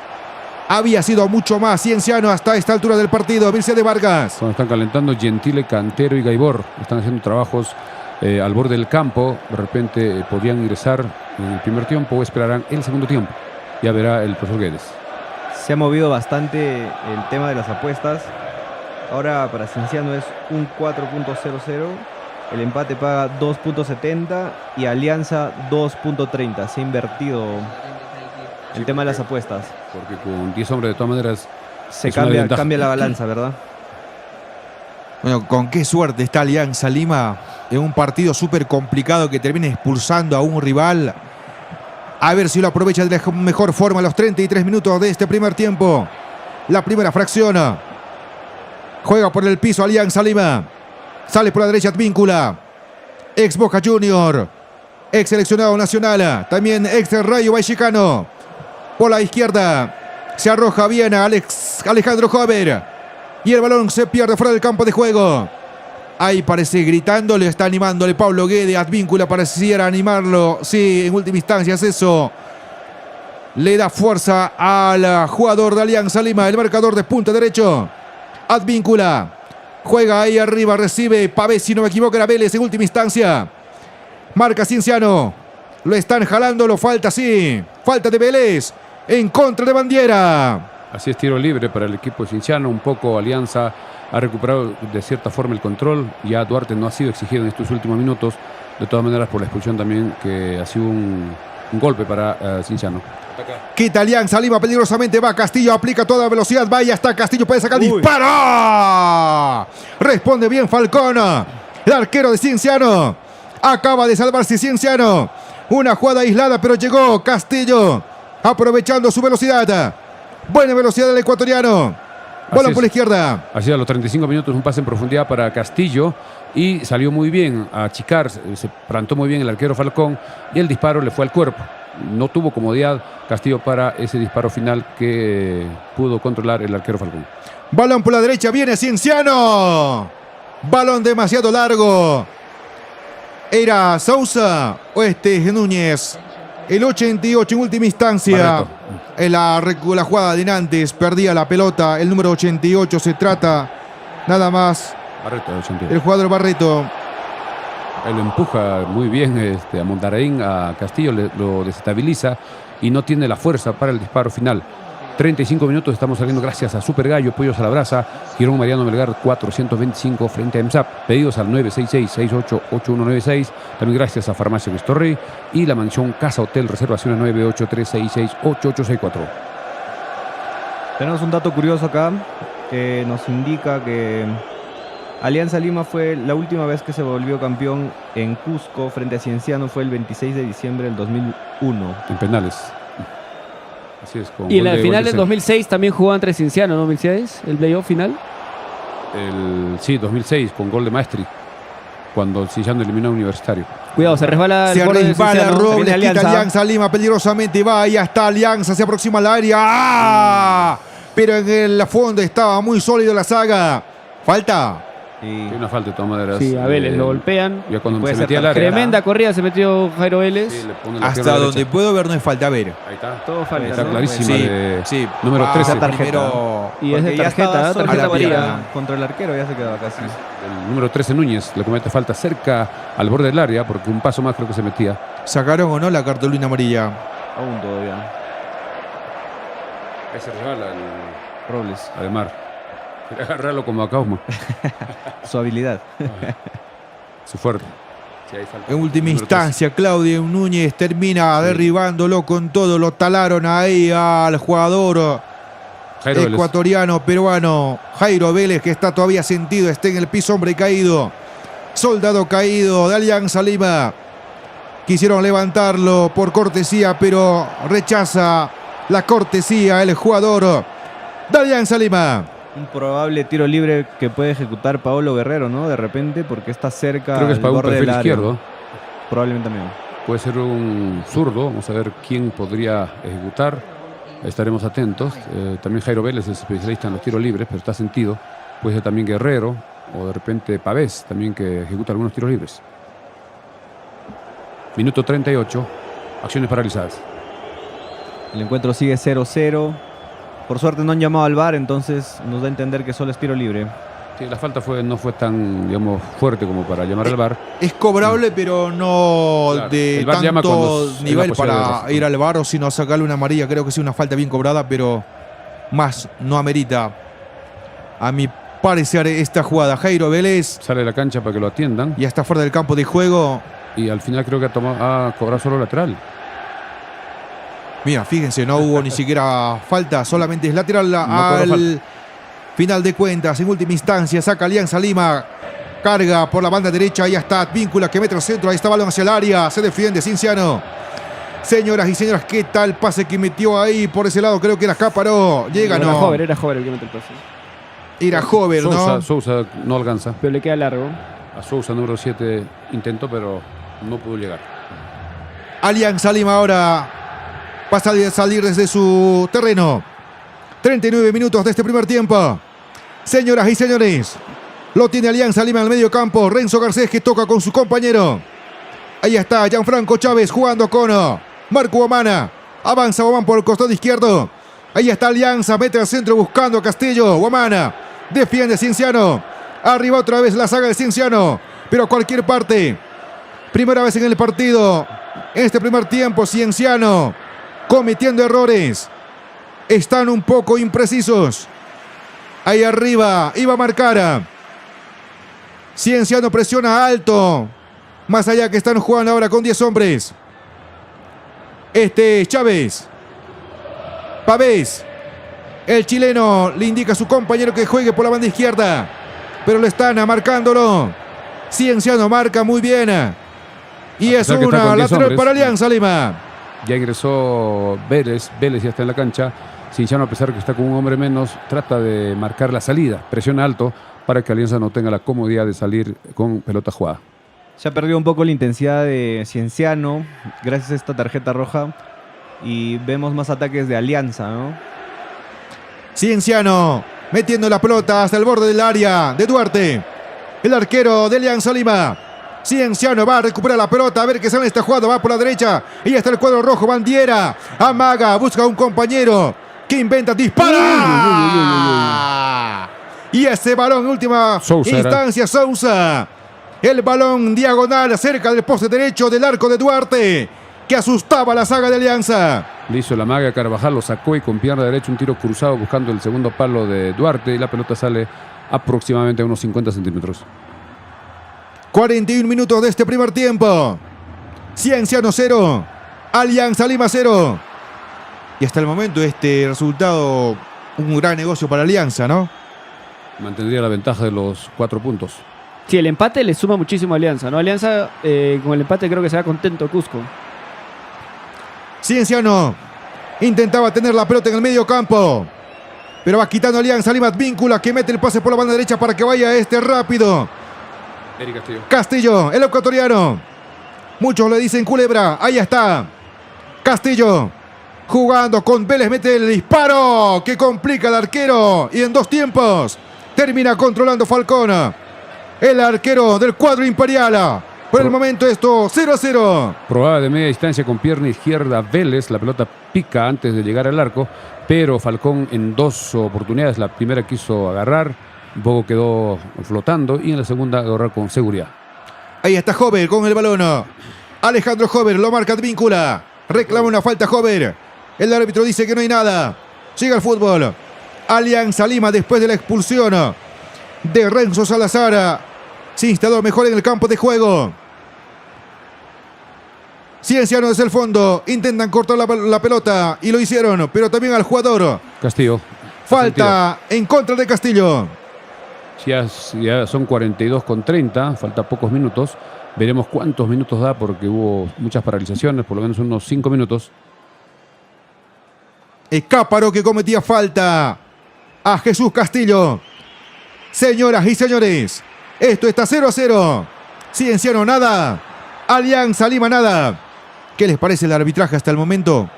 Había sido mucho más Cienciano hasta esta altura del partido. Mircea de Vargas. Cuando están calentando Gentile, Cantero y Gaibor, están haciendo trabajos al borde del campo. De repente podían ingresar en el primer tiempo o esperarán el segundo tiempo. Ya verá el profesor Guedes. Se ha movido bastante el tema de las apuestas. Ahora para Cienciano es un 4.00. El empate paga 2.70 y Alianza 2.30. Se ha invertido el tema de las apuestas. Porque con 10 hombres de todas maneras Se es una cambia ventaja. la balanza, ¿verdad? Bueno, con qué suerte está Alianza Lima en un partido súper complicado que termina expulsando a un rival. A ver si lo aprovecha de la mejor forma a los 33 minutos de este primer tiempo. La primera fracción. Juega por el piso Alianza Lima. Sale por la derecha Advíncula. Ex Boca Junior. Ex seleccionado nacional. También ex Rayo Vallecano. Por la izquierda. Se arroja bien a Alejandro Jover. Y el balón se pierde fuera del campo de juego. Ahí parece gritándole, está animándole Pablo Guede. Advíncula pareciera animarlo. Sí, en última instancia es eso. Le da fuerza al jugador de Alianza Lima, el marcador de punta derecho. Advíncula. Juega ahí arriba, recibe Pavés, si no me equivoco, era Vélez en última instancia. Marca Cienciano. Lo están jalando, lo falta, sí. Falta de Vélez en contra de Bandiera. Así es, tiro libre para el equipo cienciano. Un poco Alianza ha recuperado de cierta forma el control. Ya Duarte no ha sido exigido en estos últimos minutos. De todas maneras, por la expulsión también, que ha sido un golpe para Cienciano. Quita Alianza Lima peligrosamente. Va Castillo, aplica toda velocidad. Vaya hasta Castillo, puede sacar. ¡Dispara! Responde bien Falcón. El arquero de Cienciano. Acaba de salvarse Cienciano. Una jugada aislada, pero llegó Castillo. Aprovechando su velocidad. Buena velocidad del ecuatoriano. Balón por la izquierda. Así a los 35 minutos un pase en profundidad para Castillo y salió muy bien a achicar, se plantó muy bien el arquero Falcón y el disparo le fue al cuerpo. No tuvo comodidad Castillo para ese disparo final que pudo controlar el arquero Falcón. Balón por la derecha, viene Cienciano. Balón demasiado largo. ¿Era Sousa o este es Núñez? El 88 en última instancia. Barreto. En la jugada de Nantes perdía la pelota. El número 88 se trata nada más Barreto, 82. el jugador Barreto. Él lo empuja muy bien a Mondaraín, a Castillo, lo desestabiliza y no tiene la fuerza para el disparo final. 35 minutos, estamos saliendo gracias a Super Gallo, Pollos a la Brasa, Girón Mariano Melgar 425 frente a EMSAP. Pedidos al 966-688196. También gracias a Farmacia Cristo Rey y la mansión Casa Hotel, reservaciones 983668864. Tenemos un dato curioso acá que nos indica que Alianza Lima fue la última vez que se volvió campeón en Cusco frente a Cienciano, fue el 26 de diciembre del 2001. En penales. Así es, con Y en gol la de- final gol de del 2006 también jugó entre Cienciano, ¿no? 2006, el playoff final. Sí, 2006, con gol de Maestri, cuando Cienciano eliminó a Universitario. Cuidado, se resbala Se el borde de resbala Cienciano. Robles, Viene quita Alianza. Alianza Lima peligrosamente, va y hasta Alianza, se aproxima al área. ¡Ah! Pero en el fondo estaba muy sólido la saga. Falta. Y Hay una falta de todas maneras. Sí, a Vélez lo golpean. Ya cuando puede se ser metía al área. Tremenda corrida se metió Jairo Vélez. Sí, le pone la Hasta pierna donde derecha. puedo ver no es falta. A ver. Ahí está. Todo falta, Está ¿no? clarísima. Sí, de sí. número Va 13. primero. Y es de porque ya tarjeta, estaba tarjeta solo amarilla. contra el arquero, ya se quedaba casi. El número 13 Núñez le comete falta cerca al borde del área, porque un paso más creo que se metía. ¿Sacaron o no la cartulina amarilla? Aún todavía. Ese rival al Robles, Ademar. Quería agarrarlo como a Kaufman. su habilidad. Su fuerte. Sí, hay falta. En última Número instancia, Claudio Núñez termina derribándolo con todo. Lo talaron ahí al jugador 13. Jairo Vélez. ecuatoriano, peruano, Jairo Vélez, que está todavía sentido, está en el piso, hombre caído. Soldado caído de Alianza Lima. Quisieron levantarlo por cortesía, pero rechaza la cortesía el jugador de Alianza Lima. Un probable tiro libre que puede ejecutar Paolo Guerrero, ¿no? De repente, porque está cerca Creo que es al para un borde perfil del área. izquierdo. Probablemente también. Puede ser un zurdo. Vamos a ver quién podría ejecutar. Estaremos atentos. También Jairo Vélez es especialista en los tiros libres, pero está sentido. Puede ser también Guerrero o de repente Pavés, también que ejecuta algunos tiros libres. Minuto 38. Acciones paralizadas. El encuentro sigue 0-0. Por suerte no han llamado al VAR, entonces nos da a entender que solo es tiro libre. Sí, la falta no fue tan, digamos, fuerte como para llamar al VAR. Es cobrable, pero no Claro, de el VAR llama tanto cuando es la nivel posibilidad de para récord. ir al VAR o sino sacarle una amarilla. Creo que sí, una falta bien cobrada, pero más no amerita, a mi parecer, esta jugada. Jairo Vélez Sale de la cancha para que lo atiendan ya está fuera del campo de juego. y al final creo que ha cobrado solo lateral. Mira, fíjense, no hubo ni siquiera falta, solamente es lateral cobró al final de cuentas. En última instancia, saca Alianza Lima, carga por la banda derecha, ahí está Víncula que mete al centro, ahí está balón hacia el área, se defiende Cienciano. Señoras y señores, ¿qué tal pase que metió ahí por ese lado? Creo que era Cáparo, llega, Era no, joven el que mete el pase. era joven, ¿no? Sousa no alcanza. Pero le queda largo. A Sousa, número 7, intentó, pero no pudo llegar. Alianza Lima ahora pasa a salir desde su terreno. 39 minutos de este primer tiempo. Señoras y señores, lo tiene Alianza Lima en el medio campo. Renzo Garcés que toca con su compañero. Ahí está Gianfranco Chávez jugando con Marco Guamana. Avanza Guamán por el costado izquierdo. Ahí está Alianza, mete al centro buscando a Castillo. Guamana defiende Cienciano. Arriba otra vez la saga de Cienciano. Pero a cualquier parte. Primera vez en el partido. En este primer tiempo, Cienciano cometiendo errores. Están un poco imprecisos. Ahí arriba iba a marcar. Cienciano presiona alto. Más allá que están jugando ahora con 10 hombres. Chávez. Pavés. El chileno le indica a su compañero que juegue por la banda izquierda. Pero lo están marcándolo. Cienciano marca muy bien. Y A es pesar que está una con 10 lateral hombres. para Alianza Lima. Ya ingresó Vélez ya está en la cancha. Cienciano, a pesar que está con un hombre menos, trata de marcar la salida. Presiona alto para que Alianza no tenga la comodidad de salir con pelota jugada. Se ha perdido un poco la intensidad de Cienciano gracias a esta tarjeta roja y vemos más ataques de Alianza, ¿no? Cienciano metiendo la pelota hasta el borde del área de Duarte. El arquero de Alianza Lima. Cienciano va a recuperar la pelota. A ver qué sale esta jugada. Va por la derecha. Y está el cuadro rojo. Bandiera. Amaga. Busca a un compañero. Que inventa. Dispara. Y ese balón en última Sousa instancia. Sousa. El balón diagonal cerca del poste derecho del arco de Duarte, que asustaba a la saga de Alianza. Le hizo la maga a Carvajal, lo sacó y con pierna derecha un tiro cruzado buscando el segundo palo de Duarte y la pelota sale aproximadamente a unos 50 centímetros. 41 minutos de este primer tiempo. Cienciano 0, Alianza Lima 0. Y hasta el momento este resultado, un gran negocio para Alianza, ¿no? Mantendría la ventaja de los 4 puntos. Sí, el empate le suma muchísimo a Alianza, ¿no? Alianza con el empate creo que se va contento Cusco. Cienciano intentaba tener la pelota en el medio campo, pero va quitando Alianza Lima. Advíncula, que mete el pase por la banda derecha para que vaya rápido. Eric Castillo. Castillo, el ecuatoriano. Muchos le dicen culebra. Ahí está. Castillo jugando con Vélez, mete el disparo que complica al arquero. Y en 2 tiempos termina controlando Falcón, el arquero del cuadro imperial. Por el momento esto 0-0. Probaba de media distancia con pierna izquierda Vélez. La pelota pica antes de llegar al arco, pero Falcón en 2 oportunidades. La primera quiso agarrar, un poco quedó flotando y en la segunda agarrar con seguridad. Ahí está Jover con el balón. Alejandro Jover lo marca Advíncula. Reclama una falta Jover. El árbitro dice que no hay nada. Sigue el fútbol. Alianza Lima, después de la expulsión de Renzo Salazar, se instaló mejor en el campo de juego. Cienciano desde el fondo. Intentan cortar la pelota y lo hicieron, pero también al jugador. Castillo. Falta en contra de Castillo. Ya son 42:30, falta pocos minutos. Veremos cuántos minutos da porque hubo muchas paralizaciones, por lo menos unos 5 minutos. Escáparo que cometía falta a Jesús Castillo. Señoras y señores, esto está 0-0. Cienciano nada, Alianza Lima nada. ¿Qué les parece el arbitraje hasta el momento?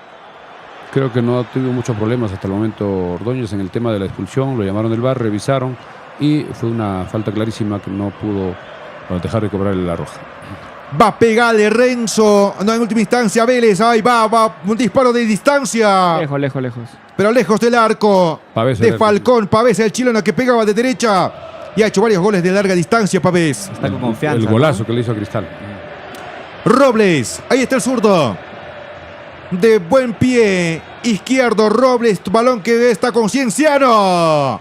Creo que no ha tenido muchos problemas hasta el momento Ordóñez en el tema de la expulsión. Lo llamaron del VAR, revisaron y fue una falta clarísima que no pudo dejar de cobrarle la roja. Va a pegarle Renzo, no, en última instancia Vélez. Ahí va un disparo de distancia. Lejos. Pero lejos del arco Pavés, de Falcón. Pavés, el chileno que pegaba de derecha y ha hecho varios goles de larga distancia. Pavés. Está con confianza. El golazo, ¿no? que le hizo a Cristal. Robles, ahí está el zurdo. De buen pie izquierdo Robles, balón que está con Cienciano.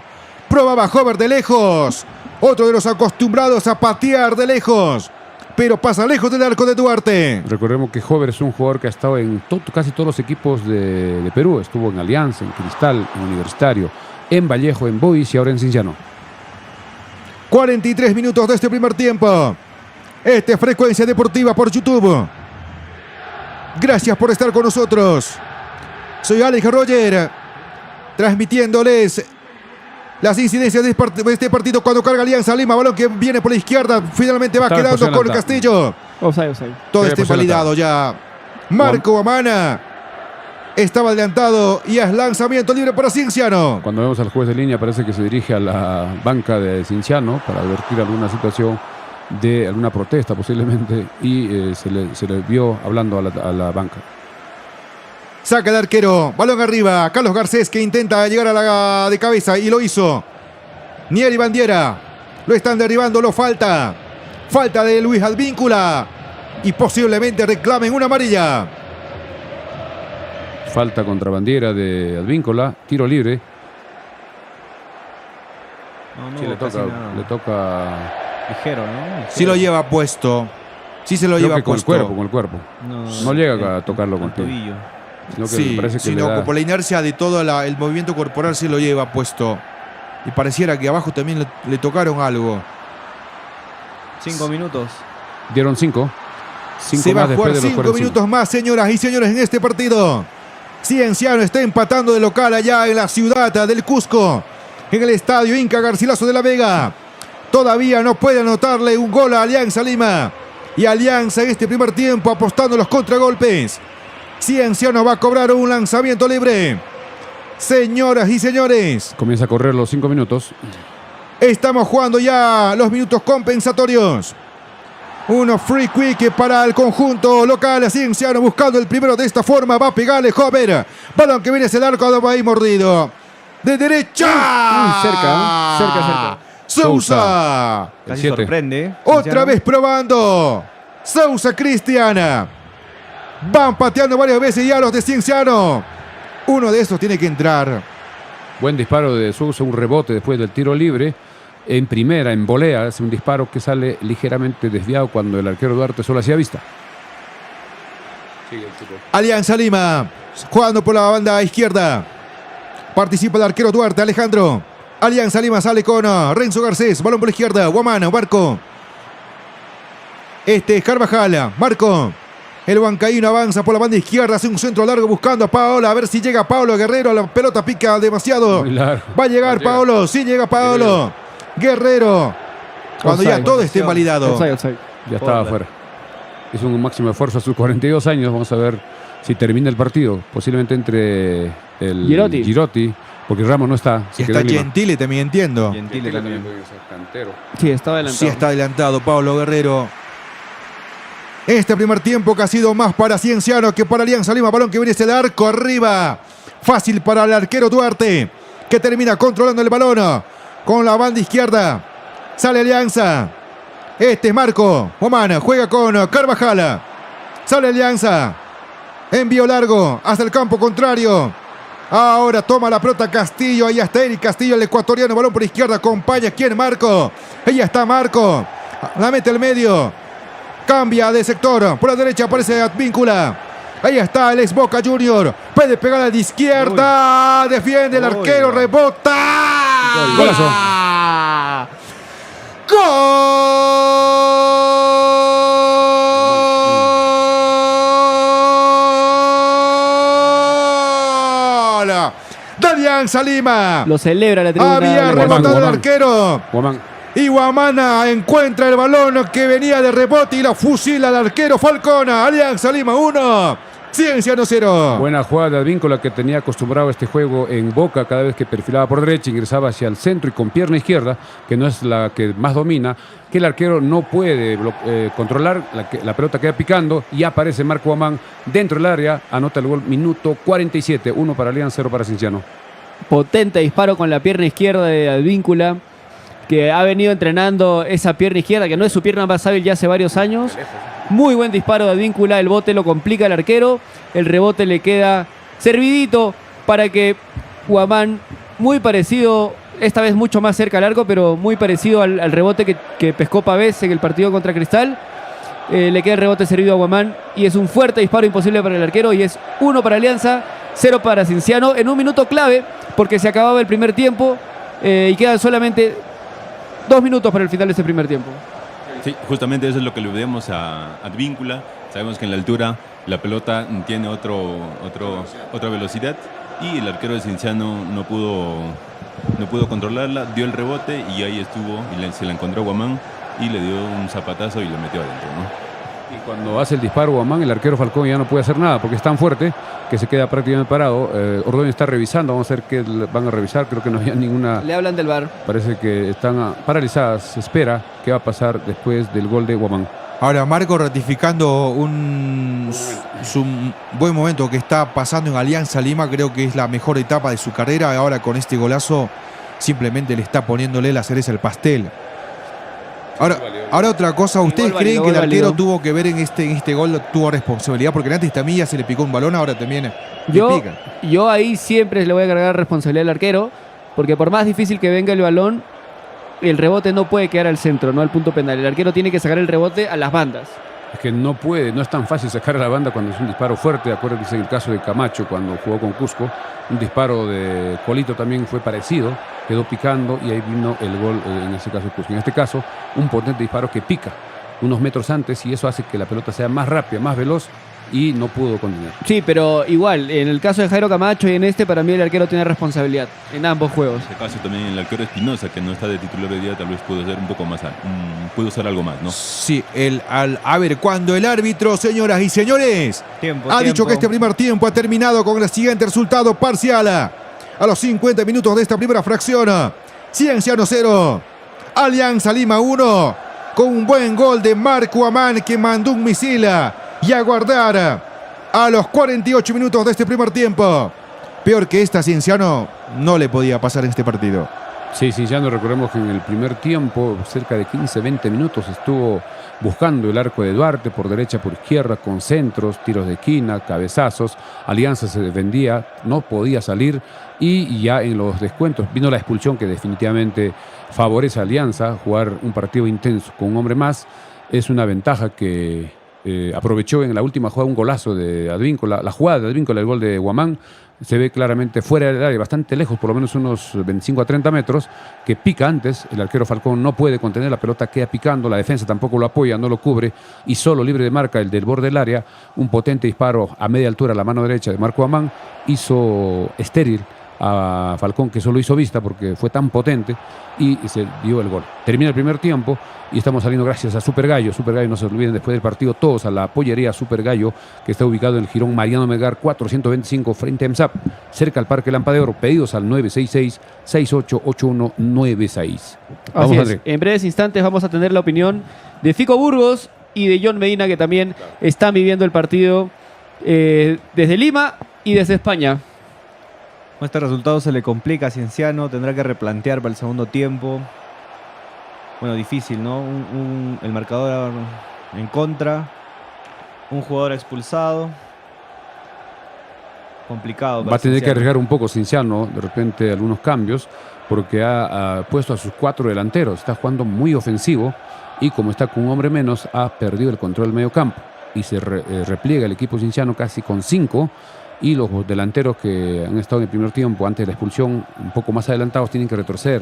Probaba Jover de lejos. Otro de los acostumbrados a patear de lejos, pero pasa lejos del arco de Duarte. Recordemos que Jover es un jugador que ha estado en casi todos los equipos de Perú. Estuvo en Alianza, en Cristal, en Universitario, en Vallejo, en Boys y ahora en Cienciano. 43 minutos de este primer tiempo. Este es Frecuencia Deportiva por YouTube. Gracias por estar con nosotros. Soy Alex Roger, transmitiéndoles las incidencias de este partido cuando carga Alianza Lima. Balón que viene por la izquierda. Finalmente va quedando con Castillo. Offside. Todo está invalidado ya. Marco Amana estaba adelantado y es lanzamiento libre para Cienciano. Cuando vemos al juez de línea parece que se dirige a la banca de Cienciano para advertir alguna situación de alguna protesta posiblemente y se le vio hablando a la banca. Saca el arquero, balón arriba, Carlos Garcés que intenta llegar a la de cabeza y lo hizo. Nieri Bandiera, lo están derribando, lo falta de Luis Advíncula y posiblemente reclamen una amarilla. Falta contra Bandiera de Advíncula, tiro libre. No, Sí, le toca ligero, ¿no? Ligero. Sí lo lleva puesto. Sí se lo creo lleva que con puesto. el cuerpo. No llega a tocarlo con el pie. tobillo. Sino que Sí, me parece que sino le da- por la inercia de todo el movimiento corporal se lo lleva puesto. Y pareciera que abajo también le tocaron algo. 5 minutos. Dieron 5. Se va a jugar 5 minutos más, señoras y señores, en este partido. Cienciano está empatando de local allá en la ciudad del Cusco, en el estadio Inca Garcilaso de la Vega. Todavía no puede anotarle un gol a Alianza Lima. Y Alianza en este primer tiempo apostando los contragolpes. Cienciano va a cobrar un lanzamiento libre. Señoras y señores, Comienza a correr los 5 minutos. estamos jugando ya los minutos compensatorios. Uno free quick para el conjunto local. Cienciano buscando el primero de esta forma. Va a pegarle Jover. Balón que viene hacia el arco. Va ahí mordido. De derecha. Cerca. Sousa. El Casi 7. sorprende. Otra Cienciano. vez probando. Sousa Cristiana. Van pateando varias veces ya los de Cienciano. Uno de esos tiene que entrar. Buen disparo de Sousa, un rebote después del tiro libre. En primera, en volea, es un disparo que sale ligeramente desviado cuando el arquero Duarte solo hacía vista. Alianza Lima. Jugando por la banda izquierda. Participa el arquero Duarte, Alejandro. Alianza Lima sale con Renzo Garcés. Balón por la izquierda. Guamán, Marco. Este es Carvajal. Marco. El bancaíno avanza por la banda izquierda. Hace un centro largo buscando a Paolo. A ver si llega Paolo Guerrero. La pelota pica demasiado. Muy largo. Va a llegar No llega. Paolo. Sí llega Paolo. Guerrero. Cuando ya Offside. todo esté validado. Offside, offside. Ya estaba afuera. Hizo un máximo esfuerzo a sus 42 años. Vamos a ver si termina el partido. Posiblemente entre el Girotti. porque Ramos no está. Y se quedó está en Lima. Gentile también, entiendo. Gentile también. Sí, estaba adelantado. Sí está adelantado Pablo Guerrero. Este primer tiempo que ha sido más para Cienciano que para Alianza Lima. Balón que viene desde el arco arriba. Fácil para el arquero Duarte, que termina controlando el balón con la banda izquierda. Sale Alianza. Este es Marco. Oman juega con Carvajal. Sale Alianza. Envío largo hasta el campo contrario. Ahora toma la pelota Castillo. Ahí está Eric Castillo, el ecuatoriano. Balón por izquierda. Acompaña. ¿Quién? Marco. Ahí está Marco. La mete al medio. Cambia de sector. Por la derecha aparece Advíncula. Ahí está el ex Boca Junior. Puede pegar a la izquierda. Defiende el arquero. Rebota. Golazo. ¡Gol! De Alianza Lima. Lo celebra la tribuna. Había de- rebotado el Guamán. arquero. Guamán. Y Guamana encuentra el balón que venía de rebote y la fusila al arquero Falcón. Alianza Lima 1, Cienciano 0. Buena jugada de Advíncula, que tenía acostumbrado a este juego en Boca. Cada vez que perfilaba por derecha, ingresaba hacia el centro y con pierna izquierda, que no es la que más domina, que el arquero no puede controlar. La pelota queda picando y aparece Marco Guamán dentro del área. Anota el gol, minuto 47. 1 para Alianza, 0 para Cienciano. Potente disparo con la pierna izquierda de Advíncula, que ha venido entrenando esa pierna izquierda, que no es su pierna más hábil ya hace varios años. Muy buen disparo de Advíncula. El bote lo complica al arquero. El rebote le queda servidito para que Guamán, muy parecido, esta vez mucho más cerca al arco, pero muy parecido al rebote que pescó Pavés en el partido contra Cristal. Le queda el rebote servido a Guamán y es un fuerte disparo imposible para el arquero, y es 1 para Alianza, 0 para Cienciano, en un minuto clave porque se acababa el primer tiempo y quedan solamente 2 minutos para el final de este primer tiempo. Sí, justamente eso es lo que le vemos a Advíncula. Sabemos que en la altura la pelota tiene otra velocidad y el arquero de Cienciano no pudo controlarla, dio el rebote y ahí estuvo y se la encontró Guamán y le dio un zapatazo y lo metió adentro, ¿no? Y cuando hace el disparo Guamán, el arquero Falcón ya no puede hacer nada porque es tan fuerte que se queda prácticamente parado. Ordóñez está revisando, vamos a ver qué van a revisar. Creo que no había ninguna. Le hablan del VAR. Parece que están paralizadas. Se espera qué va a pasar después del gol de Guamán. Ahora Marco ratificando su buen momento que está pasando en Alianza Lima. Creo que es la mejor etapa de su carrera. Ahora con este golazo simplemente le está poniéndole la cereza al pastel. Ahora otra cosa, ¿ustedes Gol creen válido, que el gol arquero válido. tuvo que ver en este gol, tuvo responsabilidad? Porque antes también ya se le picó un balón, ahora también le Yo, pica. yo ahí siempre le voy a cargar responsabilidad al arquero, porque por más difícil que venga el balón, el rebote no puede quedar al centro, no al punto penal. El arquero tiene que sacar el rebote a las bandas. Es que no es tan fácil sacar a la banda cuando es un disparo fuerte. Acuérdense en el caso de Camacho cuando jugó con Cusco. Un disparo de Colito también fue parecido. Quedó picando y ahí vino el gol en ese caso de Cusco. En este caso, un potente disparo que pica unos metros antes y eso hace que la pelota sea más rápida, más veloz y no pudo continuar. Sí, pero igual, en el caso de Jairo Camacho y en este, para mí el arquero tiene responsabilidad en ambos juegos. En este caso también el arquero Espinosa, que no está de titular hoy día, tal vez pudo ser un poco más, pudo ser algo más, ¿no? Sí, a ver, cuando el árbitro, señoras y señores, Tiempo, ha dicho tiempo. que este primer tiempo ha terminado con el siguiente resultado parcial. A los 50 minutos de esta primera fracción, Cienciano 0, Alianza Lima 1, con un buen gol de Marco Amán que mandó un misil y a guardar a los 48 minutos de este primer tiempo. Peor que esta, Cienciano no le podía pasar en este partido. Sí, Cienciano, recordemos que en el primer tiempo, cerca de 15-20 minutos, estuvo buscando el arco de Duarte por derecha, por izquierda, con centros, tiros de esquina, cabezazos. Alianza se defendía, no podía salir y ya en los descuentos vino la expulsión que definitivamente favorece a Alianza. Jugar un partido intenso con un hombre más es una ventaja que aprovechó en la última jugada un golazo de Advíncula. La jugada de Advíncula, el gol de Guamán, se ve claramente fuera del área, bastante lejos, por lo menos unos 25 a 30 metros, que pica antes. El arquero Falcón no puede contener, la pelota queda picando, la defensa tampoco lo apoya, no lo cubre, y solo libre de marca el del borde del área. Un potente disparo a media altura a la mano derecha de Marco Guamán hizo estéril a Falcón, que solo hizo vista porque fue tan potente, y se dio el gol. Termina el primer tiempo y estamos saliendo gracias a Super Gallo. Super Gallo, no se olviden después del partido todos a la pollería Super Gallo, que está ubicado en el Jirón Mariano Melgar 425 frente a EMSAP, cerca al Parque Lampa de Oro. Pedidos al 966-688196. Vamos, Así es. André. En breves instantes vamos a tener la opinión de Fico Burgos y de John Medina, que también están viviendo el partido desde Lima y desde España. Con este resultado se le complica a Cienciano, tendrá que replantear para el segundo tiempo. Bueno, difícil, ¿no? El marcador en contra, un jugador expulsado. Complicado. Va a tener que arriesgar un poco Cienciano, de repente algunos cambios, porque ha puesto a sus 4 delanteros. Está jugando muy ofensivo y como está con un hombre menos, ha perdido el control del medio campo. Y se repliega el equipo cienciano casi con 5. Y los delanteros que han estado en el primer tiempo, antes de la expulsión, un poco más adelantados, tienen que retroceder,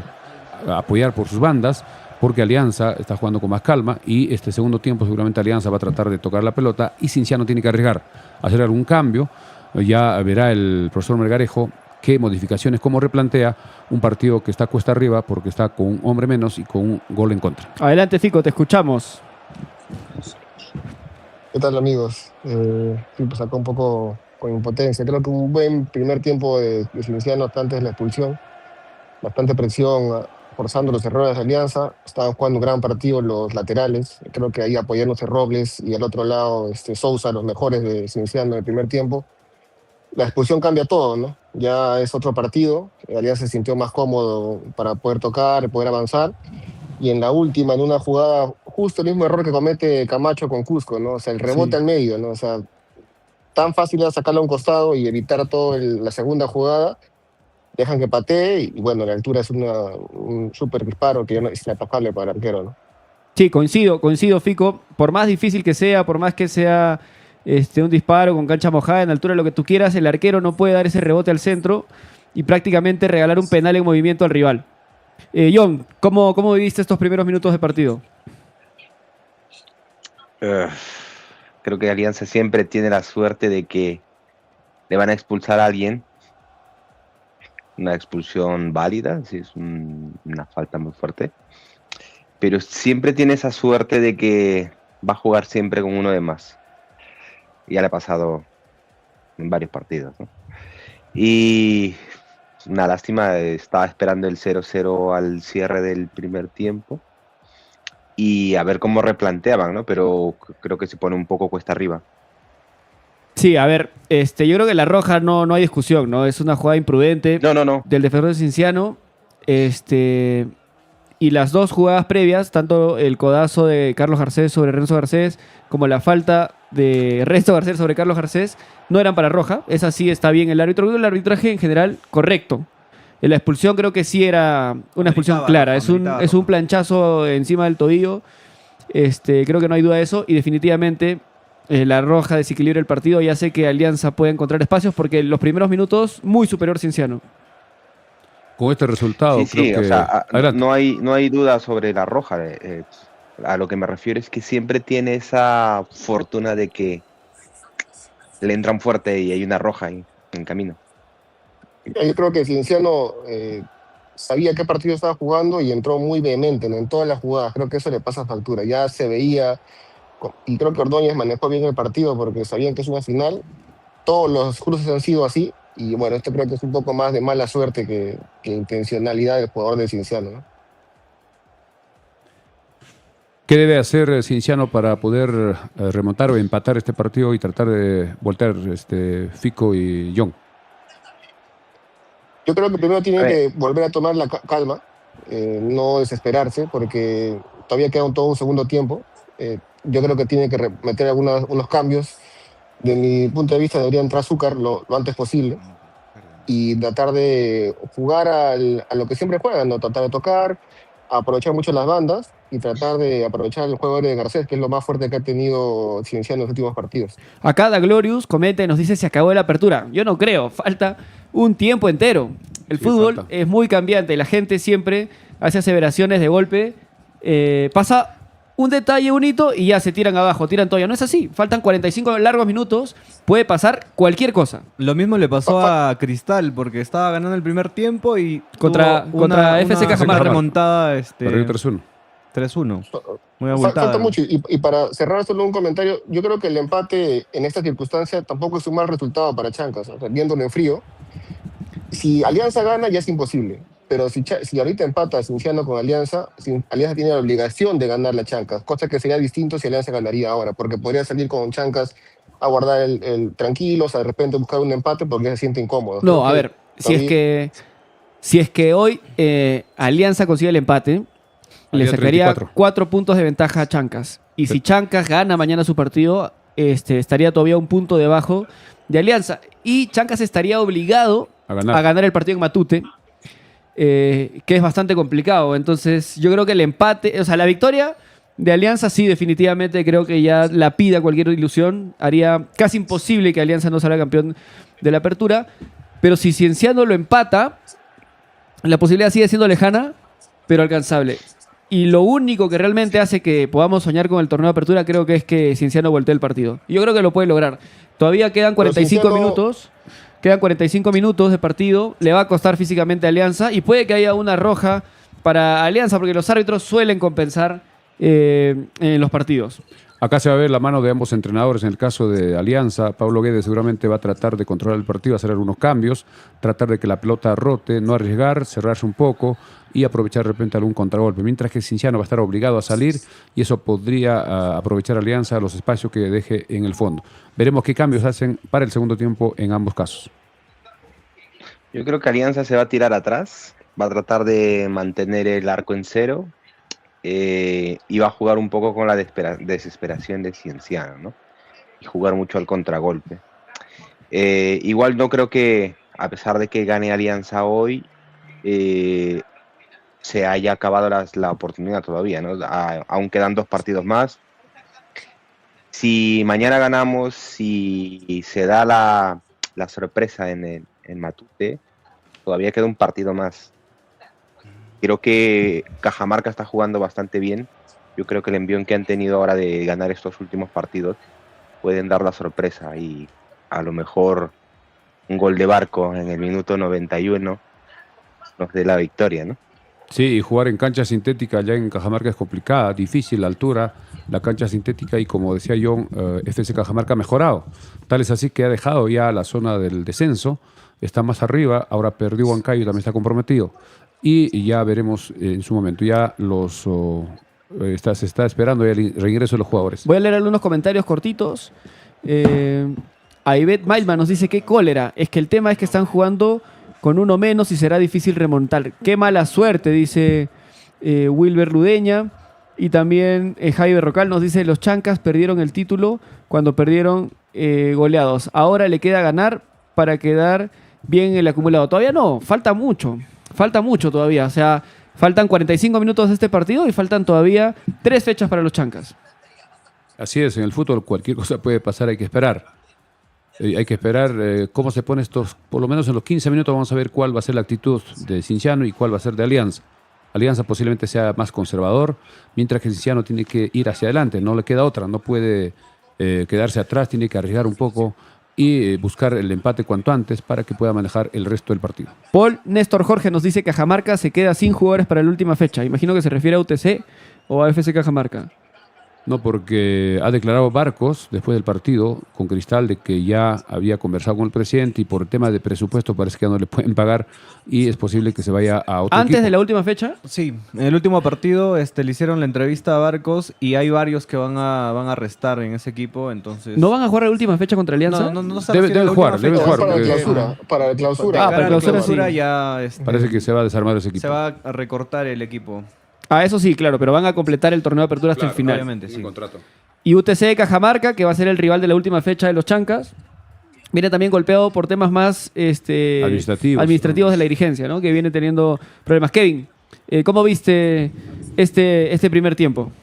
apoyar por sus bandas, porque Alianza está jugando con más calma y este segundo tiempo seguramente Alianza va a tratar de tocar la pelota y Cienciano tiene que arriesgar, hacer algún cambio. Ya verá el profesor Melgarejo qué modificaciones, cómo replantea un partido que está cuesta arriba porque está con un hombre menos y con un gol en contra. Adelante, Fico, te escuchamos. ¿Qué tal, amigos? Sí, pues acá un poco con impotencia. Creo que un buen primer tiempo de Cienciano antes de la expulsión. Bastante presión, forzando los errores de Alianza. Estaban jugando un gran partido los laterales. Creo que ahí apoyándose Robles y al otro lado Sousa, los mejores de Cienciano en el primer tiempo. La expulsión cambia todo, ¿no? Ya es otro partido. Alianza se sintió más cómodo para poder tocar, poder avanzar. Y en la última, en una jugada, justo el mismo error que comete Camacho con Cusco, ¿no? O sea, el rebote al medio, ¿no? O sea, tan fácil era sacarlo a un costado y evitar toda la segunda jugada. Dejan que patee y bueno, la altura es un súper disparo que ya no es inatajable para el arquero, ¿no? Sí, coincido, Fico. Por más difícil que sea, por más que sea un disparo con cancha mojada, en altura, lo que tú quieras, el arquero no puede dar ese rebote al centro y prácticamente regalar un penal en movimiento al rival. John, ¿cómo viviste estos primeros minutos de partido? Creo que Alianza siempre tiene la suerte de que le van a expulsar a alguien. Una expulsión válida, si es una falta muy fuerte. Pero siempre tiene esa suerte de que va a jugar siempre con uno de más. Ya le ha pasado en varios partidos, ¿no? Y una lástima, estaba esperando el 0-0 al cierre del primer tiempo. Y a ver cómo replanteaban, ¿no? Pero creo que se pone un poco cuesta arriba. Sí, a ver, yo creo que la roja no hay discusión, ¿no? Es una jugada imprudente No. del defensor Cienciano. Y las dos jugadas previas, tanto el codazo de Carlos Garcés sobre Renzo Garcés, como la falta de Renzo Garcés sobre Carlos Garcés, no eran para roja. Esa sí está bien el árbitro. El arbitraje en general, correcto. En la expulsión creo que sí era una expulsión clara. Es un planchazo encima del tobillo. Creo que no hay duda de eso. Y definitivamente la roja desequilibra el partido y hace que Alianza pueda encontrar espacios porque en los primeros minutos muy superior Cienciano. Con este resultado, sí, creo que... o sea, no hay duda sobre la roja. A lo que me refiero es que siempre tiene esa fortuna de que le entran fuerte y hay una roja ahí en camino. Yo creo que Cienciano sabía qué partido estaba jugando y entró muy vehemente, ¿no? En todas las jugadas. Creo que eso le pasa factura. Ya se veía, y creo que Ordóñez manejó bien el partido porque sabían que es una final. Todos los cruces han sido así. Y bueno, esto creo que es un poco más de mala suerte que intencionalidad del jugador de Cienciano, ¿no? ¿Qué debe hacer Cienciano para poder remontar o empatar este partido y tratar de voltear Fico y John? Yo creo que primero tiene que volver a tomar la calma, no desesperarse, porque todavía queda todo un segundo tiempo. Yo creo que tiene que meter unos cambios. De mi punto de vista, debería entrar Zúcar lo antes posible y tratar de jugar a lo que siempre juegan, ¿no? Tratar de tocar, aprovechar mucho las bandas y tratar de aprovechar el juego de Garcés, que es lo más fuerte que ha tenido Cienciano en los últimos partidos. Acá Da Glorious comenta y nos dice se acabó la apertura. Yo no creo, falta un tiempo entero. El Sí, fútbol falta. es muy cambiante, la gente siempre hace aseveraciones de golpe, pasa un detalle, un hito y ya se tiran abajo, tiran toalla. No es así, faltan 45 largos minutos, puede pasar cualquier cosa. Lo mismo le pasó a Cristal, porque estaba ganando el primer tiempo y Contra FC Cajamarca. una remontada Perdió 3-1. 3-1. Muy Falta abultada. mucho. Y para cerrar solo un comentario, yo creo que el empate en esta circunstancia tampoco es un mal resultado para Chancas. O sea, viéndolo en frío, si Alianza gana ya es imposible. Pero si ahorita empata Cienciano con Alianza, Alianza tiene la obligación de ganar la Chancas, cosa que sería distinto si Alianza ganaría ahora, porque podría salir con Chancas a guardar el tranquilo, o sea, de repente buscar un empate porque se siente incómodo. No, Creo a que ver, si es que hoy Alianza consigue el empate, le Haría sacaría 34. 4 puntos de ventaja a Chancas. Y si Chancas gana mañana su partido, estaría todavía un punto debajo de Alianza. Y Chancas estaría obligado A ganar. a ganar el partido en Matute, que es bastante complicado. Entonces, yo creo que el empate, o sea, la victoria de Alianza, sí, definitivamente creo que ya la pida cualquier ilusión. Haría casi imposible que Alianza no salga campeón de la apertura. Pero si Cienciano lo empata, la posibilidad sigue siendo lejana, pero alcanzable. Y lo único que realmente hace que podamos soñar con el torneo de apertura creo que es que Cienciano voltee el partido. Y yo creo que lo puede lograr. Todavía quedan 45 Cienciano- minutos. Quedan 45 minutos de partido. Le va a costar físicamente a Alianza. Y puede que haya una roja para Alianza, porque los árbitros suelen compensar en los partidos. Acá se va a ver la mano de ambos entrenadores. En el caso de Alianza, Pablo Guedes seguramente va a tratar de controlar el partido, hacer algunos cambios, tratar de que la pelota rote, no arriesgar, cerrarse un poco y aprovechar de repente algún contragolpe. Mientras que Cienciano va a estar obligado a salir y eso podría aprovechar Alianza los espacios que deje en el fondo. Veremos qué cambios hacen para el segundo tiempo en ambos casos. Yo creo que Alianza se va a tirar atrás, va a tratar de mantener el arco en cero y va a jugar un poco con la desesperación de Cienciano, ¿no? Y jugar mucho al contragolpe. Igual no creo que, a pesar de que gane Alianza hoy, se haya acabado la oportunidad todavía, ¿no? Aún quedan 2 partidos más. Si mañana ganamos, si se da la sorpresa en Matute, todavía queda un partido más. Creo que Cajamarca está jugando bastante bien. Yo creo que el envión que han tenido ahora de ganar estos últimos partidos pueden dar la sorpresa y a lo mejor un gol de Barco en el minuto 91 nos dé la victoria, ¿no? Sí, y jugar en cancha sintética ya en Cajamarca es complicada, difícil la altura, la cancha sintética y como decía John, FC Cajamarca ha mejorado. Tal es así que ha dejado ya la zona del descenso, está más arriba, ahora perdió Huancayo, también está comprometido. Y ya veremos en su momento, ya se está esperando ya el regreso de los jugadores. Voy a leer algunos comentarios cortitos. Aibet Mailman nos dice qué cólera. Es que el tema es que están jugando con uno menos y será difícil remontar. Qué mala suerte, dice Wilber Ludeña. Y también Jaime Rocal nos dice, los Chancas perdieron el título cuando perdieron goleados. Ahora le queda ganar para quedar bien en el acumulado. Todavía no, falta mucho todavía. O sea, faltan 45 minutos de este partido y faltan todavía 3 fechas para los Chancas. Así es, en el fútbol cualquier cosa puede pasar, hay que esperar. Hay que esperar cómo se pone estos, por lo menos en los 15 minutos vamos a ver cuál va a ser la actitud de Cienciano y cuál va a ser de Alianza. Alianza posiblemente sea más conservador, mientras que Cienciano tiene que ir hacia adelante, no le queda otra, no puede quedarse atrás, tiene que arriesgar un poco y buscar el empate cuanto antes para que pueda manejar el resto del partido. Paul Néstor Jorge nos dice que Cajamarca se queda sin jugadores para la última fecha. Imagino que se refiere a UTC o a FC Cajamarca. No, porque ha declarado Barcos después del partido con Cristal de que ya había conversado con el presidente y por tema de presupuesto parece que ya no le pueden pagar y es posible que se vaya a otro Antes equipo. de la última fecha. Sí, en el último partido le hicieron la entrevista a Barcos y hay varios que van a restar en ese equipo, entonces... ¿No van a jugar la última fecha contra Alianza? No se Debe- refiere a la debe jugar, última debe fecha, jugar, para la porque- clausura. Para la clausura. Ah, para para la clausura, clausura sí. ya Parece que se va a desarmar ese equipo. se va a recortar el equipo. Ah, eso sí, claro, pero van a completar el torneo de apertura hasta el final. Obviamente, sí. Y UTC de Cajamarca, que va a ser el rival de la última fecha de los Chancas, viene también golpeado por temas más administrativos de la dirigencia, ¿no? Que viene teniendo problemas. Kevin, ¿cómo viste este primer tiempo?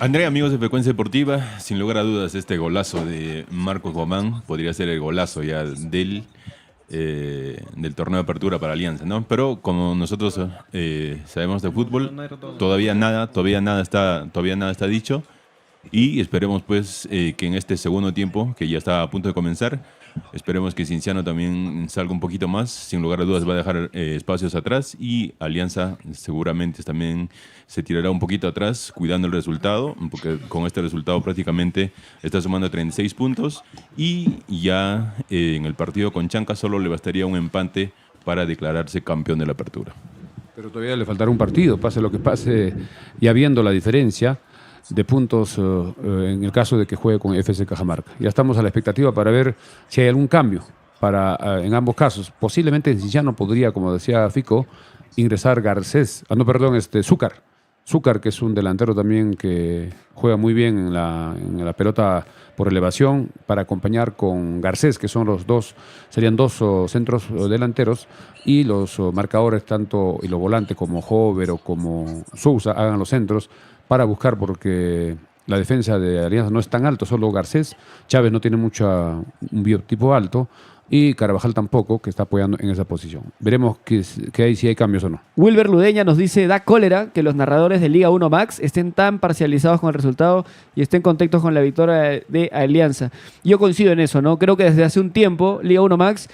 André, amigos de Frecuencia Deportiva, sin lugar a dudas, este golazo de Marcos Guamán podría ser el golazo ya del torneo de apertura para Alianza, ¿no? Pero como nosotros sabemos de fútbol, todavía nada está dicho. Y esperemos pues que en este segundo tiempo, que ya está a punto de comenzar, esperemos que Cienciano también salga un poquito más. Sin lugar a dudas va a dejar espacios atrás y Alianza seguramente también se tirará un poquito atrás cuidando el resultado, porque con este resultado prácticamente está sumando 36 puntos y ya en el partido con Chanca solo le bastaría un empate para declararse campeón de la apertura. Pero todavía le faltará un partido, pase lo que pase, ya viendo la diferencia de puntos en el caso de que juegue con FC Cajamarca. Ya estamos a la expectativa para ver si hay algún cambio en ambos casos. Posiblemente en Cienciano podría, como decía Fico, ingresar Zúcar, que es un delantero también que juega muy bien en la pelota por elevación, para acompañar con Garcés, que son serían dos centros delanteros, y los marcadores, tanto y los volantes como Hover o como Sousa, hagan los centros para buscar, porque la defensa de Alianza no es tan alto, solo Garcés. Chávez no tiene un biotipo alto y Carvajal tampoco, que está apoyando en esa posición. Veremos si hay cambios o no. Wilber Ludeña nos dice, da cólera que los narradores de Liga 1 Max estén tan parcializados con el resultado y estén contentos con la victoria de Alianza. Yo coincido en eso, ¿no? Creo que desde hace un tiempo Liga 1 Max,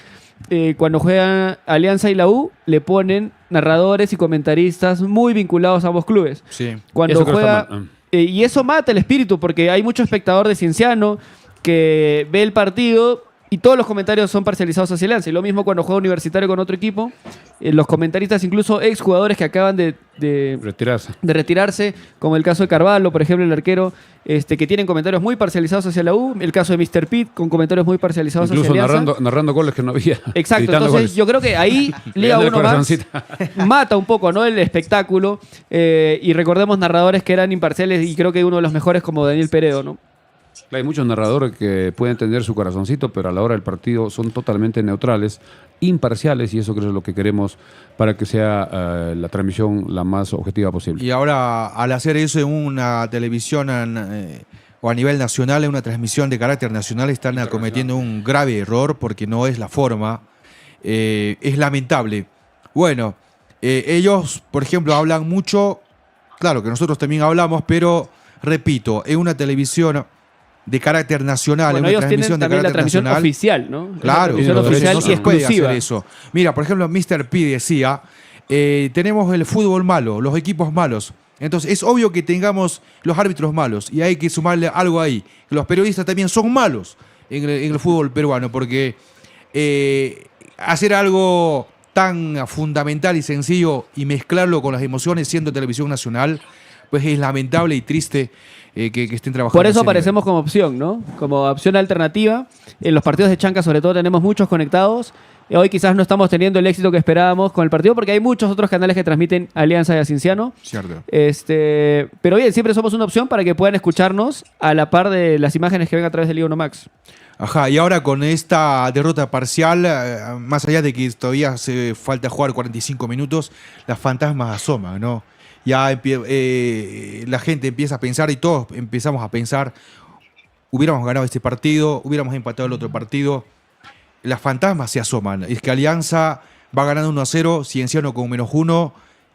cuando juegan Alianza y la U, le ponen narradores y comentaristas muy vinculados a ambos clubes. Sí. Cuando Eso creo que juega... está mal. Y eso mata el espíritu, porque hay mucho espectador de Cienciano que ve el partido y todos los comentarios son parcializados hacia Alianza. Y lo mismo cuando juega Universitario con otro equipo, los comentaristas, incluso exjugadores que acaban de retirarse, como el caso de Carvalho, por ejemplo, el arquero, que tienen comentarios muy parcializados hacia la U, el caso de Mr. Pitt, con comentarios muy parcializados Incluso hacia Alianza. narrando goles que no había. Exacto, gritando entonces goles. yo creo que ahí Liga Pegándole 1 Max corazoncito. mata un poco, ¿no?, el espectáculo, y recordemos narradores que eran imparciales, y creo que uno de los mejores como Daniel Peredo, ¿no? Hay muchos narradores que pueden tener su corazoncito, pero a la hora del partido son totalmente neutrales, imparciales, y eso creo que es lo que queremos para que sea la transmisión la más objetiva posible. Y ahora, al hacer eso en una televisión o a nivel nacional, en una transmisión de carácter nacional, están cometiendo un grave error, porque no es la forma. Es lamentable. Bueno, ellos, por ejemplo, hablan mucho, claro que nosotros también hablamos, pero repito, en una televisión de carácter nacional, Bueno, en una ellos tienen transmisión de también la carácter transmisión nacional, oficial, ¿no? claro, La transmisión oficial no y se puede exclusiva. hacer eso. Mira, por ejemplo, Mr. P decía, tenemos el fútbol malo, los equipos malos. Entonces es obvio que tengamos los árbitros malos, y hay que sumarle algo ahí. Los periodistas también son malos en el fútbol peruano, porque hacer algo tan fundamental y sencillo y mezclarlo con las emociones siendo televisión nacional, pues es lamentable y triste que estén trabajando. Por eso a ese aparecemos como opción, ¿no? Como opción alternativa. En los partidos de Chanca, sobre todo, tenemos muchos conectados. Hoy quizás no estamos teniendo el éxito que esperábamos con el partido, porque hay muchos otros canales que transmiten Alianza y a Cienciano. Cierto. Pero bien, siempre somos una opción para que puedan escucharnos a la par de las imágenes que ven a través de Liga 1 Max. Ajá, y ahora con esta derrota parcial, más allá de que todavía hace falta jugar 45 minutos, las fantasmas asoman, ¿no? Ya la gente empieza a pensar, y todos empezamos a pensar, hubiéramos ganado este partido, hubiéramos empatado el otro partido. Las fantasmas se asoman. Es que Alianza va ganando 1-0, Cienciano con -1,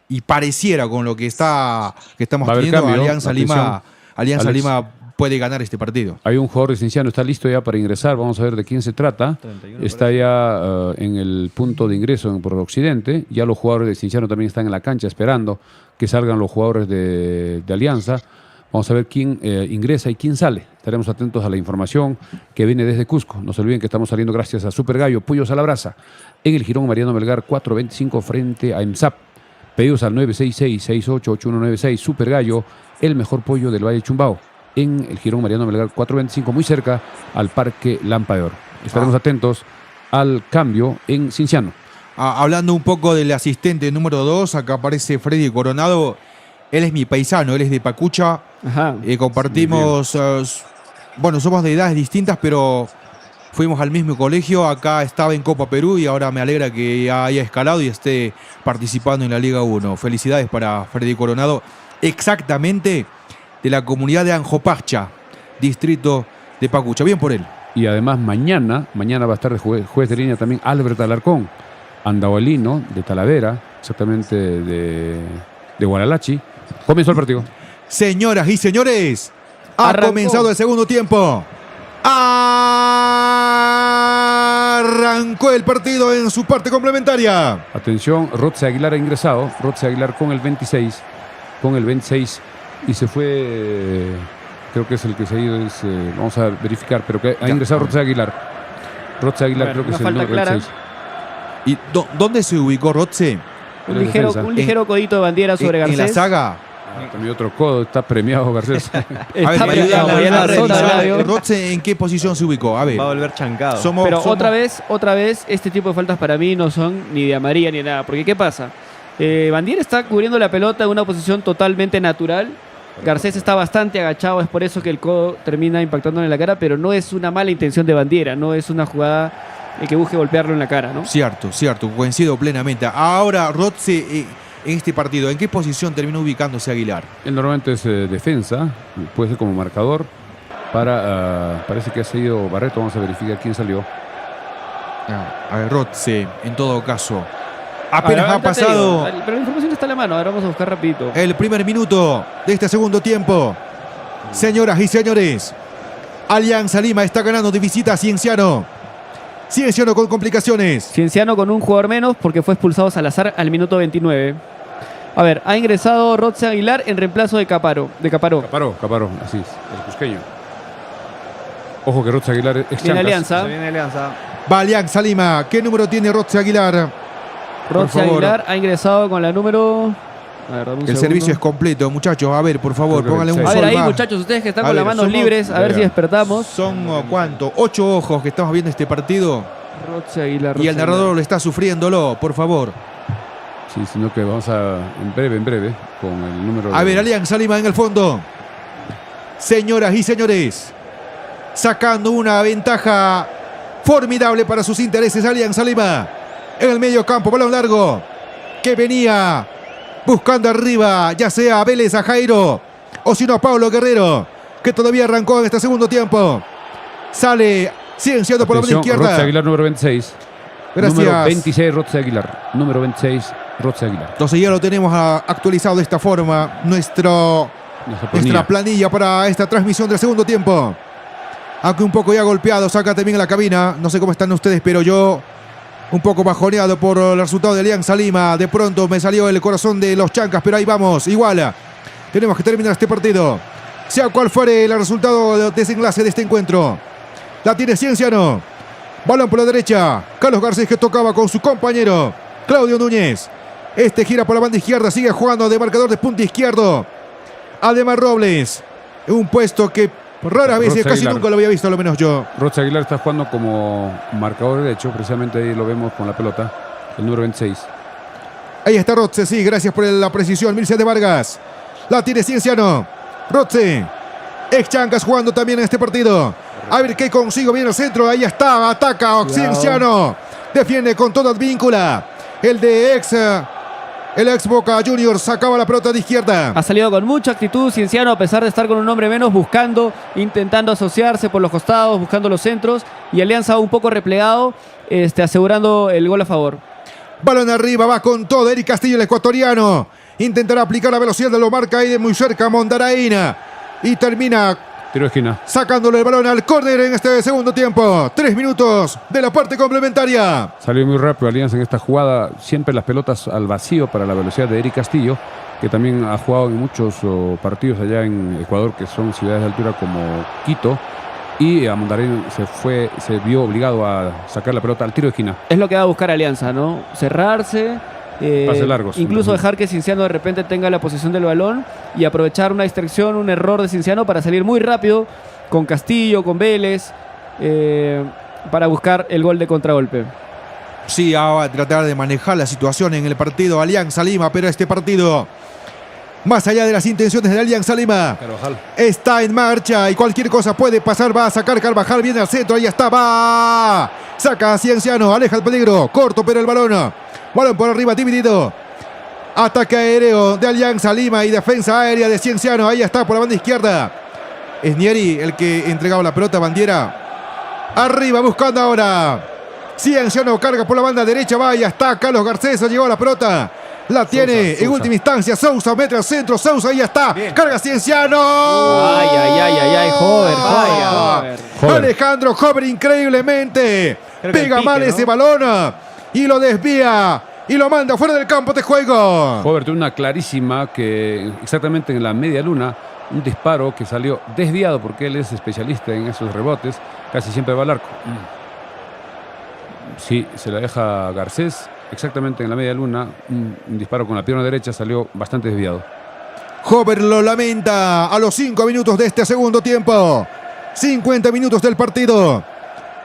y pareciera, con lo que estamos Va a haber teniendo, cambio, Alianza atención. Alex. Lima puede ganar este partido. Hay un jugador de Cienciano, está listo ya para ingresar, vamos a ver de quién se trata. 31 Está ya en el punto de ingreso por Occidente, ya los jugadores de Cienciano también están en la cancha esperando que salgan los jugadores de Alianza. Vamos a ver quién ingresa y quién sale. Estaremos atentos a la información que viene desde Cusco. No se olviden que estamos saliendo gracias a Super Gallo, Pollos a la Brasa, en el Jirón Mariano Melgar 425 frente a EMSAP. Pedidos al 966-688196. Super Gallo, el mejor pollo del Valle Chumbao, en el Jirón Mariano Melgar 425, muy cerca al Parque Lampa de Oro. Estaremos atentos al cambio en Cinciano. Hablando un poco del asistente número 2, acá aparece Freddy Coronado. Él es mi paisano, él es de Pacucha. Ajá. Compartimos, bueno, somos de edades distintas, pero fuimos al mismo colegio. Acá estaba en Copa Perú y ahora me alegra que ya haya escalado y esté participando en la Liga 1. Felicidades para Freddy Coronado, exactamente de la comunidad de Anjopacha, distrito de Pacucha. Bien por él. Y además mañana va a estar de juez de línea también Albert Alarcón, andahualino de Talavera, exactamente de Guaralachi. Comenzó el partido. Señoras y señores, ha Arrancó. comenzado el segundo tiempo. Arrancó el partido en su parte complementaria. Atención, Rotze Aguilar ha ingresado. Rotze Aguilar con el 26. Y se fue, creo que es el que se ha ido, vamos a verificar, pero que ha ingresado Rotze Aguilar. Rotze Aguilar creo que una es el falta número clara. 26. ¿Y dónde se ubicó Rotze? Un ligero codito de Bandiera sobre En la Garcés. saga. También otro codo, está premiado Garcés. A Está ver, premiado, ayúdame ya la a revisar. zona, Flavio. Rotze, ¿en qué posición se ubicó? A ver. Va a volver chancado. Pero otra vez, este tipo de faltas para mí no son ni de amarilla ni nada. Porque ¿qué pasa? Bandiera está cubriendo la pelota en una posición totalmente natural. Garcés está bastante agachado, es por eso que el codo termina impactándole en la cara, pero no es una mala intención de Bandiera, no es una jugada que busque golpearlo en la cara, ¿no? Cierto, coincido plenamente. Ahora, Rotze, en este partido, ¿en qué posición terminó ubicándose Aguilar? Él normalmente es defensa, puede ser como marcador. Parece que ha salido Barreto, vamos a verificar quién salió. A ver, Rotze, en todo caso. Apenas Ahora, ha pasado pero la información está en la mano, ahora vamos a buscar rapidito. el primer minuto de este segundo tiempo. Señoras y señores, Alianza Lima está ganando de visita a Cienciano. Cienciano con complicaciones. Cienciano con un jugador menos porque fue expulsado Salazar al minuto 29. A ver, ha ingresado Rotze Aguilar en reemplazo de Caparó. Caparó, así es, el cusqueño. Ojo que Rotze Aguilar es Viene chancas. Alianza. Se viene Alianza. Va Alianza Lima. ¿Qué número tiene Rotze Aguilar? Rotze favor. Aguilar ha ingresado con la número... A ver, dame un El segundo. servicio es completo, muchachos. A ver, por favor, Creo que pónganle un 26. A ver, sol ahí más. muchachos, ustedes que están A con ver, las manos somos- libres, a ver si despertamos. Son, ¿cuánto? 8 ojos que estamos viendo este partido. Rotze Aguilar. Y el narrador lo está sufriéndolo, por favor. Sí, sino que vamos en breve, con el número. A ver, Alianza Lima en el fondo. Señoras y señores, sacando una ventaja formidable para sus intereses, Alianza Lima. En el medio campo, balón largo, que venía buscando arriba, ya sea a Vélez, a Jairo, o si no a Pablo Guerrero, que todavía arrancó en este segundo tiempo. Sale Cienciano por la banda Atención, izquierda. Rotze Aguilar, número 26. Gracias. Número 26, Rotze Aguilar. Número 26, Rotze Aguilar. Entonces ya lo tenemos actualizado de esta forma. Nuestra planilla para esta transmisión del segundo tiempo. Aunque un poco ya golpeado, saca también en la cabina. No sé cómo están ustedes, pero yo un poco bajoneado por el resultado de Alianza Lima. De pronto me salió el corazón de los chancas, pero ahí vamos. Igual, tenemos que terminar este partido. Sea cual fuere el resultado de desenlace de este encuentro. La tiene Cienciano. Balón por la derecha. Carlos Garcés que tocaba con su compañero Claudio Núñez. Este gira por la banda izquierda. Sigue jugando de marcador de punta izquierdo. Además Robles. Un puesto que raras veces, Rotze casi Aguilar. nunca lo había visto, a lo menos yo. Rotze Aguilar está jugando como marcador derecho, precisamente ahí lo vemos con la pelota, el número 26. Ahí está Rotze, sí, gracias por la precisión. Mircea de Vargas. La tiene Cienciano. Rotze. Ex Chancas jugando también en este partido. A ver qué consigo. Viene al centro. Ahí está. Ataca Cienciano. Defiende con toda víncula. El ex Boca Juniors sacaba la pelota de izquierda. Ha salido con mucha actitud Cienciano, a pesar de estar con un hombre menos, intentando asociarse por los costados, buscando los centros. Y Alianza un poco replegado, asegurando el gol a favor. Balón arriba, va con todo. Eric Castillo, el ecuatoriano. Intentará aplicar la velocidad, lo marca ahí de muy cerca Mondaraína. Y termina Tiro de esquina. Sacándole el balón al córner en este segundo tiempo. 3 minutos de la parte complementaria. Salió muy rápido Alianza en esta jugada. Siempre las pelotas al vacío para la velocidad de Eric Castillo, que también ha jugado en muchos partidos allá en Ecuador, que son ciudades de altura como Quito. Y Amondarín se vio obligado a sacar la pelota al tiro de esquina. Es lo que va a buscar Alianza, ¿no? Cerrarse. Pases largos. Incluso dejar que Cienciano de repente tenga la posesión del balón y aprovechar una distracción, un error de Cienciano para salir muy rápido con Castillo, con Vélez, para buscar el gol de contragolpe. Sí, va a tratar de manejar la situación en el partido Alianza Lima, pero este partido, más allá de las intenciones de Alianza Lima, Carvajal está en marcha y cualquier cosa puede pasar. Va a sacar Carvajal, viene al centro, ahí está, va. Saca a Cienciano, aleja el peligro, corto pero el balón por arriba, dividido. Ataque aéreo de Alianza Lima y defensa aérea de Cienciano. Ahí está por la banda izquierda. Es Nieri el que entregaba la pelota a Bandiera. Arriba buscando ahora. Cienciano carga por la banda derecha. Va, ya está Carlos Garcés. Llegó la pelota. La tiene en última instancia Sousa. Mete al centro. Sousa, ahí está. Bien. Carga Cienciano. Ay, Hover. Alejandro Hover increíblemente. Pega mal ese balón. Y lo desvía y lo manda fuera del campo de juego. Hover tuvo una clarísima que exactamente en la media luna, un disparo que salió desviado porque él es especialista en esos rebotes, casi siempre va al arco. Sí, se la deja Garcés exactamente en la media luna, un disparo con la pierna derecha salió bastante desviado. Hover lo lamenta a los 5 minutos de este segundo tiempo. 50 minutos del partido.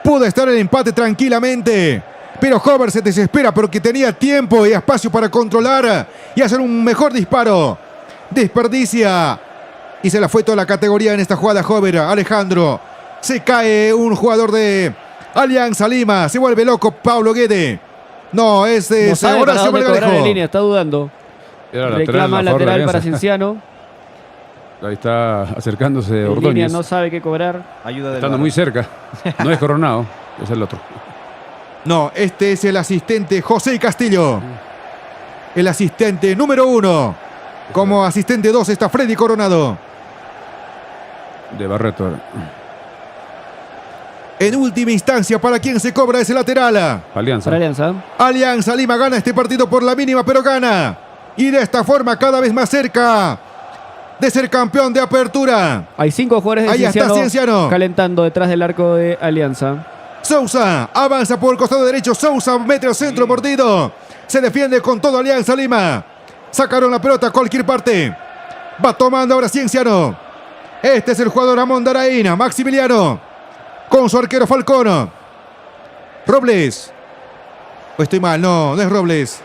Pudo estar el empate tranquilamente. Pero Hover se desespera porque tenía tiempo y espacio para controlar y hacer un mejor disparo. Desperdicia. Y se la fue toda la categoría en esta jugada Hover. Alejandro. Se cae un jugador de Alianza Lima. Se vuelve loco Pablo Guede. No, ese es Horacio Melgarejo. En línea, está dudando. Reclama lateral para Cienciano. Ahí está acercándose Ordóñez. Ordóñez. No sabe qué cobrar. Estando muy cerca. No es Coronado, es el otro. No, este es el asistente José Castillo. El asistente número 1. Como asistente 2 está Freddy Coronado. De Barreto. En última instancia, ¿para quién se cobra ese lateral? Alianza. Para Alianza. Alianza Lima gana este partido por la mínima, pero gana. Y de esta forma cada vez más cerca de ser campeón de apertura. Hay 5 jugadores de Ahí está Cienciano calentando detrás del arco de Alianza. Sousa avanza por el costado derecho. Sousa mete al centro mordido. Se defiende con todo Alianza Lima. Sacaron la pelota a cualquier parte. Va tomando ahora Cienciano. Este es el jugador Amondaraína. Maximiliano. Con su arquero Falcón. Robles. ¿O estoy mal? No, no es Robles.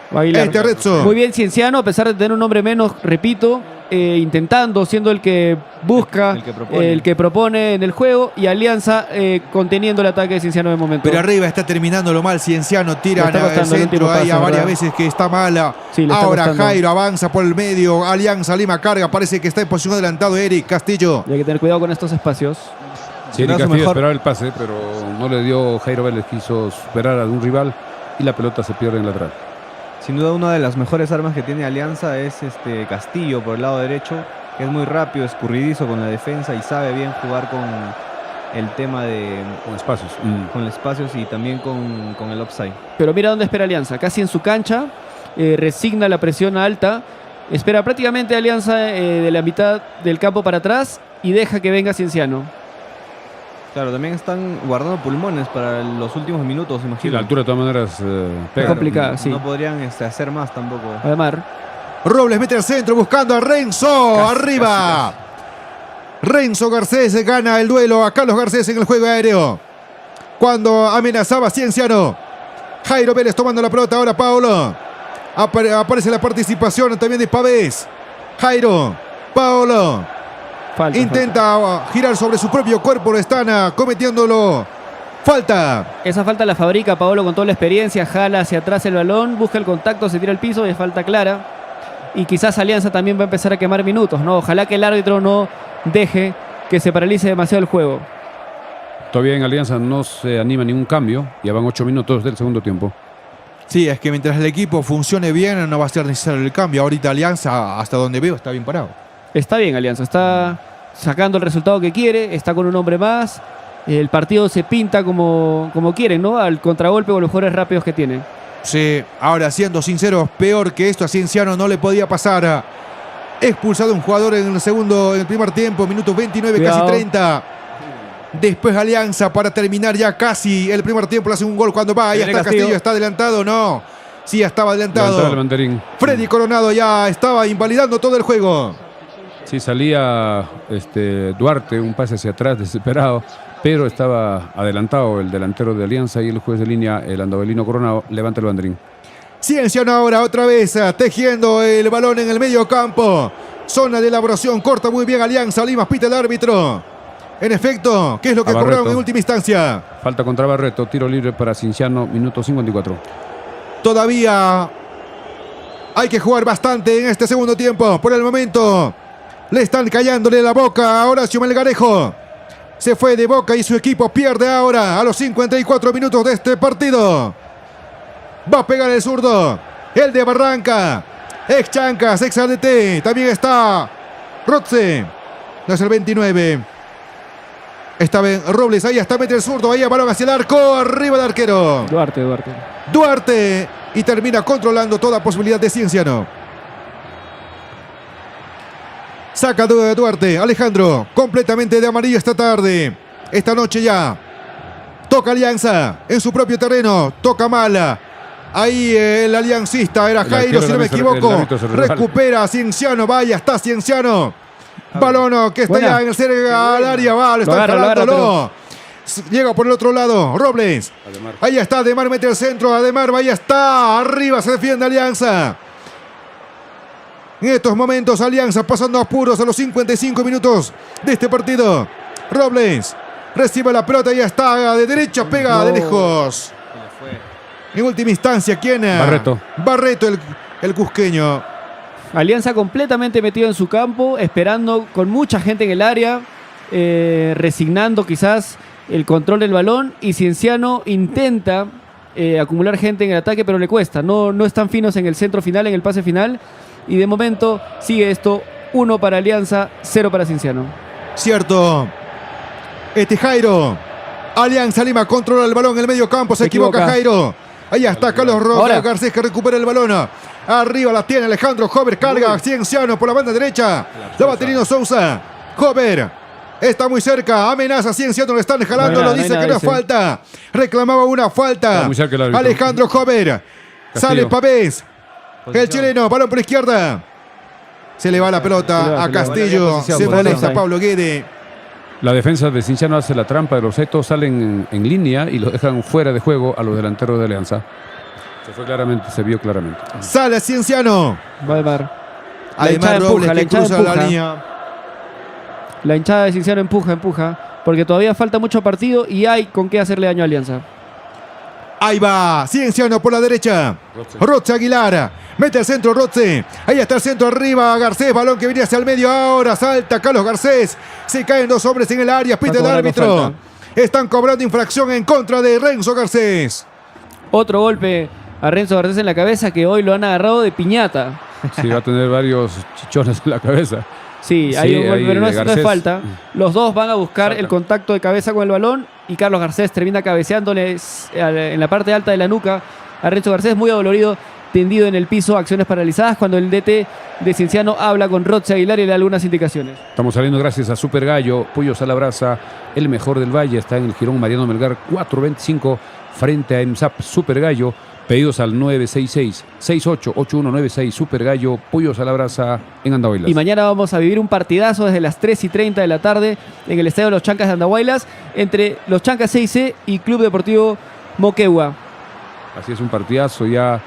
Este Rezzo. Muy bien Cienciano, a pesar de tener un hombre menos, repito, intentando, siendo el que busca, el que propone en el juego, y Alianza conteniendo el ataque de Cienciano de momento. Pero arriba está terminándolo mal Cienciano, tira al centro ahí a varias veces que está mala. Sí, ahora Jairo avanza por el medio, Alianza Lima carga, parece que está en posición adelantado Eric Castillo. Y hay que tener cuidado con estos espacios. Sí, Eric Castillo esperaba el pase, pero no le dio. Jairo Vélez quiso superar a un rival y la pelota se pierde en el lateral. Sin duda una de las mejores armas que tiene Alianza es Castillo por el lado derecho, que es muy rápido, escurridizo con la defensa y sabe bien jugar con el tema de... Con espacios. Con espacios y también con el offside. Pero mira dónde espera Alianza, casi en su cancha, resigna la presión alta, espera prácticamente Alianza de la mitad del campo para atrás y deja que venga Cienciano. Claro, también están guardando pulmones para los últimos minutos, imagino. Sí, la altura de todas maneras es complicada, sí. No podrían hacer más tampoco. Además, Robles mete al centro buscando a Renzo. Arriba. Renzo Garcés gana el duelo a Carlos Garcés en el juego aéreo. Cuando amenazaba Cienciano. Jairo Vélez tomando la pelota ahora Paolo. Aparece la participación también de Pavés. Jairo. Paolo. Intenta girar sobre su propio cuerpo, lo están cometiéndolo. Falta. Esa falta la fabrica Paolo con toda la experiencia, jala hacia atrás el balón, busca el contacto, se tira al piso y es falta clara. Y quizás Alianza también va a empezar a quemar minutos, ¿no? Ojalá que el árbitro no deje que se paralice demasiado el juego. Todavía en Alianza no se anima ningún cambio, ya van 8 minutos del segundo tiempo. Sí, es que mientras el equipo funcione bien no va a ser necesario el cambio. Ahorita Alianza, hasta donde veo, está bien parado. Está bien Alianza, está sacando el resultado que quiere, está con un hombre más. El partido se pinta como quieren, ¿no? Al contragolpe con los jugadores rápidos que tiene. Sí, ahora siendo sinceros, peor que esto a Cienciano no le podía pasar. Expulsado un jugador en el primer tiempo, minutos 29, Cuidado. casi 30. Después Alianza para terminar ya casi el primer tiempo, le hace un gol cuando va. Ahí Viene está Castillo. Castillo, está adelantado, no. Sí, estaba Levantaba el adelantado. banderín. Freddy Coronado ya estaba invalidando todo el juego. Sí, salía Duarte, un pase hacia atrás, desesperado, pero estaba adelantado el delantero de Alianza y el juez de línea, el andabelino Coronado, levanta el banderín. Cienciano ahora otra vez tejiendo el balón en el medio campo. Zona de elaboración, corta muy bien Alianza Lima, pita el árbitro. En efecto, ¿qué es lo que A Barreto. cobraron en última instancia? Falta contra Barreto, tiro libre para Cienciano, minuto 54. Todavía hay que jugar bastante en este segundo tiempo. Por el momento le están callándole la boca a Horacio Melgarejo. Se fue de Boca y su equipo pierde ahora a los 54 minutos de este partido. Va a pegar el zurdo, el de Barranca, ex Chancas, ex ADT. También está Rotze, no es el 29. Está bien Robles, ahí está, mete el zurdo, ahí el balón hacia el arco, arriba del arquero. Duarte y termina controlando toda posibilidad de Cienciano. Saca Duarte, Alejandro, completamente de amarillo esta tarde, esta noche ya. Toca Alianza en su propio terreno, toca Mala. Ahí el aliancista era Jairo, si no me equivoco. Recupera a Cienciano, vaya, está Cienciano. Balón que está Buena. ya en el cerca al área, va, lo están agarra, jalándolo. Llega por el otro lado, Robles. Ademar. Ahí está, Ademar mete el centro, Ademar, ahí está, arriba se defiende Alianza. En estos momentos Alianza pasando apuros a los 55 minutos de este partido. Robles recibe la pelota, ya está, de derecha, pega de lejos. En última instancia, ¿quién? Barreto. Barreto, el cusqueño. Alianza completamente metido en su campo, esperando con mucha gente en el área, resignando quizás el control del balón, y Cienciano intenta acumular gente en el ataque, pero le cuesta. No están finos en el centro final, en el pase final, y de momento sigue esto: 1 para Alianza, 0 para Cienciano. Cierto. Jairo. Alianza Lima controla el balón en el medio campo, se equivoca Jairo. Ahí está Carlos Ahora. Garcés que recupera el balón. Arriba la tiene Alejandro Jover, carga Cienciano por la banda derecha. La va teniendo Sousa. Jover está muy cerca, amenaza a Cienciano, le están jalando, No hay lo nada, dice no hay que no nada, es dice. falta. Reclamaba una falta. Está muy cerca el árbitro. Alejandro Jover. Sale Pavés. El chileno, balón por izquierda. Se le va la pelota Se le va, a se le va. Castillo. Posición, Se posición. molesta Pablo Guede. La defensa de Cienciano hace la trampa de los setos, salen en línea y lo dejan fuera de juego a los delanteros de Alianza. Se vio claramente. Sale Cienciano. Va a Ademar. La Ademar hinchada Robles empuja, la que hinchada cruza la empuja. línea. La hinchada de Cienciano empuja, porque todavía falta mucho partido y hay con qué hacerle daño a Alianza. Ahí va, Cienciano por la derecha. Rotze Aguilar, mete el centro Rotze. Ahí está el centro arriba, Garcés, balón que viene hacia el medio ahora. Salta Carlos Garcés. Se caen 2 hombres en el área, pita el cobrando árbitro. falta. Están cobrando infracción en contra de Renzo Garcés. Otro golpe a Renzo Garcés en la cabeza, que hoy lo han agarrado de piñata. Sí, va a tener varios chichones en la cabeza. Sí, Sí, hay un golpe, ahí pero no de es Garcés. falta. Los dos van a buscar Falta. el contacto de cabeza con el balón y Carlos Garcés termina cabeceándole en la parte alta de la nuca a Renzo Garcés, muy adolorido, tendido en el piso, acciones paralizadas, cuando el DT de Cienciano habla con Rotze Aguilar y le da algunas indicaciones. Estamos saliendo gracias a Super Gallo, Pollos a la Brasa, el mejor del Valle. Está en el Girón Mariano Melgar 425 frente a EMSAP. Super Gallo, pedidos al 966-688196. Super Gallo, Pollos a la Brasa en Andahuaylas. Y mañana vamos a vivir un partidazo desde las 3:30 de la tarde en el Estadio de los Chancas de Andahuaylas entre los Chancas 6C y Club Deportivo Moquegua. Así es, un partidazo. Ya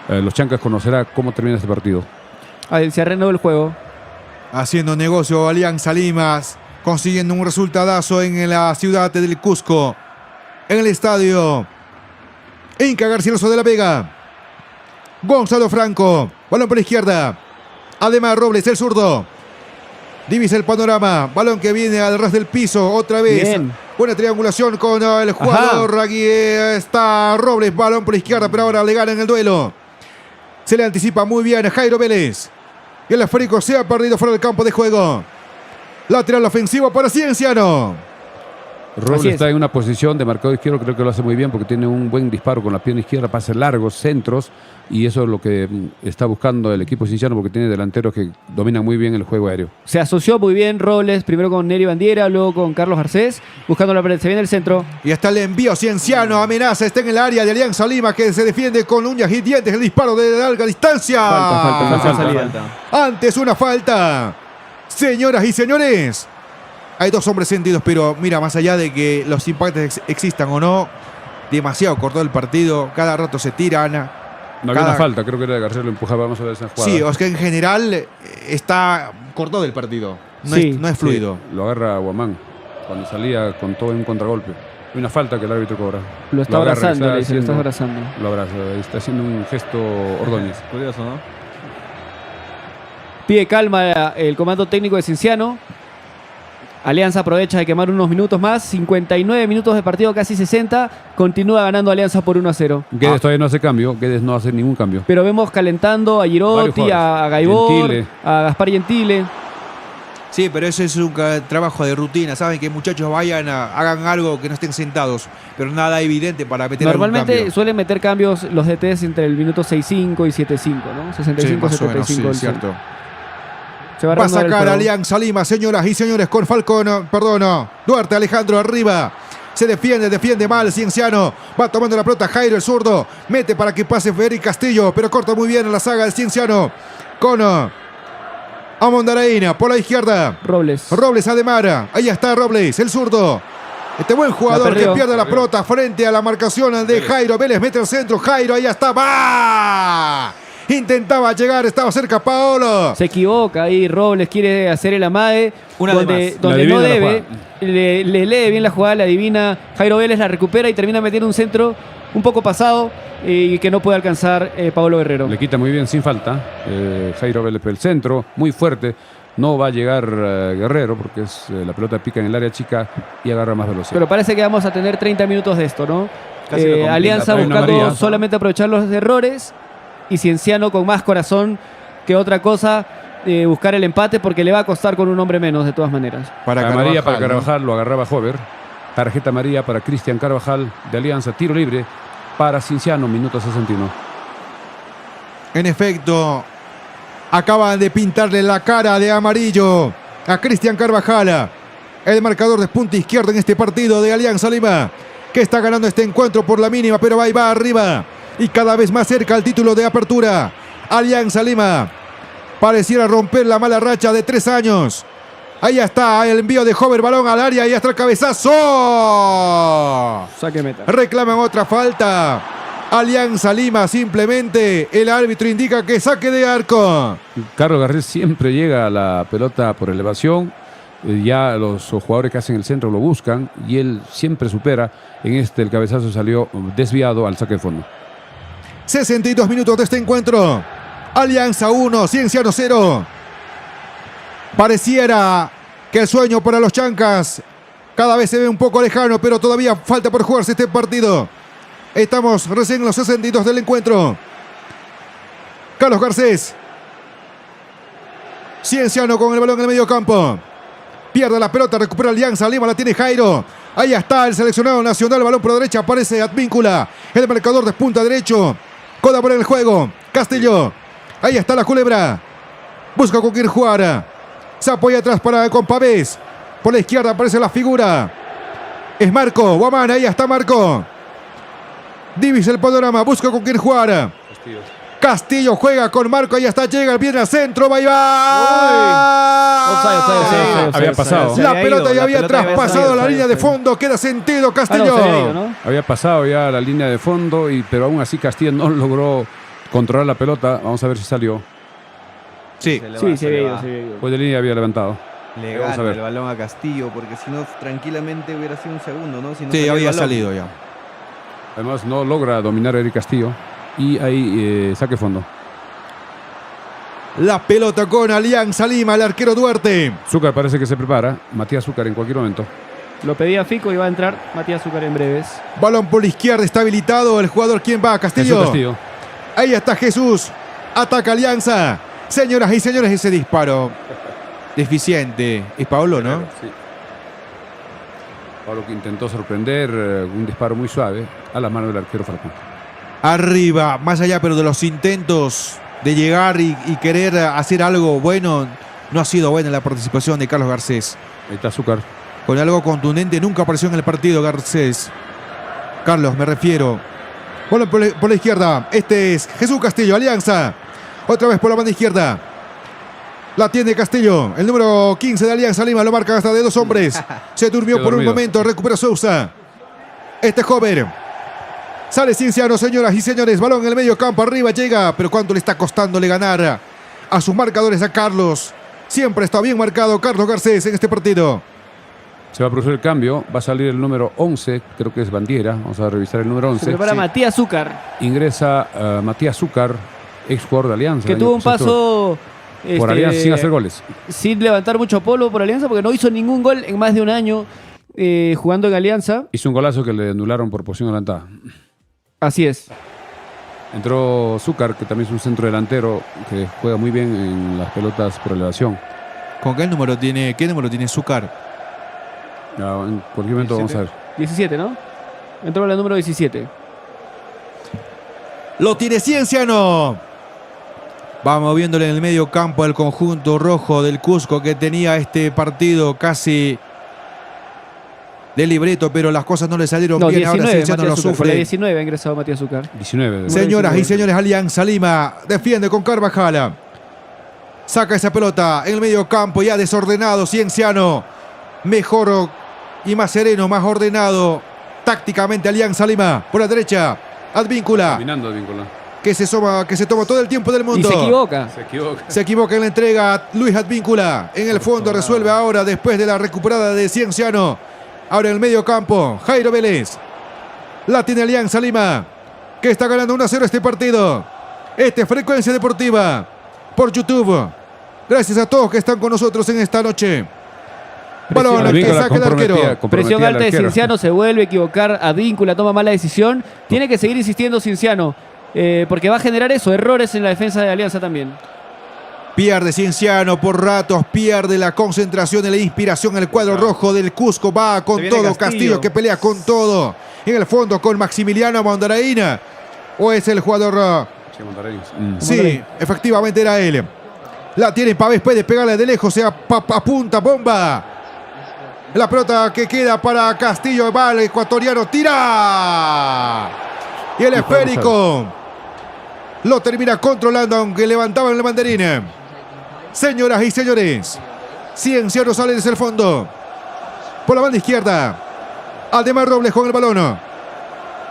los Chancas conocerá cómo termina este partido. Se reanudó el juego. Haciendo negocio Alianza Limas, consiguiendo un resultadazo en la ciudad del Cusco. En el estadio Inca Garcilaso de la Vega. Gonzalo Franco, balón por la izquierda. Además Robles, el zurdo. Divisa el panorama, balón que viene al ras del piso otra vez. Bien. Buena triangulación con el jugador. Aquí está Robles, balón por la izquierda, pero ahora le gana en el duelo. Se le anticipa muy bien a Jairo Vélez. Y el esférico se ha perdido fuera del campo de juego. Lateral ofensivo para Cienciano. Robles Así es. está en una posición de marcador izquierdo, creo que lo hace muy bien porque tiene un buen disparo con la pierna izquierda, pases largos, centros, y eso es lo que está buscando el equipo cienciano porque tiene delanteros que dominan muy bien el juego aéreo. Se asoció muy bien Robles, primero con Neri Bandiera, luego con Carlos Garcés, buscando la pared. Se viene el centro. Y está el envío Cienciano, amenaza, está en el área de Alianza Lima que se defiende con uñas y dientes, el disparo de larga distancia. Falta salida. Antes una falta. Señoras y señores, hay dos hombres sentidos, pero mira, más allá de que los impactos existan o no, demasiado cortó el partido, cada rato se tiran. No había una falta, creo que era de Garcés, lo empujaba, vamos a ver esa jugada. Sí, o sea que en general está cortado del partido, no, Sí. no es fluido. Sí, lo agarra Guamán cuando salía con todo en un contragolpe. Hay una falta que el árbitro cobra. Lo está agarra, abrazando, está le dice, lo estás haciendo- abrazando. Lo abraza, está haciendo un gesto Ordóñez. Curioso, ¿no? Pide calma el comando técnico de Cienciano. Alianza aprovecha de quemar unos minutos más. 59 minutos de partido, casi 60. Continúa ganando Alianza por 1-0. Guedes todavía no hace cambio, Guedes no hace ningún cambio. Pero vemos calentando a Varios Girotti, jugadores. a Gaibor, Gentile. a Gaspar Gentile. Sí, pero eso es un trabajo de rutina, saben que muchachos vayan, hagan algo que no estén sentados, pero nada evidente para meter algún Normalmente cambio. suelen meter cambios los DTs entre el minuto 6-5 y 7-5, ¿no? Sí, 65, más o menos, 75. sí, cierto. Se Va a reanudar el sacar juego. Alianza Lima, señoras y señores, con Falcón, perdón, Duarte Alejandro arriba. Se defiende mal Cienciano. Va tomando la pelota Jairo, el zurdo. Mete para que pase Federic Castillo, pero corta muy bien la saga de Cienciano. Con Amondaraína por la izquierda. Robles. Robles Ademar. Ahí está Robles, el zurdo. Este buen jugador La que perdió. pierde la pelota frente a la marcación de Jairo. Vélez mete el centro. Jairo, ahí está. ¡Va! Intentaba llegar, estaba cerca Paolo. Se equivoca ahí, Robles quiere hacer el amague Una de donde, más. donde Le no adivina la debe, le lee bien la jugada, le adivina, Jairo Vélez la recupera y termina metiendo un centro un poco pasado y que no puede alcanzar Pablo Guerrero. Le quita muy bien sin falta. Jairo Vélez el centro, muy fuerte. No va a llegar Guerrero porque es la pelota pica en el área chica y agarra más velocidad. Pero parece que vamos a tener 30 minutos de esto, ¿no? Casi lo complica, Alianza hay una buscando amarilla. solamente aprovechar los errores y Cienciano con más corazón que otra cosa buscar el empate porque le va a costar con un hombre menos de todas maneras. Para amarilla para ¿no? Carvajal, lo agarraba Hover. Tarjeta amarilla para Cristian Carvajal de Alianza. Tiro libre para Cienciano, minuto 61. En efecto, acaban de pintarle la cara de amarillo a Cristian Carvajal, el marcador de punta izquierda en este partido de Alianza Lima, que está ganando este encuentro por la mínima, pero ahí va arriba y cada vez más cerca al título de apertura. Alianza Lima pareciera romper la mala racha de 3 años. Ahí está el envío de Hover, balón al área y hasta el cabezazo. Saque meta. Reclaman otra falta. Alianza Lima, simplemente el árbitro indica que saque de arco. Carlos Garcés siempre llega a la pelota por elevación. Ya los jugadores que hacen el centro lo buscan y él siempre supera. En el cabezazo salió desviado al saque de fondo. 62 minutos de este encuentro. Alianza 1, Cienciano 0. Pareciera que el sueño para los chancas cada vez se ve un poco lejano, pero todavía falta por jugarse este partido. Estamos recién en los 62 del encuentro. Carlos Garcés. Cienciano con el balón en el medio campo. Pierde la pelota, recupera Alianza Lima, la tiene Jairo. Ahí está el seleccionado nacional, balón por la derecha, aparece Advíncula, el marcador de punta derecho. Coda por el juego, Castillo. Ahí está la culebra. Busca con quién jugar. Se apoya atrás con Pavés. Por la izquierda aparece la figura. Es Marco, Guamán, ahí está Marco. Divisa el panorama, busca con quién jugar. Castillo juega con Marco, ahí está, llega, viene al centro, va y va. Offside. Había pasado. La pelota ya había traspasado la línea de fondo, queda sentido Castillo. Había pasado ya la línea de fondo, pero aún así Castillo no logró controlar la pelota. Vamos a ver si salió. Sí, Se había ido. Pues de línea había levantado. Le Vamos a gana ver. el balón a Castillo, porque si no, tranquilamente hubiera sido un segundo, ¿no? Si no Sí, salía el había balón. salido ya. Además no logra dominar a Eric Castillo. Y ahí saque fondo. La pelota con Alianza Lima, el arquero Duarte. Zúcar parece que se prepara. Matías Zúcar en cualquier momento. Lo pedía Fico y va a entrar Matías Zúcar en breves. Balón por la izquierda, está habilitado el jugador. ¿Quién va? Castillo. Jesús Castillo. Ahí está Jesús. Ataca Alianza. Señoras y señores, ese disparo. deficiente. Es Paolo, ¿no? Sí. Pablo que intentó sorprender un disparo muy suave a la mano del arquero Falcón. Arriba, más allá, pero de los intentos de llegar y querer hacer algo bueno, no ha sido buena la participación de Carlos Garcés. Ahí está Azúcar. Con algo contundente, nunca apareció en el partido Garcés. Carlos, me refiero. Bueno, por la izquierda, este es Jesús Castillo, Alianza. Otra vez por la banda izquierda. La tiene Castillo, el número 15 de Alianza Lima, lo marca hasta de 2 hombres. Se durmió por un momento, recupera Sousa. Este joven. Sale Cienciano, señoras y señores, balón en el medio campo, arriba llega, pero ¿cuánto le está costándole ganar a sus marcadores a Carlos? Siempre está bien marcado Carlos Garcés en este partido. Se va a producir el cambio, va a salir el número 11, creo que es Bandiera, vamos a revisar el número 11. Se prepara Matías Zúcar, Ingresa Matías Zúcar, ex jugador de Alianza. que tuvo un paso por Alianza sin hacer goles. sin levantar mucho polvo por Alianza, porque no hizo ningún gol en más de un año jugando en Alianza. Hizo un golazo que le anularon por posición adelantada. Así es. Entró Zúcar, que también es un centro delantero que juega muy bien en las pelotas por elevación. ¿Con qué número tiene Zúcar? En cualquier momento 17. vamos a ver. 17, ¿no? Entró el número 17. Lo tiene Cienciano. Va moviéndole en el medio campo al conjunto rojo del Cusco, que tenía este partido casi de libreto, pero las cosas no le salieron bien. 19, Ahora Cienciano lo Matías Zúcar. Por la sufre. 19 ha ingresado Matías Zúcar. 19. Señoras y señores, Alianza Lima defiende con Carvajal. Saca esa pelota en el medio campo, ya desordenado Cienciano. Mejor y más sereno, más ordenado. Tácticamente Alianza Lima. Por la derecha, Advíncula. Caminando Advíncula. Que se toma todo el tiempo del mundo. Y se equivoca. Se equivoca. En la entrega Luis Advíncula. En el fondo resuelve ahora después de la recuperada de Cienciano. Ahora en el medio campo, Jairo Vélez. La tiene Alianza Lima, que está ganando 1-0 este partido. Este es Frecuencia Deportiva por YouTube. Gracias a todos que están con nosotros en esta noche. Balón que saca el arquero. Presión alta de Cienciano, se vuelve a equivocar. Advíncula toma mala decisión. Tiene que seguir insistiendo Cienciano, porque va a generar eso, errores en la defensa de Alianza también. Pierde Cienciano por ratos, pierde la concentración y la inspiración. El cuadro rojo del Cusco va con todo. Castillo que pelea con todo. En el fondo con Maximiliano Mondaraína. ¿O es el jugador? Sí, efectivamente era él. La tiene Pavés, puede pegarle de lejos, se apunta, bomba. La pelota que queda para Castillo, va el ecuatoriano, tira. Y el esférico lo termina controlando, aunque levantaba en el banderín. Señoras y señores, Cienciano sale desde el fondo. Por la banda izquierda, Aldemar Robles con el balón.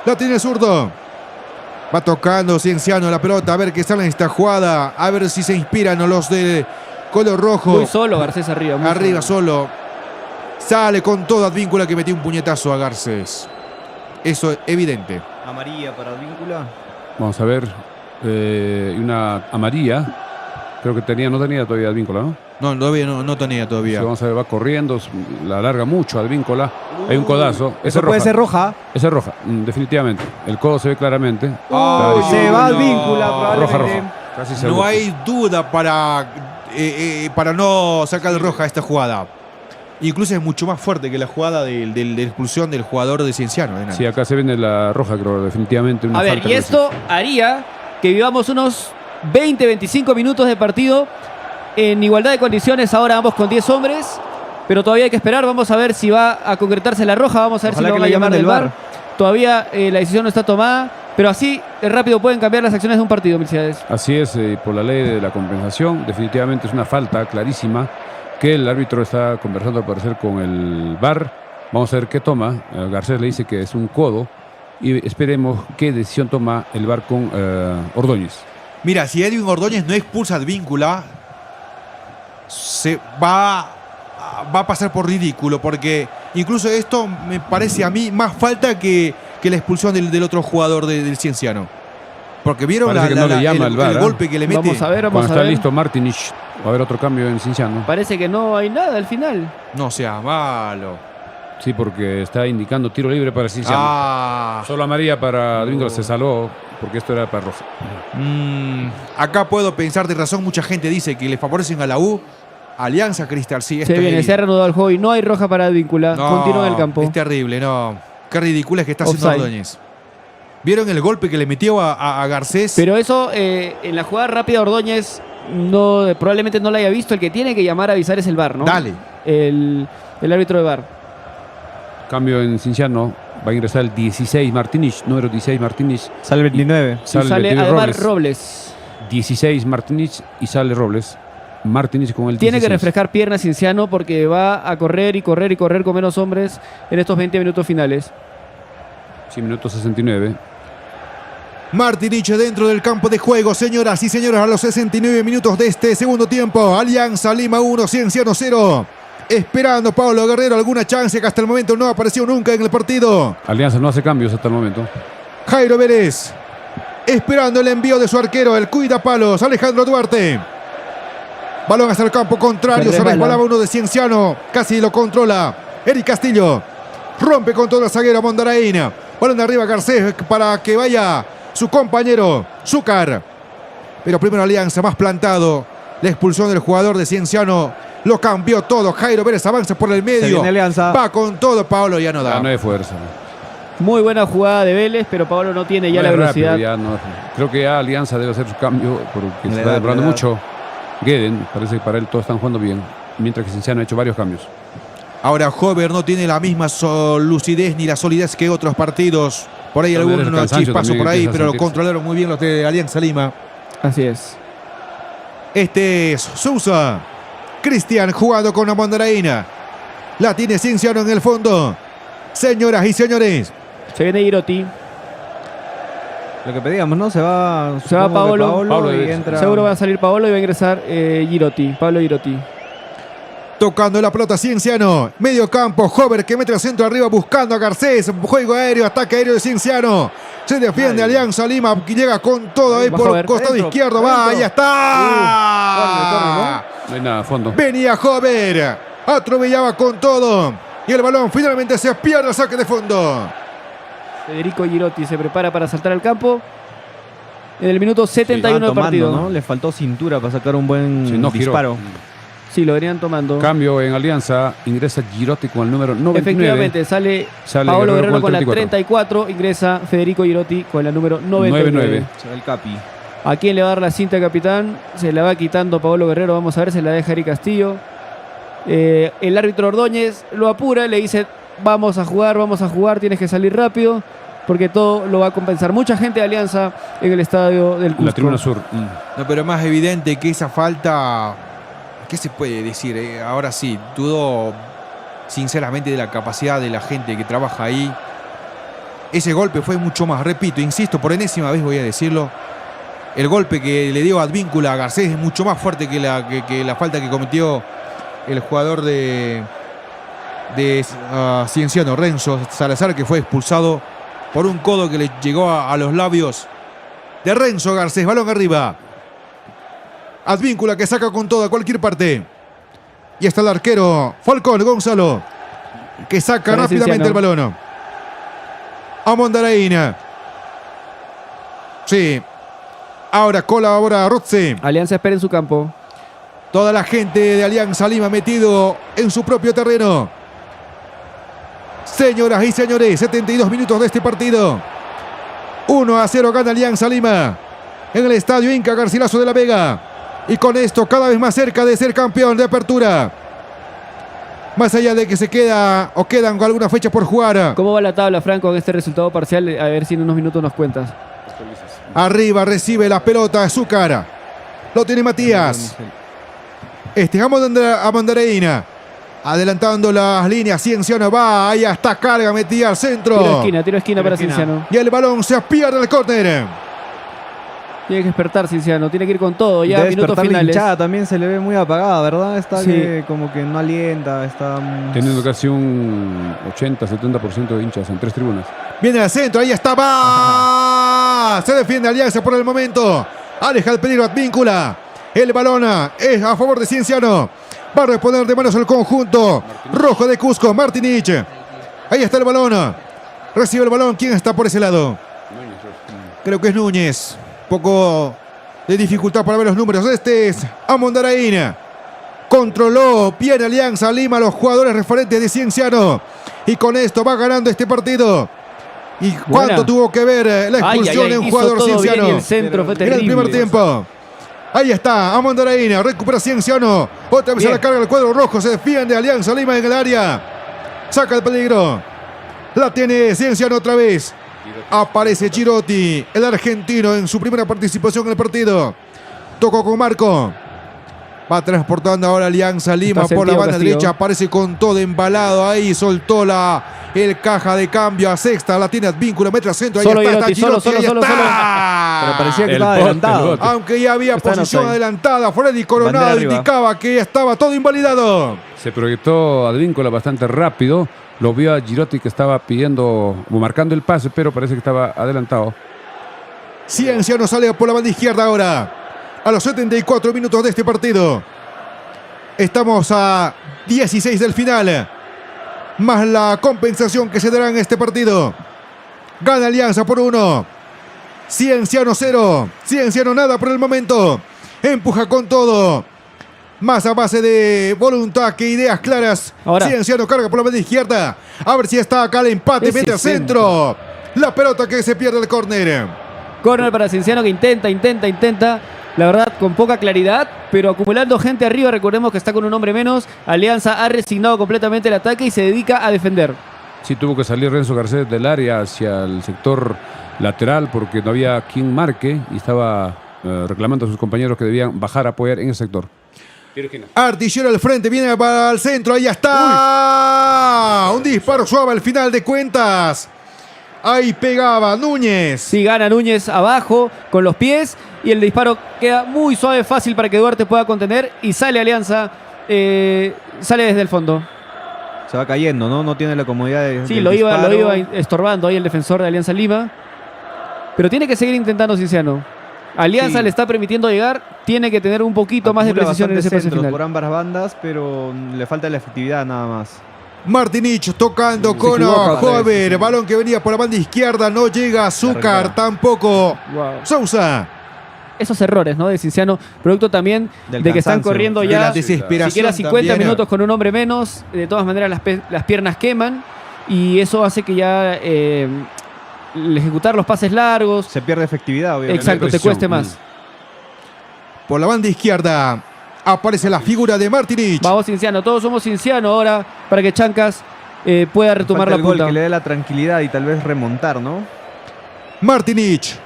La tiene el zurdo. Va tocando Cienciano la pelota, a ver qué sale en esta jugada. A ver si se inspiran los de color rojo. Muy solo Garcés arriba. Arriba solo. Sale con todo Advíncula, que metió un puñetazo a Garcés. Eso es evidente. Amarilla para Advíncula. Vamos a ver. Una amarilla. Creo que no tenía todavía Advíncula, ¿no? No, todavía no tenía todavía. Sí, vamos a ver, va corriendo, la alarga mucho Advíncula. Hay un codazo. Eso puede ser roja. Esa es roja, definitivamente. El codo se ve claramente. Se va Advíncula probablemente. Roja. Casi seguro. No hay duda para no sacar de roja esta jugada. Incluso es mucho más fuerte que la jugada de la expulsión del jugador de Cienciano. Sí, acá se viene la roja, creo, definitivamente. Una A ver, falta y esto haría que vivamos unos 20-25 minutos de partido en igualdad de condiciones. Ahora ambos con 10 hombres, pero todavía hay que esperar. Vamos a ver si va a concretarse la roja. Vamos a ver si lo van a llamar del VAR. Todavía la decisión no está tomada, pero así rápido pueden cambiar las acciones de un partido, Milciades. Así es, por la ley de la compensación, definitivamente es una falta clarísima que el árbitro está conversando al parecer con el VAR. Vamos a ver qué toma. Garcés le dice que es un codo y esperemos qué decisión toma el VAR con Ordóñez. Mira, si Edwin Ordóñez no expulsa Advíncula, se va a pasar por ridículo, porque incluso esto me parece a mí más falta que la expulsión del otro jugador del Cienciano. Porque vieron el golpe que le mete. Vamos a ver, Cuando está listo Martinich, va a haber otro cambio en Cienciano. Parece que no hay nada al final. No sea malo. Sí, porque está indicando tiro libre para Cienciano. Solo amarilla para Advíncula, se salvó, porque esto era para roja. Acá puedo pensar de razón. Mucha gente dice que le favorecen a la U Alianza Cristal, sí. Se viene, se ha reanudado el juego y no hay roja para Advíncula. No, Continúa en el campo. Es terrible, no. Qué ridícula es que está haciendo Offside. Ordóñez. ¿Vieron el golpe que le metió a Garcés? Pero eso, en la jugada rápida, Ordóñez probablemente no la haya visto. El que tiene que llamar a avisar es el VAR, ¿no? Dale. El árbitro de VAR. Cambio en Cienciano. Va a ingresar el 16 Martínez, número 16 Martínez. Sale 29. Y sale Betín además Robles. 16 Martínez y sale Robles. Martínez con el 16. Tiene que refrescar piernas Cienciano porque va a correr y correr y correr con menos hombres en estos 20 minutos finales. Sí, minuto 69. Martínez dentro del campo de juego, señoras y señores, a los 69 minutos de este segundo tiempo. Alianza Lima 1, Cienciano 0. Esperando Pablo Guerrero alguna chance que hasta el momento no apareció nunca en el partido. Alianza no hace cambios hasta el momento. Jairo Vélez esperando el envío de su arquero, el cuida palos, Alejandro Duarte. Balón hacia el campo contrario, se resbalaba uno de Cienciano, casi lo controla Eric Castillo. Rompe con todo el zaguero Mondaraín. Balón de arriba Garcés para que vaya su compañero Zúcar. Pero primero Alianza más plantado. La expulsión del jugador de Cienciano lo cambió todo. Jairo Vélez avanza por el medio. viene Alianza. Va con todo, Pablo ya no da. No hay fuerza. Muy buena jugada de Vélez, pero Pablo no tiene ya No la es velocidad. rápido, ya no. Creo que ya Alianza debe hacer su cambio porque se está demorando mucho. Gueden, parece que para él todos están jugando bien. Mientras que Cienciano ha hecho varios cambios. Ahora Hover no tiene la misma lucidez ni la solidez que otros partidos. Por ahí Tal vez el algún cansancio chispazo también por ahí, empieza a pero lo sentirse. controlaron muy bien los de Alianza Lima. Así es. Este es Sousa. Cristian jugando con Amondaraína. La tiene Cienciano en el fondo. Señoras y señores. Se viene Girotti. Lo que pedíamos, ¿no? Se va Paolo. Paolo y es- entra... Seguro va a salir Paolo y va a ingresar Girotti. Pablo Girotti. Tocando la pelota Cienciano. Medio campo. Hover que mete el centro arriba buscando a Garcés. Juego aéreo. Ataque aéreo de Cienciano. Se defiende Alianza Lima. Que llega con todo ahí Va por Hover. el costado Adentro, izquierdo. Va. adentro. Ahí está. Corre, No hay nada a fondo. Venía Hover. Atropellaba con todo. Y el balón finalmente se pierde el saque de fondo. Federico Girotti se prepara para saltar al campo. En el minuto 71 Estaban del tomando, partido. ¿no? Le faltó cintura para sacar un buen Sí, no giró. disparo. Sí, lo venían tomando. Cambio en Alianza. Ingresa Girotti con el número 99. Efectivamente, sale Sale Paolo Guerrero Guerrero con la 34. 34. Ingresa Federico Girotti con la número 99. 99. Se va el Capi. ¿A quién le va a dar la cinta, capitán? Se la va quitando Paolo Guerrero. Vamos a ver, se la deja Eric Castillo. El árbitro Ordóñez lo apura y le dice: vamos a jugar, tienes que salir rápido, porque todo lo va a compensar. Mucha gente de Alianza en el estadio del Cusco. La tribuna sur. No, pero más evidente que esa falta. ¿Qué se puede decir? Ahora sí, dudo sinceramente de la capacidad de la gente que trabaja ahí. Ese golpe fue mucho más, repito, insisto, por enésima vez voy a decirlo. El golpe que le dio Advíncula a Garcés es mucho más fuerte que la falta que cometió el jugador de Cienciano, Renzo Salazar, que fue expulsado por un codo que le llegó a los labios de Renzo Garcés. Balón arriba. Advíncula que saca con todo a cualquier parte. Y está el arquero Falcón Gonzalo, que saca Sale rápidamente Cienciano. el balón. A Mondaraína. Sí. Ahora colabora Rotze. Alianza espera en su campo. Toda la gente de Alianza Lima metido en su propio terreno. Señoras y señores, 72 minutos de este partido. 1-0 gana Alianza Lima en el estadio Inca Garcilaso de la Vega. Y con esto cada vez más cerca de ser campeón de apertura. Más allá de que se quedan con alguna fecha por jugar. ¿Cómo va la tabla, Franco, con este resultado parcial? A ver si en unos minutos nos cuentas. Arriba recibe la pelota Zúcar. Lo tiene Matías. A Mondaraína. Adelantando las líneas. Cienciano va. Ahí está, carga metida al centro. Tiro esquina para esquina. Cienciano. Y el balón se pierde el córner. Tiene que despertar Cienciano. Tiene que ir con todo. Ya Debe minutos despertar la finales. hinchada también se le ve muy apagada, ¿verdad? Está Sí. que como que no alienta, está... Teniendo casi un 80-70% de hinchas en 3 tribunas. Viene al centro. Ahí está. Va. Se defiende Alianza por el momento. Aleja el peligro Advíncula. El balón es a favor de Cienciano. Va a responder de manos el conjunto rojo de Cusco. Martínez. Ahí está el balón. Recibe el balón. ¿Quién está por ese lado? Creo que es Núñez. Poco de dificultad para ver los números. Este es Amondaraína. Controló bien Alianza Lima, los jugadores referentes de Cienciano. Y con esto va ganando este partido. ¿Y cuánto tuvo que ver la expulsión de un jugador Cienciano? El centro fue En el terrible. primer tiempo. Ahí está, Amandaraína, recupera Cienciano. Otra vez a la carga del cuadro rojo, se defiende Alianza Lima en el área. Saca el peligro. La tiene Cienciano otra vez. Aparece Girotti, el argentino, en su primera participación en el partido. Tocó con Marco. Va transportando ahora Alianza Lima por la banda derecha. Aparece con todo embalado ahí. Soltó el caja de cambio a sexta. La tiene Advíncula, mete al centro. Ahí Solo está Girotti, Girotti. solo. Pero parecía que estaba adelantado. Aunque ya había Está en posición offside. adelantada. Freddy Coronado Bandera arriba. indicaba que estaba todo invalidado. Se proyectó Advíncula bastante rápido. Lo vio a Girotti que estaba pidiendo o marcando el pase, pero parece que estaba adelantado. Cienciano sale por la banda izquierda ahora. A los 74 minutos de este partido. Estamos a 16 del final. Más la compensación que se dará en este partido. Gana Alianza por 1. Cienciano 0. Cienciano nada por el momento. Empuja con todo. Más a base de voluntad que ideas claras. Ahora. Cienciano carga por la banda izquierda. A ver si está acá el empate. Ese Mete al centro. La pelota que se pierde el córner. Corner para Cienciano que intenta. La verdad, con poca claridad, pero acumulando gente arriba. Recordemos que está con un hombre menos. Alianza ha resignado completamente el ataque y se dedica a defender. Sí tuvo que salir Renzo Garcés del área hacia el sector lateral porque no había quien marque y estaba reclamando a sus compañeros que debían bajar a apoyar en ese sector. Artillero al frente, viene para el centro, ahí está. Un disparo suave al final de cuentas. Ahí pegaba Núñez. Sí, gana Núñez abajo con los pies y el disparo queda muy suave, fácil para que Duarte pueda contener y sale Alianza, sale desde el fondo. Se va cayendo, ¿no? No tiene la comodidad de. Sí, del lo iba disparo. estorbando ahí el defensor de Alianza Lima. Pero tiene que seguir intentando Cienciano. Alianza Sí. le está permitiendo llegar, tiene que tener un poquito más de Acumula precisión en ese bastantes pase centros final. por ambas bandas, pero le falta la efectividad nada más. Martinich tocando con equivoca otra Jover. vez. Balón que venía por la banda izquierda. No llega Azúcar, recupera. tampoco Wow. Sousa. Esos errores, ¿no? De Cienciano, producto también Del de que están cansancio. corriendo De ya la desesperación siquiera 50 también. minutos con un hombre menos. De todas maneras, las piernas queman y eso hace que ya el ejecutar los pases largos, Se pierde efectividad, obviamente. exacto, te presión. cueste más. Por la banda izquierda aparece la figura de Martinich. Vamos Cienciano, todos somos Cienciano ahora para que Chancas pueda retomar Falta la el gol punta. que le dé la tranquilidad y tal vez remontar, ¿no? Martinich.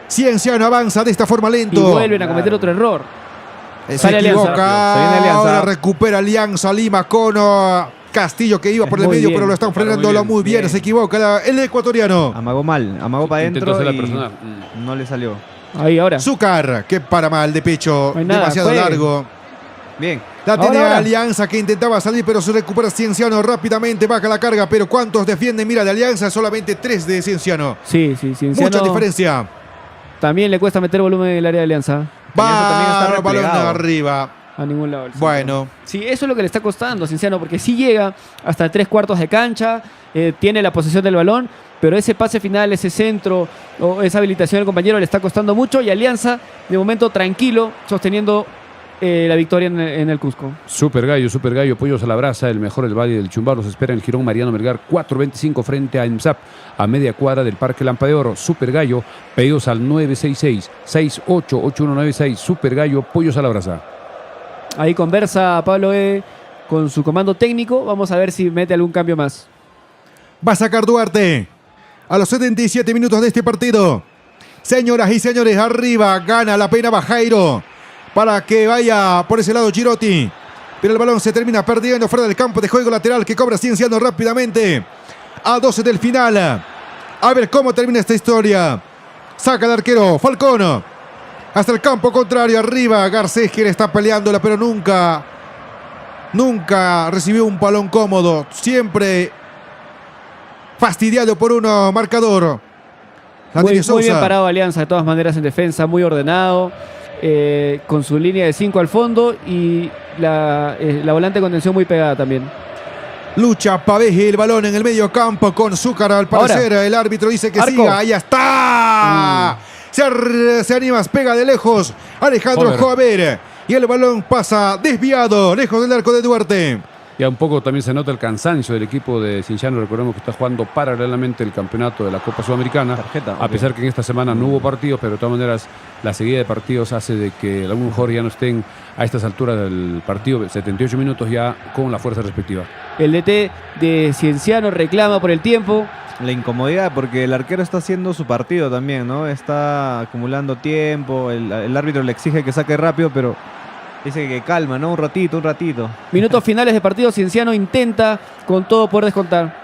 Cienciano avanza de esta forma Y lento. vuelven a cometer otro error. Se Sale Alianza. equivoca. Se viene Alianza. Ahora recupera Alianza Lima con Castillo que iba por el Muy medio, bien. pero lo están frenándolo muy bien. Se equivoca el ecuatoriano. Amagó mal, amagó para Intentó adentro hacer la y personal. no le salió. Ahí ahora. Zúcar, que para mal de pecho, No hay nada, demasiado fue. largo. Bien. La tiene Ahora. Alianza que intentaba salir, pero se recupera Cienciano rápidamente, baja la carga, pero ¿cuántos defienden? Mira, de Alianza solamente 3 de Cienciano. Sí, Cienciano. Mucha diferencia. También le cuesta meter volumen en el área de Alianza. Alianza también está Va, balón replegado. arriba. A ningún lado. el centro. Bueno, Sí, eso es lo que le está costando a Cienciano, porque sí llega hasta 3/4 de cancha, tiene la posesión del balón, pero ese pase final, ese centro o esa habilitación del compañero le está costando mucho y Alianza, de momento tranquilo, sosteniendo la victoria en el Cusco. Super gallo, Pollos a la brasa, el mejor del Valle del Chumbao. Los espera en el Girón Mariano Melgar 425 frente a EMSAP, a media cuadra del Parque Lampa de Oro. Super Gallo, pedidos al 966-688196. Super Gallo, Pollos a la brasa. Ahí conversa Pablo E. con su comando técnico, vamos a ver si mete algún cambio más. va a sacar Duarte a los 77 minutos de este partido. Señoras y señores, arriba gana la pena Bajairo para que vaya por ese lado Girotti. Pero el balón se termina perdiendo fuera del campo de juego lateral que cobra Cienciano rápidamente. A 12 del final. A ver cómo termina esta historia. Saca el arquero Falcón. Hasta el campo contrario, arriba Garcés que le está peleándola, pero nunca recibió un balón cómodo. Siempre fastidiado por un marcador. La Muy, tiene muy bien Sousa. parado Alianza, de todas maneras en defensa, muy ordenado, con su línea de 5 al fondo y la volante de contención muy pegada también. Lucha Paveje el balón en el medio campo con Zúcar al parecer. El árbitro dice que Arco. siga. Ahí está. Se anima, pega de lejos. Alejandro Jover. Jover. Y el balón pasa desviado, lejos del arco de Duarte. Ya un poco también se nota el cansancio del equipo de Cienciano. Recordemos que está jugando paralelamente el campeonato de la Copa Sudamericana. Tarjeta, A pesar que en esta semana no hubo partidos, pero de todas maneras la seguida de partidos hace de que algunos jugadores ya no estén a estas alturas del partido, 78 minutos ya con la fuerza respectiva. El DT de Cienciano reclama por el tiempo. La incomodidad, porque el arquero está haciendo su partido también, ¿no? Está acumulando tiempo, el árbitro le exige que saque rápido, pero dice que calma, ¿no? Un ratito. Minutos finales de partido, Cienciano intenta con todo por descontar.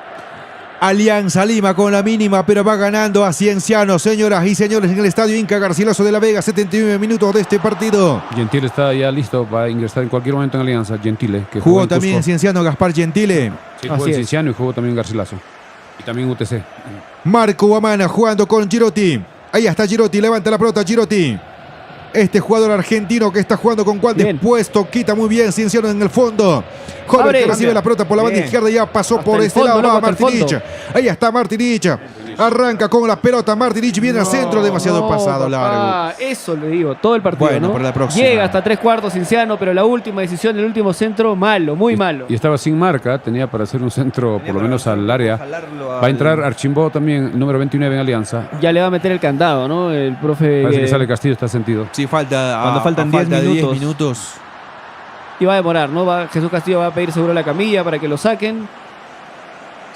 Alianza Lima con la mínima, pero va ganando a Cienciano, señoras y señores, en el estadio Inca Garcilaso de la Vega. 79 minutos de este partido. Gentile está ya listo para ingresar en cualquier momento en Alianza. Gentile, que Jugó en también Cusco. Cienciano, Gaspar Gentile. Sí, jugó Así en es. Cienciano y jugó también en Garcilaso. Y también UTC. Marco Guamana jugando con Girotti. Ahí está Girotti, levanta la pelota Girotti. Este jugador argentino que está jugando con guantes Bien. puesto, quita muy bien Cienciano en el fondo. Joven Abre. que recibe la pelota por la banda Bien. izquierda, ya pasó Hasta por el este fondo, lado, va loco, hasta el Martinich. Ahí está Martinich. Arranca con la pelota, Martinich viene al centro, demasiado pasado largo. Eso le digo, todo el partido, Bueno, ¿no? para la próxima. Llega hasta 3/4 Cienciano, pero la última decisión, el último centro, malo, muy malo. Y estaba sin marca, tenía para hacer un centro por lo menos al área. Va a entrar Archimbó también, número 29 en Alianza. Ya le va a meter el candado, ¿no? El profe. Parece que sale Castillo, está sentido. Sí, falta, Cuando faltan falta 10 de 10 minutos. minutos. Y va a demorar, ¿no? Jesús Castillo va a pedir seguro la camilla para que lo saquen.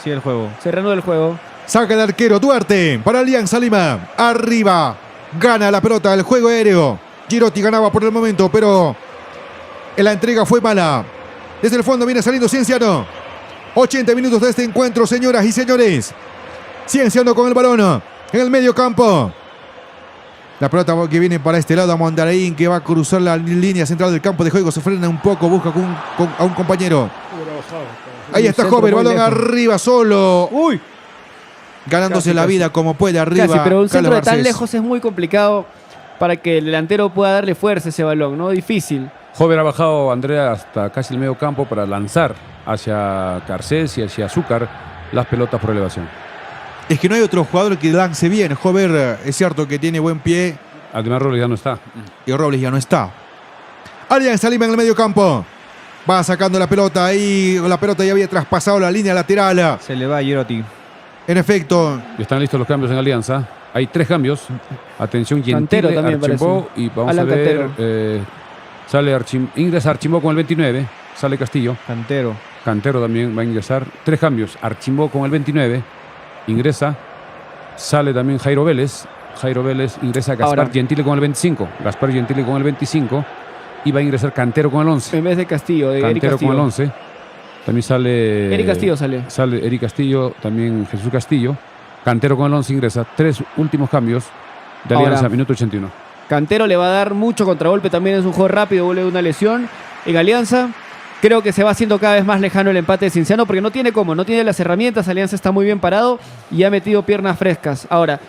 Sí, el juego. Se reanuda el juego. Saca el arquero Duarte para Alianza Lima. Arriba. Gana la pelota el juego aéreo. Girotti ganaba por el momento, pero la entrega fue mala. Desde el fondo viene saliendo Cienciano. 80 minutos de este encuentro, señoras y señores. Cienciano con el balón en el medio campo. La pelota que viene para este lado a Mondaraín, que va a cruzar la línea central del campo de juego. Se frena un poco, busca a un compañero. Ahí está Centro Jover, muy balón lejos. arriba solo. ¡Uy! Ganándose Casi, la casi. vida como puede arriba. Casi, pero un centro de Carlos tan Garcés. lejos es muy complicado para que el delantero pueda darle fuerza a ese balón, ¿no? Difícil. Joven ha bajado Andrea hasta casi el medio campo para lanzar hacia Garcés y hacia Azúcar las pelotas por elevación. Es que no hay otro jugador que lance bien. Jover es cierto que tiene buen pie Además, Robles ya no está. y Robles ya no está. Alianza Lima en el medio campo. Va sacando la pelota ahí. La pelota ya había traspasado la línea lateral. Se le va a Girotti. En efecto, Y están listos los cambios en Alianza. Hay 3 cambios. Atención, Cantero Gentile, también Archimbó parece. y vamos Alan a ver. Cantero. Sale ingresa Archimbó con el 29. Sale Castillo. Cantero. Cantero también va a ingresar. 3 cambios. Archimbó con el 29. Ingresa. Sale también Jairo Vélez. Jairo Vélez ingresa Gaspar Ahora. Gentile con el 25. Gaspar Gentile con el 25. Y va a ingresar Cantero con el 11. En vez de Castillo, de Eric Cantero con Castillo. el 11. También sale. Eric Castillo sale. Sale Eric Castillo, también Jesús Castillo. Cantero con el 11 ingresa. 3 últimos cambios de Ahora. Alianza, minuto 81. Cantero le va a dar mucho contragolpe, también es un juego rápido, vuelve de una lesión. En Alianza, creo que se va haciendo cada vez más lejano el empate de Cienciano porque no tiene cómo, no tiene las herramientas. Alianza está muy bien parado y ha metido piernas frescas. Ahora,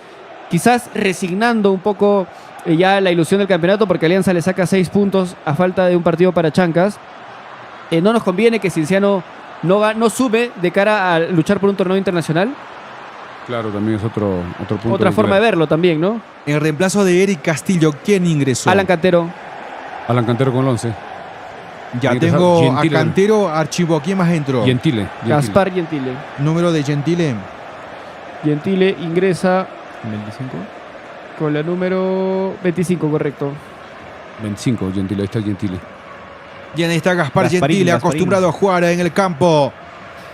quizás resignando un poco ya la ilusión del campeonato porque Alianza le saca 6 puntos a falta de un partido para Chancas. No nos conviene que Cienciano no sube de cara a luchar por un torneo internacional. Claro, también es otro punto. Otra forma de verlo también, ¿no? en reemplazo de Eric Castillo, ¿quién ingresó? Alan Cantero. Alan Cantero con el 11. Ya Ingresó tengo Gentile. a Cantero, Archivo. ¿Quién más entró? Gentile. Gaspar Gentile. Número de Gentile. Gentile ingresa 25. con la número 25, correcto. 25, Gentile. Ahí está Gentile. Y ahí está Gaspar Gasparín, Gentile, Gasparín. acostumbrado a jugar en el campo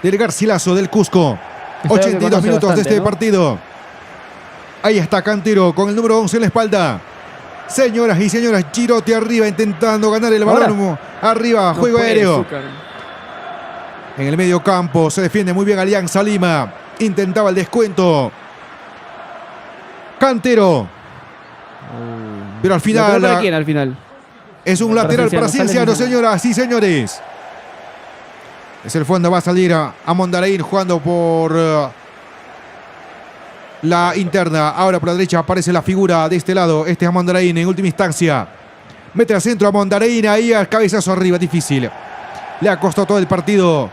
del Garcilaso del Cusco. Creo que 82 conoce minutos bastante, de este ¿no? partido. Ahí está Cantero con el número 11 en la espalda. Señoras y señores, Girotti arriba intentando ganar el balón. Arriba, No juego puede, aéreo. Azúcar. En el medio campo se defiende muy bien Alianza Lima. Intentaba el descuento. Cantero. Pero al ¿La pelota final para quién al final? es un Para lateral para Cienciano, Cienciano, sale señoras y señores. Es el fondo, va a salir a Mondaraín jugando por la interna. Ahora por la derecha aparece la figura de este lado. Este es Mondaraín en última instancia. Mete al centro a Mondaraín, ahí al cabezazo arriba, difícil. Le ha costado todo el partido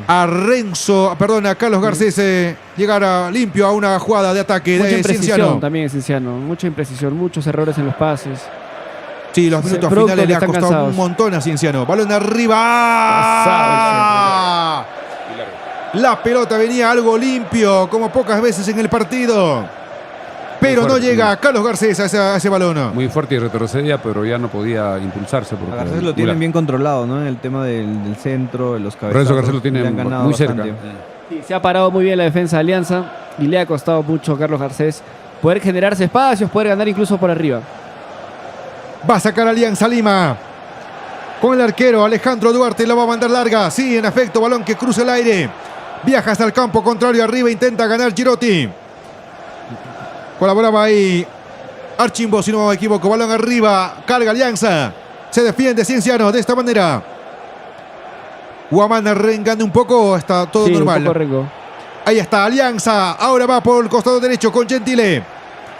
a Carlos Garcés llegar limpio a una jugada de ataque Mucha de imprecisión Cienciano. también Cienciano. Mucha imprecisión, muchos errores en los pases. Sí, los minutos producto finales que le ha están costado cansados. un montón a Cienciano. Balón arriba. La pelota venía algo limpio, como pocas veces en el partido. Pero no fuerte, llega Carlos Garcés a ese balón. Muy fuerte y retrocedía, pero ya no podía impulsarse. Porque A Garcés lo tienen bien controlado, ¿no? En el tema del centro, de los cabezazos. Renzo Garcés lo tiene le han ganado muy cerca. bastante. Sí, se ha parado muy bien la defensa de Alianza y le ha costado mucho a Carlos Garcés poder generarse espacios, poder ganar incluso por arriba. Va a sacar Alianza Lima. Con el arquero Alejandro Duarte, la va a mandar larga. Sí, en efecto, balón que cruza el aire. Viaja hasta el campo contrario, arriba intenta ganar Girotti. Colaboraba ahí Archimbo, si no me equivoco. Balón arriba, carga Alianza. Se defiende Cienciano de esta manera. Guamán arrengando un poco, está todo Sí, normal. un poco rico. Ahí está Alianza, ahora va por el costado derecho con Gentile.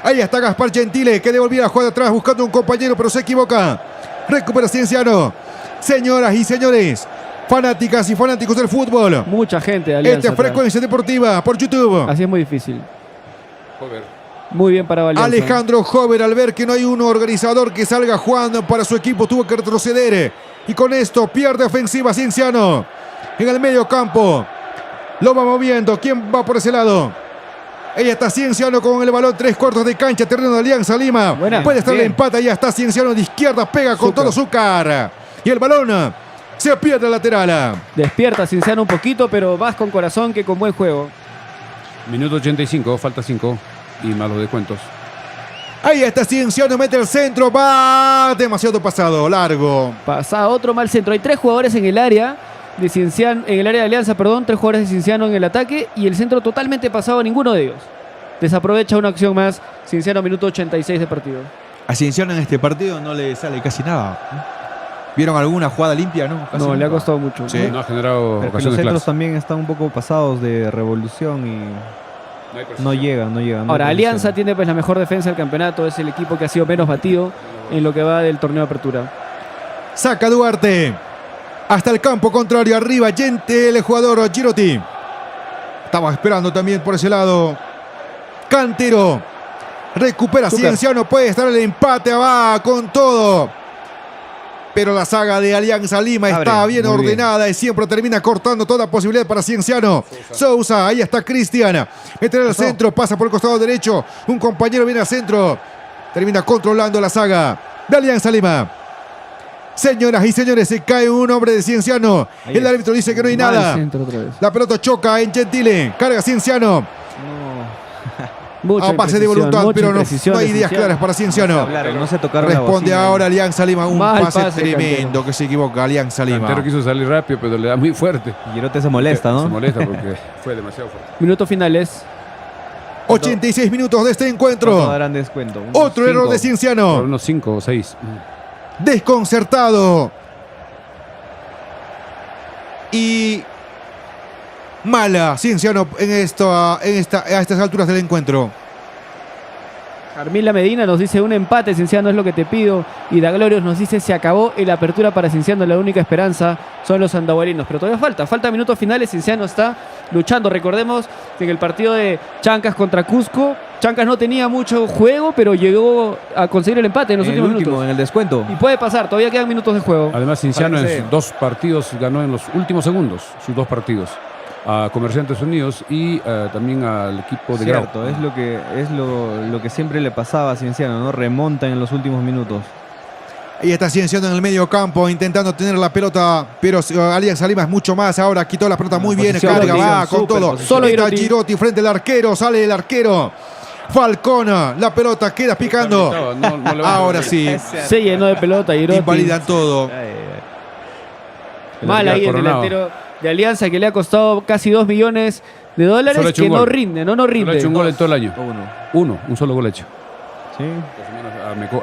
Ahí está Gaspar Gentile, que devolvía la jugada atrás buscando un compañero, pero se equivoca. Recupera Cienciano. Señoras y señores, fanáticas y fanáticos del fútbol. Mucha gente de Alianza. Esta es atrás. Frecuencia Deportiva por YouTube. Así es muy difícil. Muy bien para Alianza. Alejandro Hover, al ver que no hay un organizador que salga jugando para su equipo, tuvo que retroceder. Y con esto pierde ofensiva Cienciano. En el medio campo. Lo va moviendo. ¿Quién va por ese lado? Ahí está Cienciano con el balón, 3/4 de cancha, terreno de Alianza Lima. Buena. Puede estar el Bien. empate, ya está Cienciano de izquierda, pega con todo azúcar. Y el balón se pierde lateral. Despierta Cienciano un poquito, pero más con corazón que con buen juego. Minuto 85, falta 5 y malos descuentos. Ahí está Cienciano, mete el centro, va demasiado pasado, largo. Pasa otro mal centro. Hay 3 jugadores en el área de Cienciano, en el área de Alianza, perdón, 3 jugadores de Cienciano en el ataque y el centro totalmente pasado a ninguno de ellos. Desaprovecha una acción más. Cienciano, minuto 86 de partido. A Cienciano en este partido no le sale casi nada. ¿Vieron alguna jugada limpia? No, casi No, le ha nunca. costado mucho. Sí. No ha generado Pero que los ocasiones centros claras. también están un poco pasados de revolución y no llegan. Ahora, Alianza tiene pues la mejor defensa del campeonato. Es el equipo que ha sido menos batido en lo que va del torneo de apertura. Saca Duarte. Hasta el campo contrario, arriba, Gente, el jugador Girotti. Estaba esperando también por ese lado. Cantero. Recupera Azúcar. Cienciano, puede estar el empate, va con todo. Pero la saga de Alianza Lima está Abre, bien muy bien. ordenada y siempre termina cortando toda posibilidad para Cienciano. Sousa, ahí está Cristian. Mete al centro, pasa por el costado derecho. Un compañero viene al centro. Termina controlando la saga de Alianza Lima. Señoras y señores, se cae un hombre de Cienciano. Ahí El es. árbitro dice que no hay Mal nada. centro otra vez. La pelota choca en Gentile. Carga Cienciano. Mucha A base de imprecisión, voluntad, mucha pero no imprecisión hay de ideas Cienciano. claras para Cienciano. Hablaron, no se tocaron la Responde bocina. ahora Alianza Lima. Un Mal pase pase, tremendo Cantero. que se equivoca Alianza Lima. Cantero quiso salir rápido, pero le da muy fuerte. Girotti se molesta, Se ¿no? molesta porque fue demasiado fuerte. Minutos finales. 86 minutos de este ¿Cuánto encuentro. darán descuento? Unos Otro error de 5. Por Cienciano. unos 5 o 6. Desconcertado. Y mala Cienciano a estas alturas del encuentro. Armila Medina nos dice un empate, Cienciano es lo que te pido. Y Daglorios nos dice se acabó el apertura para Cienciano, la única esperanza son los andahualinos. Pero todavía falta minutos finales, Cienciano está luchando. Recordemos que en el partido de Chancas contra Cusco, Chancas no tenía mucho juego, pero llegó a conseguir el empate en los En el últimos último, minutos. en el descuento. Y puede pasar, todavía quedan minutos de juego. Además, Cienciano Parece- en sus 2 partidos ganó en los últimos segundos, sus 2 partidos. A Comerciantes Unidos y también al equipo de Grau. Cierto, es lo que siempre le pasaba a Cienciano, ¿no? Remonta en los últimos minutos. Ahí está Cienciano en el medio campo intentando tener la pelota, pero Alianza Lima es mucho más. Ahora quitó la pelota muy bien, Posición, carga, posición, va con súper todo. posición. Solo Está Girotti. Girotti frente al arquero, sale el arquero. Falcón, la pelota queda picando. No le va a Ahora permitir. sí, Se llenó de pelota Girotti. invalidan todo. Mal ahí el Coronado. delantero de Alianza que le ha costado casi 2 millones de dólares Solo ha hecho que un no gol. rinde, no Solo ha rinde. hecho un gol en todo el año. Uno. Un solo gol hecho. Sí.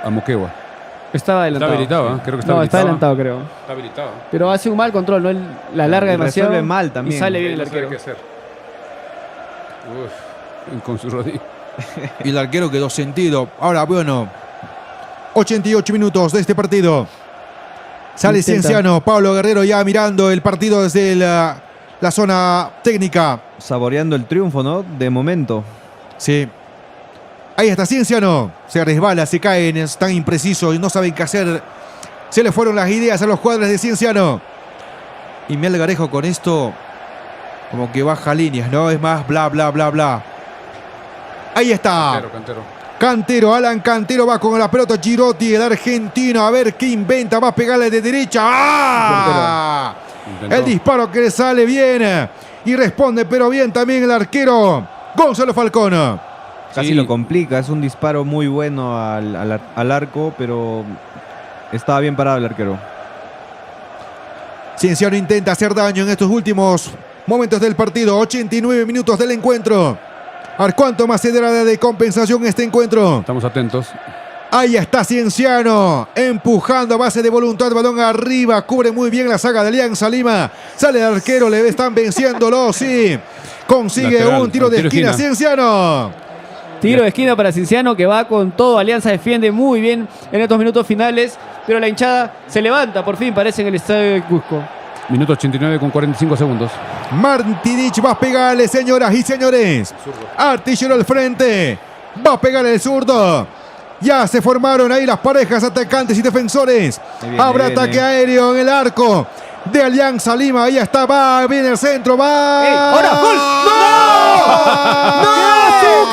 A Moquegua. Estaba Está adelantado. habilitado, ¿eh? Creo que está No, está habilitado. adelantado creo. Está habilitado. Pero hace un mal control, ¿no? Él la larga Y demasiado. resuelve mal también. Y sale bien el No sabe arquero. qué hacer. Uf, con su rodilla. Y el arquero quedó sentido. Ahora, bueno, 88 minutos de este partido. Sale Intenta. Cienciano, Pablo Guerrero ya mirando el partido desde la zona técnica. Saboreando el triunfo, ¿no? De momento. Sí. Ahí está Cienciano. Se resbala, se caen, están imprecisos y no saben qué hacer. Se le fueron las ideas a los cuadros de Cienciano. Y Melgarejo con esto como que baja líneas, ¿no? Es más bla, bla, bla, bla. Ahí está. Cantero, Alan Cantero va con la pelota. Girotti, el argentino. A ver qué inventa. Va a pegarle de derecha. ¡Ah! El disparo que le sale bien. Y responde, pero bien también el arquero Gonzalo Falcón. Casi lo complica. Es un disparo muy bueno al arco, pero estaba bien parado el arquero. Cienciano intenta hacer daño en estos últimos momentos del partido. 89 minutos del encuentro. A ver cuánto más se dará de compensación este encuentro. Estamos atentos. Ahí está Cienciano, empujando a base de voluntad, balón arriba, cubre muy bien la saga de Alianza Lima. Sale el arquero, le están venciéndolo, sí. Consigue Lateral, un tiro de esquina, Cienciano. Tiro de esquina para Cienciano, que va con todo. Alianza defiende muy bien en estos minutos finales, pero la hinchada se levanta por fin, parece, en el estadio de Cusco. Minuto 89 con 45 segundos. Martinic va a pegarle, señoras y señores. Artillero al frente. Va a pegarle el zurdo. Ya se formaron ahí las parejas atacantes y defensores. Habrá ataque aéreo en el arco de Alianza Lima. Ahí está, va, viene el centro, va. ¡Ey, ahora, gol! ¡No! ¡No!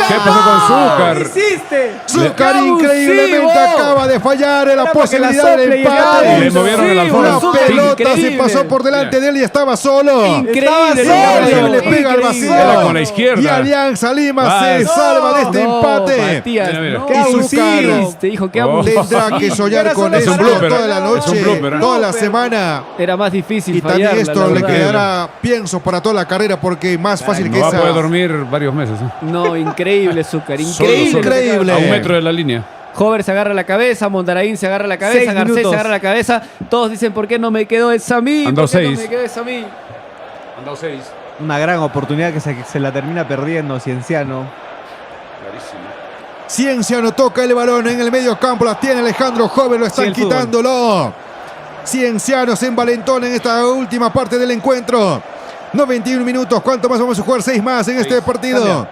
¿Qué pasó con Zúcar? ¿Qué hiciste? Zúcar ¡Qué increíblemente abusivo! acaba de fallar en la Era para que la posibilidad del sople y el empate. Le movieron el alfombra. La Zúcar, pelota se increíble. pasó por delante de él y estaba solo. Increíble, Estaba Zúcar, solo, le pega al vacío. increíble. Era con la izquierda. Y Alianza Lima Ah, se no, salva de este empate. Matías, Mira, mira. no, Qué ¿qué abusivo. hiciste, hijo? ¿Qué Oh. abusivo? Tendrá que soñar con Es un esto blooper, toda la es noche, un blooper, toda la semana. Era más difícil Y también fallarla, esto la le verdad. quedará, pienso, para toda la carrera, porque más fácil que No va a esa. poder dormir varios meses. No, increíble, Zúcar. Solo, Increíble. solo. Increíble. A un metro de la línea. Hover se agarra la cabeza, Mondaraín se agarra la cabeza, 6 Garcés minutos. se agarra la cabeza. Todos dicen, ¿por qué no me quedó esa a mí? Han dado ¿Por qué no 6. me quedó esa a mí? Han dado 6. Una gran oportunidad que se la termina perdiendo Cienciano. Clarísimo. Cienciano toca el balón en el medio campo, la tiene Alejandro Joven, lo están Sí, el fútbol. quitándolo. Cienciano se envalentona en esta última parte del encuentro. 91 minutos, ¿cuánto más vamos a jugar? 6 más en este partido. Cambia.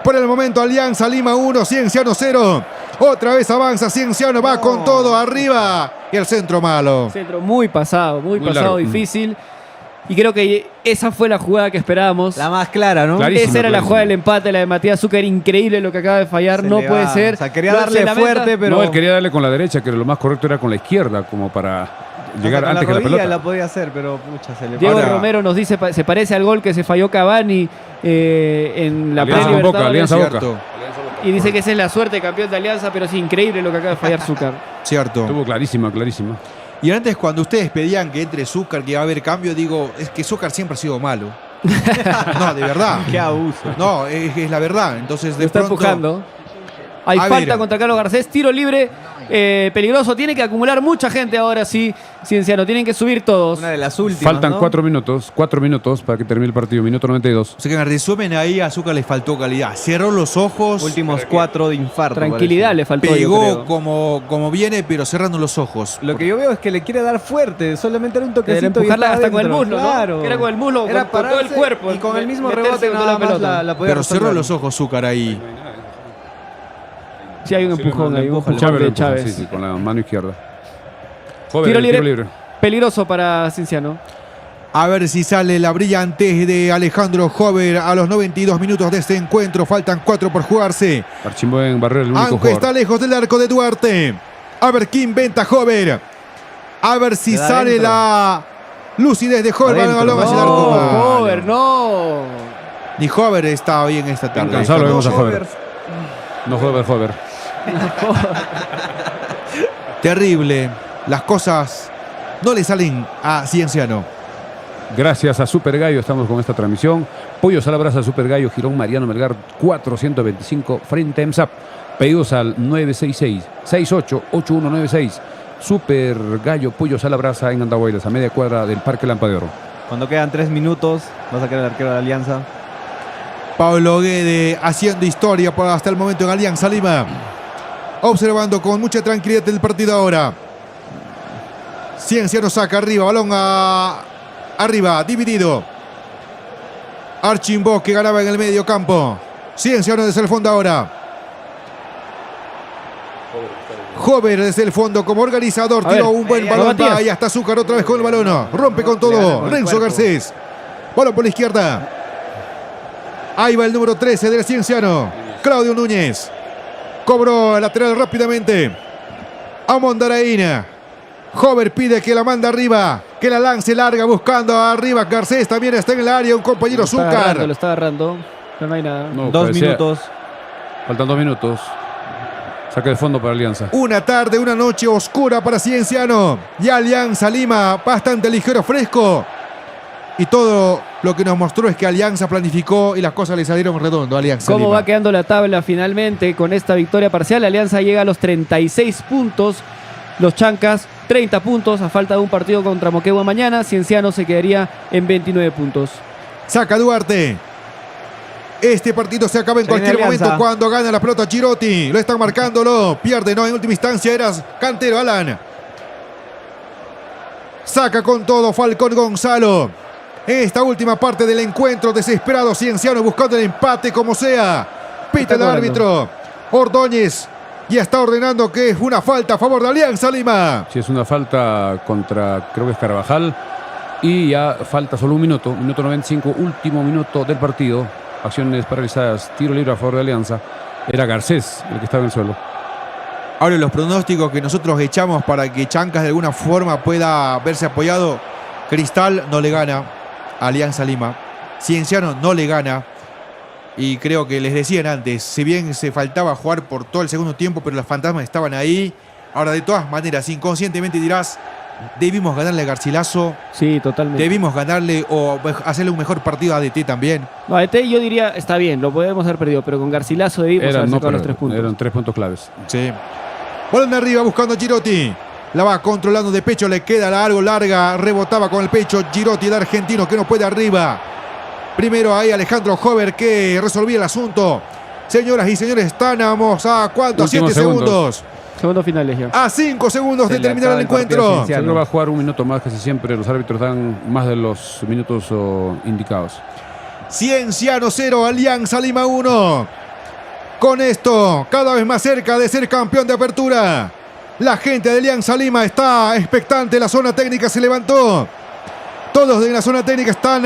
Por el momento, Alianza Lima 1, Cienciano 0. Otra vez avanza Cienciano, va con todo arriba. Y el centro malo. Centro muy pasado, muy pasado, largo. difícil. Y creo que esa fue la jugada que esperábamos. La más clara, ¿no? Clarísimo. Esa era la clarísimo. jugada del empate, la de Matías Zúcar. Increíble lo que acaba de fallar, Se no le puede va. ser. O sea, quería Lo- darle se lamenta. fuerte, pero No, él quería darle con la derecha, que lo más correcto era con la izquierda, como para llegar hasta con antes que la rodilla pelota. la podía hacer, pero pucha, se le Diego Ahora- Romero nos dice, se parece al gol que se falló Cavani en la Alianza con Boca, Alianza Boca. Cierto, Y dice que esa es la suerte de campeón de Alianza, pero es increíble lo que acaba de fallar Zúcar. cierto. Estuvo clarísima, clarísima. Y antes, cuando ustedes pedían que entre Zúcar, que iba a haber cambio, digo, es que Zúcar siempre ha sido malo. No, de verdad. Qué abuso. No, es la verdad. Entonces, de Lo está pronto, empujando. Hay A falta ver. contra Carlos Garcés, tiro libre, peligroso. Tiene que acumular mucha gente ahora sí, Cienciano. Tienen que subir todos. Una de las últimas. Faltan ¿no? 4 minutos para que termine el partido. Minuto 92. O sea que en resumen ahí a Zúcar le faltó calidad. Cerró los ojos, Últimos 4 de infarto. Tranquilidad parece. le faltó, yo pegó creo. como viene, pero cerrando los ojos. Lo que yo veo es que le quiere dar fuerte, solamente era un Era toquecito. y empujarla estaba hasta con el dentro. muslo, ¿no? Claro. Era con el muslo, Era con todo el pararse cuerpo. Y con el mismo meterse rebote con toda nada la más pelota. la podía Pero cerró resolver. los ojos Zúcar ahí. Sí, hay un empujón ahí, un empujón Chávez lo de empuja, Chávez. sí, sí, con la mano izquierda. Joven, Tiro el libre. Peligroso para Cienciano. A ver si sale la brillante de Alejandro Jover a los 92 minutos de este encuentro. Faltan 4 por jugarse. Archimbó en Barrera, el único Aunque jugador. está lejos del arco de Duarte. A ver qué inventa Jover. A ver si Le da sale adentro. la lucidez de Jover. Adentro. Balón hacia el No, arco. Vale. Hover, no. Ni Jover está bien esta tarde. cansado lo vemos a Jover. Jover. No Jover. Terrible. Las cosas no le salen a Cienciano. Gracias a Super Gallo estamos con esta transmisión. Pollos a la brasa, Super Gallo, Girón Mariano Melgar 425 frente a EMSAP. Pedidos al 966-688196. Super Gallo, Pollos a la brasa en Andahuaylas, a media cuadra del Parque Lampa de Oro. Cuando quedan 3 minutos, va a sacar el arquero de Alianza. Pablo Guede haciendo historia por hasta el momento en Alianza Lima. Observando con mucha tranquilidad el partido ahora. Cienciano saca arriba, balón arriba, dividido. Archimbó que ganaba en el medio campo. Cienciano desde el fondo ahora. Hover desde el fondo como organizador. A Tiró ver, un buen ahí, balón. Matías. Ahí está Zúcar otra vez con el balón. Rompe con todo. Renzo Garcés. Balón por la izquierda. Ahí va el número 13 del Cienciano. Claudio Núñez. Cobró lateral rápidamente. A Mondaraína. Hover pide que la manda arriba. Que la lance larga buscando arriba. Garcés también está en el área. Un compañero Zúcar. Lo está agarrando. Pero no hay nada. No, 2 parecía- minutos. Faltan 2 minutos. Saque de fondo para Alianza. Una tarde, una noche oscura para Cienciano. Y Alianza Lima bastante ligero, fresco. Y todo lo que nos mostró es que Alianza planificó y las cosas le salieron redondo. Alianza ¿Cómo Lima. va quedando la tabla finalmente con esta victoria parcial? Alianza llega a los 36 puntos. Los Chancas, 30 puntos. A falta de un partido contra Moquegua mañana. Cienciano se quedaría en 29 puntos. Saca Duarte. Este partido se acaba en Se viene cualquier Alianza. momento cuando gana la pelota Girotti. Lo están marcándolo. Pierde, no, en última instancia eras Cantero, Alan. Saca con todo Falcón Gonzalo. Esta última parte del encuentro, desesperado Cienciano buscando el empate como sea. Pita el cobrando. árbitro. Ordóñez ya está ordenando que es una falta a favor de Alianza Lima. Si es una falta contra, creo que es Carvajal. Y ya falta solo un minuto. Minuto 95, último minuto del partido. Acciones paralizadas, tiro libre a favor de Alianza. Era Garcés el que estaba en el suelo. Ahora los pronósticos que nosotros echamos para que Chancas de alguna forma pueda verse apoyado. Cristal no le gana a Alianza Lima. Cienciano no le gana. Y creo que les decían antes, si bien se faltaba jugar por todo el segundo tiempo, pero los fantasmas estaban ahí. Ahora de todas maneras, inconscientemente dirás, debimos ganarle a Garcilaso, Sí, totalmente. debimos ganarle o hacerle un mejor partido a ADT también. No, a ET yo diría, está bien, lo podemos haber perdido, pero con Garcilaso debimos haber sacado los 3 puntos. Eran 3 puntos claves. Sí. Balón de arriba buscando a Girotti. La va controlando de pecho, le queda larga, rebotaba con el pecho Girotti, el argentino que no puede arriba. Primero ahí Alejandro Hover que resolvía el asunto. Señoras y señores, estamos a ¿cuánto? Últimos 7 segundos. Segundos finales ya. A 5 segundos Se de le terminar acaba el el partido encuentro. Cienciano. Seguro va a jugar un minuto más, casi siempre. Los árbitros dan más de los minutos indicados. Cienciano 0, Alianza Lima 1. Con esto, cada vez más cerca de ser campeón de apertura. La gente de Alianza Lima está expectante, la zona técnica se levantó. Todos de la zona técnica están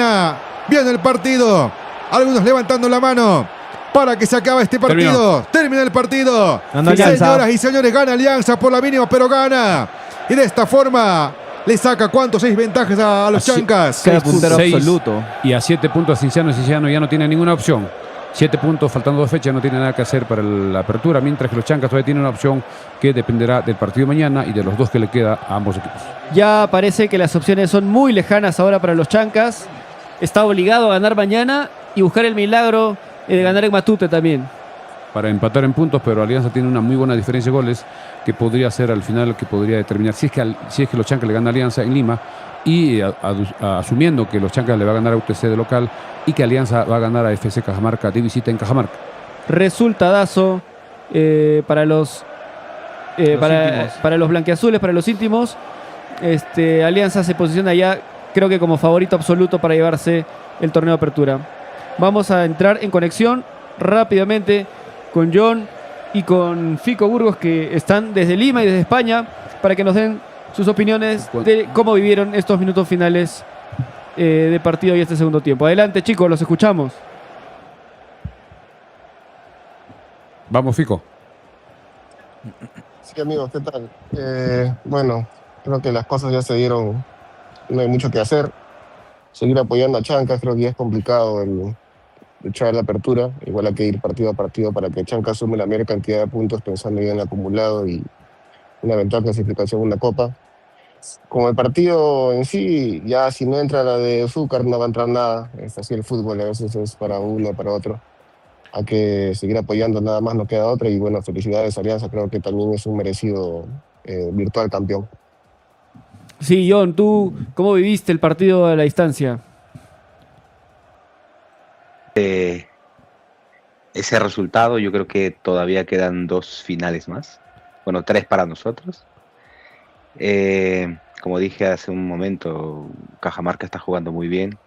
viendo el partido. Algunos levantando la mano para que se acabe este partido. Termina el partido. Ganó Alianza. Señoras y señores, gana Alianza por la mínima, pero gana. Y de esta forma le saca ¿cuántos? 6 ventajas a los Así- Chancas. Queda puntero Seis. absoluto. Y a 7 puntos Cienciano ya no tiene ninguna opción. 7 puntos, faltando 2 fechas, no tiene nada que hacer para la apertura, mientras que los Chancas todavía tienen una opción que dependerá del partido de mañana y de los 2 que le queda a ambos equipos. Ya parece que las opciones son muy lejanas ahora para los Chancas. Está obligado a ganar mañana y buscar el milagro de ganar en Matute también. Para empatar en puntos, pero Alianza tiene una muy buena diferencia de goles que podría ser al final, que podría determinar si es que los Chancas le ganan a Alianza en Lima y asumiendo que los Chancas le va a ganar a UTC de local y que Alianza va a ganar a FC Cajamarca de visita en Cajamarca. Resultadazo para los íntimos. para los blanquiazules, para los íntimos. Alianza se posiciona ya, creo que como favorito absoluto para llevarse el torneo de apertura. Vamos a entrar en conexión rápidamente con John y con Fico Burgos, que están desde Lima y desde España, para que nos den sus opiniones de cómo vivieron estos minutos finales de partido y este segundo tiempo. Adelante, chicos, los escuchamos. Vamos, Fico. Sí, amigos, ¿qué tal? Bueno, creo que las cosas ya se dieron, no hay mucho que hacer. Seguir apoyando a Chancas, creo que ya es complicado el luchar la apertura. Igual hay que ir partido a partido para que Chancas sume la mayor cantidad de puntos pensando ya en el acumulado y una eventual clasificación en una copa. Como el partido en sí, ya si no entra la de Zúcar no va a entrar nada. Es así el fútbol, a veces es para uno, para otro. Hay que seguir apoyando, nada más no queda otra. Y bueno, felicidades Alianza, creo que también es un merecido virtual campeón. Sí, John, ¿tú cómo viviste el partido a la distancia? Ese resultado, yo creo que todavía quedan 2 finales más. Bueno, 3 para nosotros. Como dije hace un momento, Cajamarca está jugando muy bien.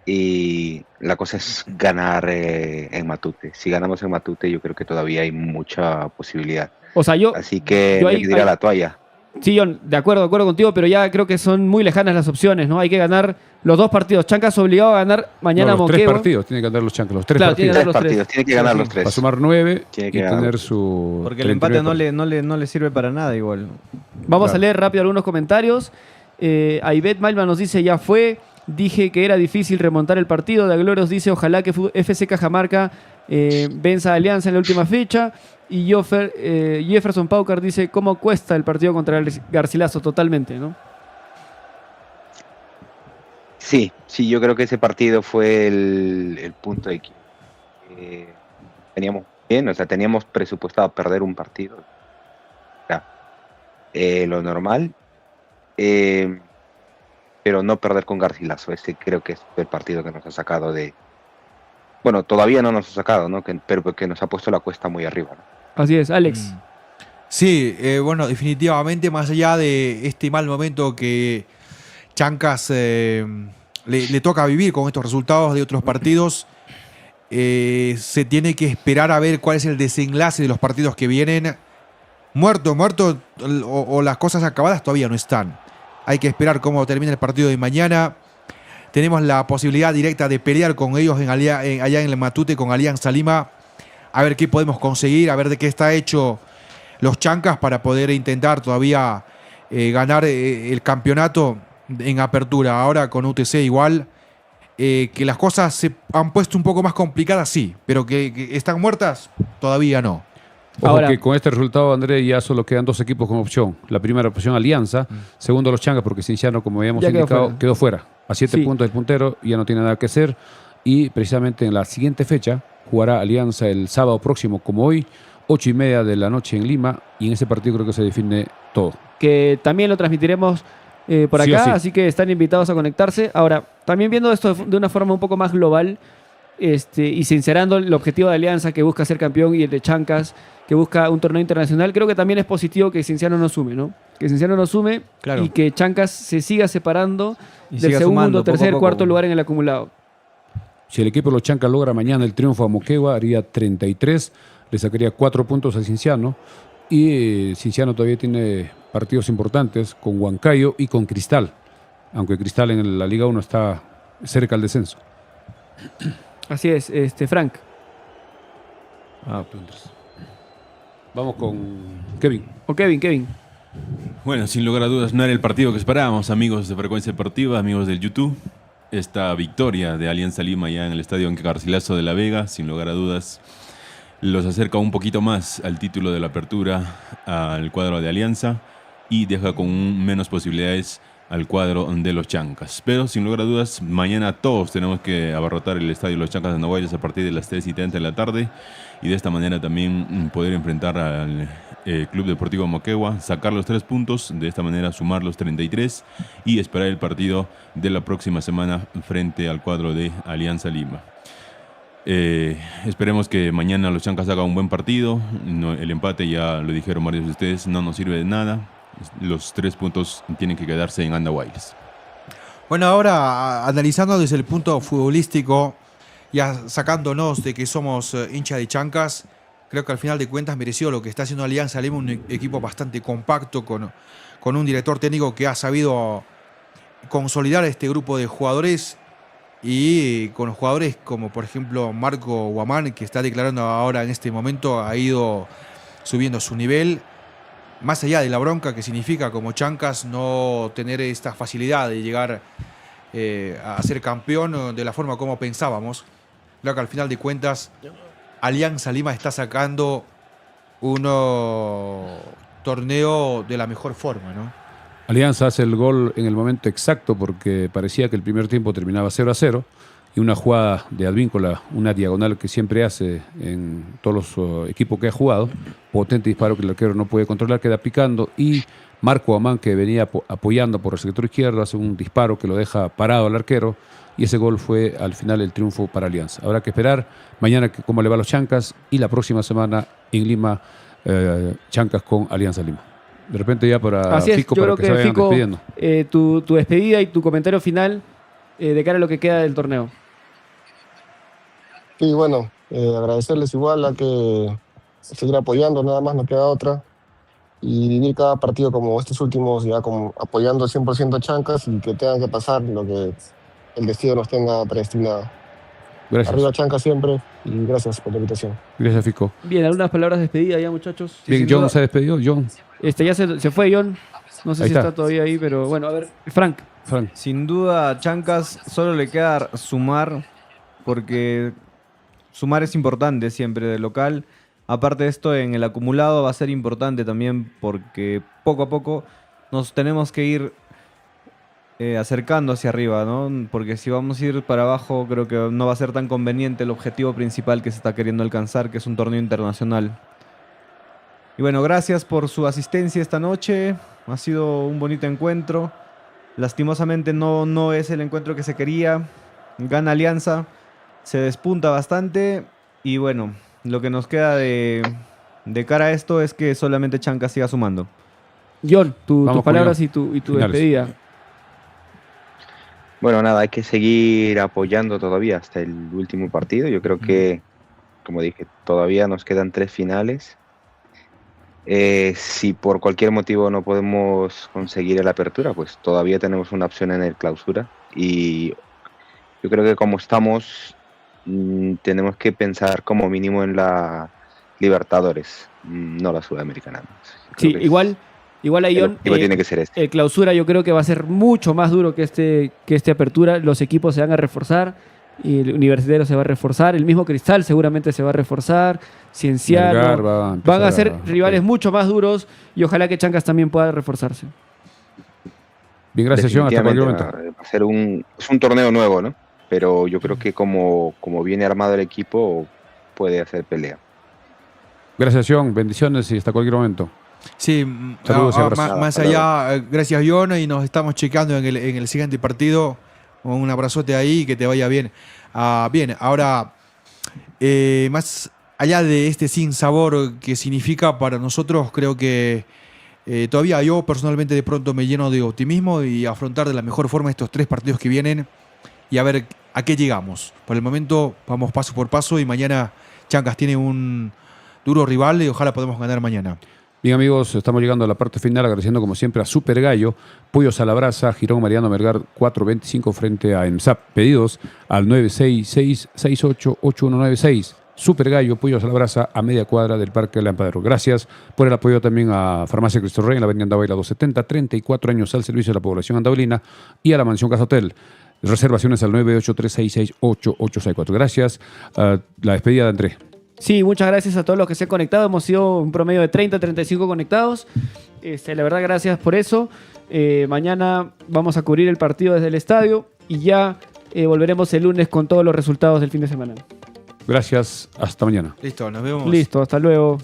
Y la cosa es ganar en Matute. Si ganamos en Matute, yo creo que todavía hay mucha posibilidad. O sea, Así que yo no hay ahí- que tirar la toalla. Sí, John, de acuerdo contigo, pero ya creo que son muy lejanas las opciones, ¿no? Hay que ganar los 2 partidos. Chancas obligado a ganar mañana No, a los 3 Moquegua. partidos tienen que ganar los Chancas, los 3 Claro, tiene que partidos. ganar Tres los tres. partidos, tiene que ganar los Para 3. sumar 9 Tiene y que ganar. tener su. Porque el empate 39 no le sirve para nada igual. Vamos Claro. a leer rápido algunos comentarios. Aibet Malma nos dice, ya fue. Dije que era difícil remontar el partido. De Glorios dice, ojalá que FC Cajamarca venza a Alianza en la última fecha. Y Jefferson Paucar dice, ¿cómo cuesta el partido contra el Garcilaso? Totalmente, ¿no? Sí, yo creo que ese partido fue el punto de equilibrio. Teníamos bien, o sea, teníamos presupuestado perder un partido. Era, lo normal. Pero no perder con Garcilaso. Ese creo que es el partido que nos ha sacado de... Bueno, todavía no nos ha sacado, ¿no? Pero que nos ha puesto la cuesta muy arriba, ¿no? Así es, Alex. Sí, bueno, definitivamente, más allá de este mal momento que Chancas le toca vivir con estos resultados de otros partidos, se tiene que esperar a ver cuál es el desenlace de los partidos que vienen. Muerto, o las cosas acabadas todavía no están. Hay que esperar cómo termina el partido de mañana. Tenemos la posibilidad directa de pelear con ellos allá en el Matute, con Alianza Lima. A ver qué podemos conseguir, a ver de qué está hecho los Chancas para poder intentar todavía ganar el campeonato en apertura. Ahora con UTC igual, que las cosas se han puesto un poco más complicadas, sí, pero que están muertas, todavía no. Ojo Ahora- que con este resultado, André, ya solo quedan 2 equipos como opción. La primera opción, Alianza. Segundo, los Chancas, porque Cienciano, como habíamos Ya quedó indicado, fuera. quedó fuera. A 7 Sí. puntos del puntero, ya no tiene nada que hacer. Y precisamente en la siguiente fecha jugará Alianza el sábado próximo, como hoy, 8:30 de la noche en Lima. Y en ese partido creo que se define todo. Que también lo transmitiremos por Sí o acá, sí. así que están invitados a conectarse. Ahora, también viendo esto de una forma un poco más global y sincerando el objetivo de Alianza que busca ser campeón y el de Chancas que busca un torneo internacional, creo que también es positivo que Cienciano no sume, ¿no? Que Cienciano no sume Claro. y que Chancas se siga separando Y del siga segundo, sumando poco a tercer, poco. cuarto lugar en el acumulado. Si el equipo de los Chancas logra mañana el triunfo a Moquegua, haría 33, le sacaría 4 puntos a Cienciano. Y Cienciano todavía tiene partidos importantes con Huancayo y con Cristal. Aunque Cristal en la Liga 1 está cerca al descenso. Así es, Frank. Vamos con Kevin. O Kevin. Bueno, sin lugar a dudas, no era el partido que esperábamos, amigos de Frecuencia Deportiva, amigos del YouTube. Esta victoria de Alianza Lima ya en el estadio Garcilaso de la Vega, sin lugar a dudas, los acerca un poquito más al título de la apertura al cuadro de Alianza y deja con menos posibilidades al cuadro de los Chancas. Pero sin lugar a dudas, mañana todos tenemos que abarrotar el estadio de los Chancas de Andahuaylas a partir de las 3:30 de la tarde y de esta manera también poder enfrentar al Club Deportivo Moquegua, sacar los 3 puntos, de esta manera sumar los 33 y esperar el partido de la próxima semana frente al cuadro de Alianza Lima. Esperemos que mañana los Chancas hagan un buen partido. El empate, ya lo dijeron varios de ustedes, no nos sirve de nada. Los 3 puntos tienen que quedarse en Andahuaylas. Bueno, ahora analizando desde el punto futbolístico, ya sacándonos de que somos hincha de Chancas, creo que al final de cuentas mereció lo que está haciendo Alianza Lima, un equipo bastante compacto con un director técnico que ha sabido consolidar este grupo de jugadores y con jugadores como por ejemplo Marco Guamán, que está declarando ahora en este momento, ha ido subiendo su nivel. Más allá de la bronca que significa como Chancas no tener esta facilidad de llegar a ser campeón de la forma como pensábamos, creo que al final de cuentas Alianza Lima está sacando un torneo de la mejor forma, ¿no? Alianza hace el gol en el momento exacto porque parecía que el primer tiempo terminaba 0-0 y una jugada de Advíncula, una diagonal que siempre hace en todos los equipos que ha jugado, potente disparo que el arquero no puede controlar, queda picando y Marco Amán, que venía apoyando por el sector izquierdo, hace un disparo que lo deja parado al arquero y ese gol fue al final el triunfo para Alianza. Habrá que esperar mañana cómo le va a los Chancas y la próxima semana en Lima, Chancas con Alianza Lima. De repente ya para Así es, Fico, yo para creo que se que vayan Fico, despidiendo. tu despedida y tu comentario final de cara a lo que queda del torneo? Sí, bueno, agradecerles igual a que seguir apoyando, nada más no queda otra. Y vivir cada partido como estos últimos, ya como apoyando 100% a Chancas y que tengan que pasar lo que el destino nos tenga predestinado. Gracias. Arriba Chancas siempre y gracias por la invitación. Gracias, Fico. Bien, algunas palabras de despedida ya, muchachos. Bien, Sin John duda- se despedió. John, ya se fue John. No sé Ahí si está. está todavía ahí, pero bueno, a ver, Frank. Frank. Sin duda, a Chancas solo le queda sumar, porque sumar es importante siempre de local. Aparte de esto, en el acumulado va a ser importante también porque poco a poco nos tenemos que ir acercando hacia arriba, ¿no? Porque si vamos a ir para abajo, creo que no va a ser tan conveniente el objetivo principal que se está queriendo alcanzar, que es un torneo internacional. Y bueno, gracias por su asistencia esta noche. Ha sido un bonito encuentro. Lastimosamente no es el encuentro que se quería. Gana Alianza, se despunta bastante y bueno, lo que nos queda de cara a esto es que solamente Chancas siga sumando. John, Vamos tus con palabras John. y tu Finales. despedida. Bueno, nada, hay que seguir apoyando todavía hasta el último partido. Yo creo que, como dije, todavía nos quedan 3 finales. Si por cualquier motivo no podemos conseguir el apertura, pues todavía tenemos una opción en el clausura. Y yo creo que como estamos, tenemos que pensar como mínimo en la Libertadores, no la Sudamericana. Creo Sí, que es- igual ahí el John, objetivo tiene que ser este. el clausura yo creo que va a ser mucho más duro que este apertura. Los equipos se van a reforzar, y el Universitario se va a reforzar, el mismo Cristal seguramente se va a reforzar, Cienciano. Melgar va a empezar Van a ser a- rivales mucho más duros y ojalá que Chancas también pueda reforzarse. Bien, gracias, John. Hasta cualquier Definitivamente, momento. va a ser es un torneo nuevo, ¿no? Pero yo creo que como viene armado el equipo, puede hacer pelea. Gracias, John. Bendiciones y hasta cualquier momento. Sí, Saludos y abrazos. más Hasta allá, gracias John, y nos estamos checando en el siguiente partido. Un abrazote ahí y que te vaya bien. Bien, ahora, más allá de este sinsabor que significa para nosotros, creo que todavía yo personalmente de pronto me lleno de optimismo y afrontar de la mejor forma estos 3 partidos que vienen y a ver a qué llegamos. Por el momento vamos paso por paso y mañana Chancas tiene un duro rival y ojalá podamos ganar mañana. Bien, amigos, estamos llegando a la parte final, agradeciendo como siempre a Super Gallo, Pollos a la Brasa, Girón Mariano Melgar 425 frente a EMSAP. Pedidos al 966-688196. Super Gallo, Pollos a la Brasa, a media cuadra del Parque Lampadero. Gracias por el apoyo también a Farmacia Cristo Rey en la avenida Andahuayla 270, 34 años al servicio de la población andahuelina y a la Mansión Casa Hotel. Reservaciones al 983668864. Gracias. La despedida de Andrés. Sí, muchas gracias a todos los que se han conectado. Hemos sido un promedio de 30, 35 conectados. La verdad, gracias por eso. Mañana vamos a cubrir el partido desde el estadio y ya volveremos el lunes con todos los resultados del fin de semana. Gracias. Hasta mañana. Listo, nos vemos. Listo, hasta luego.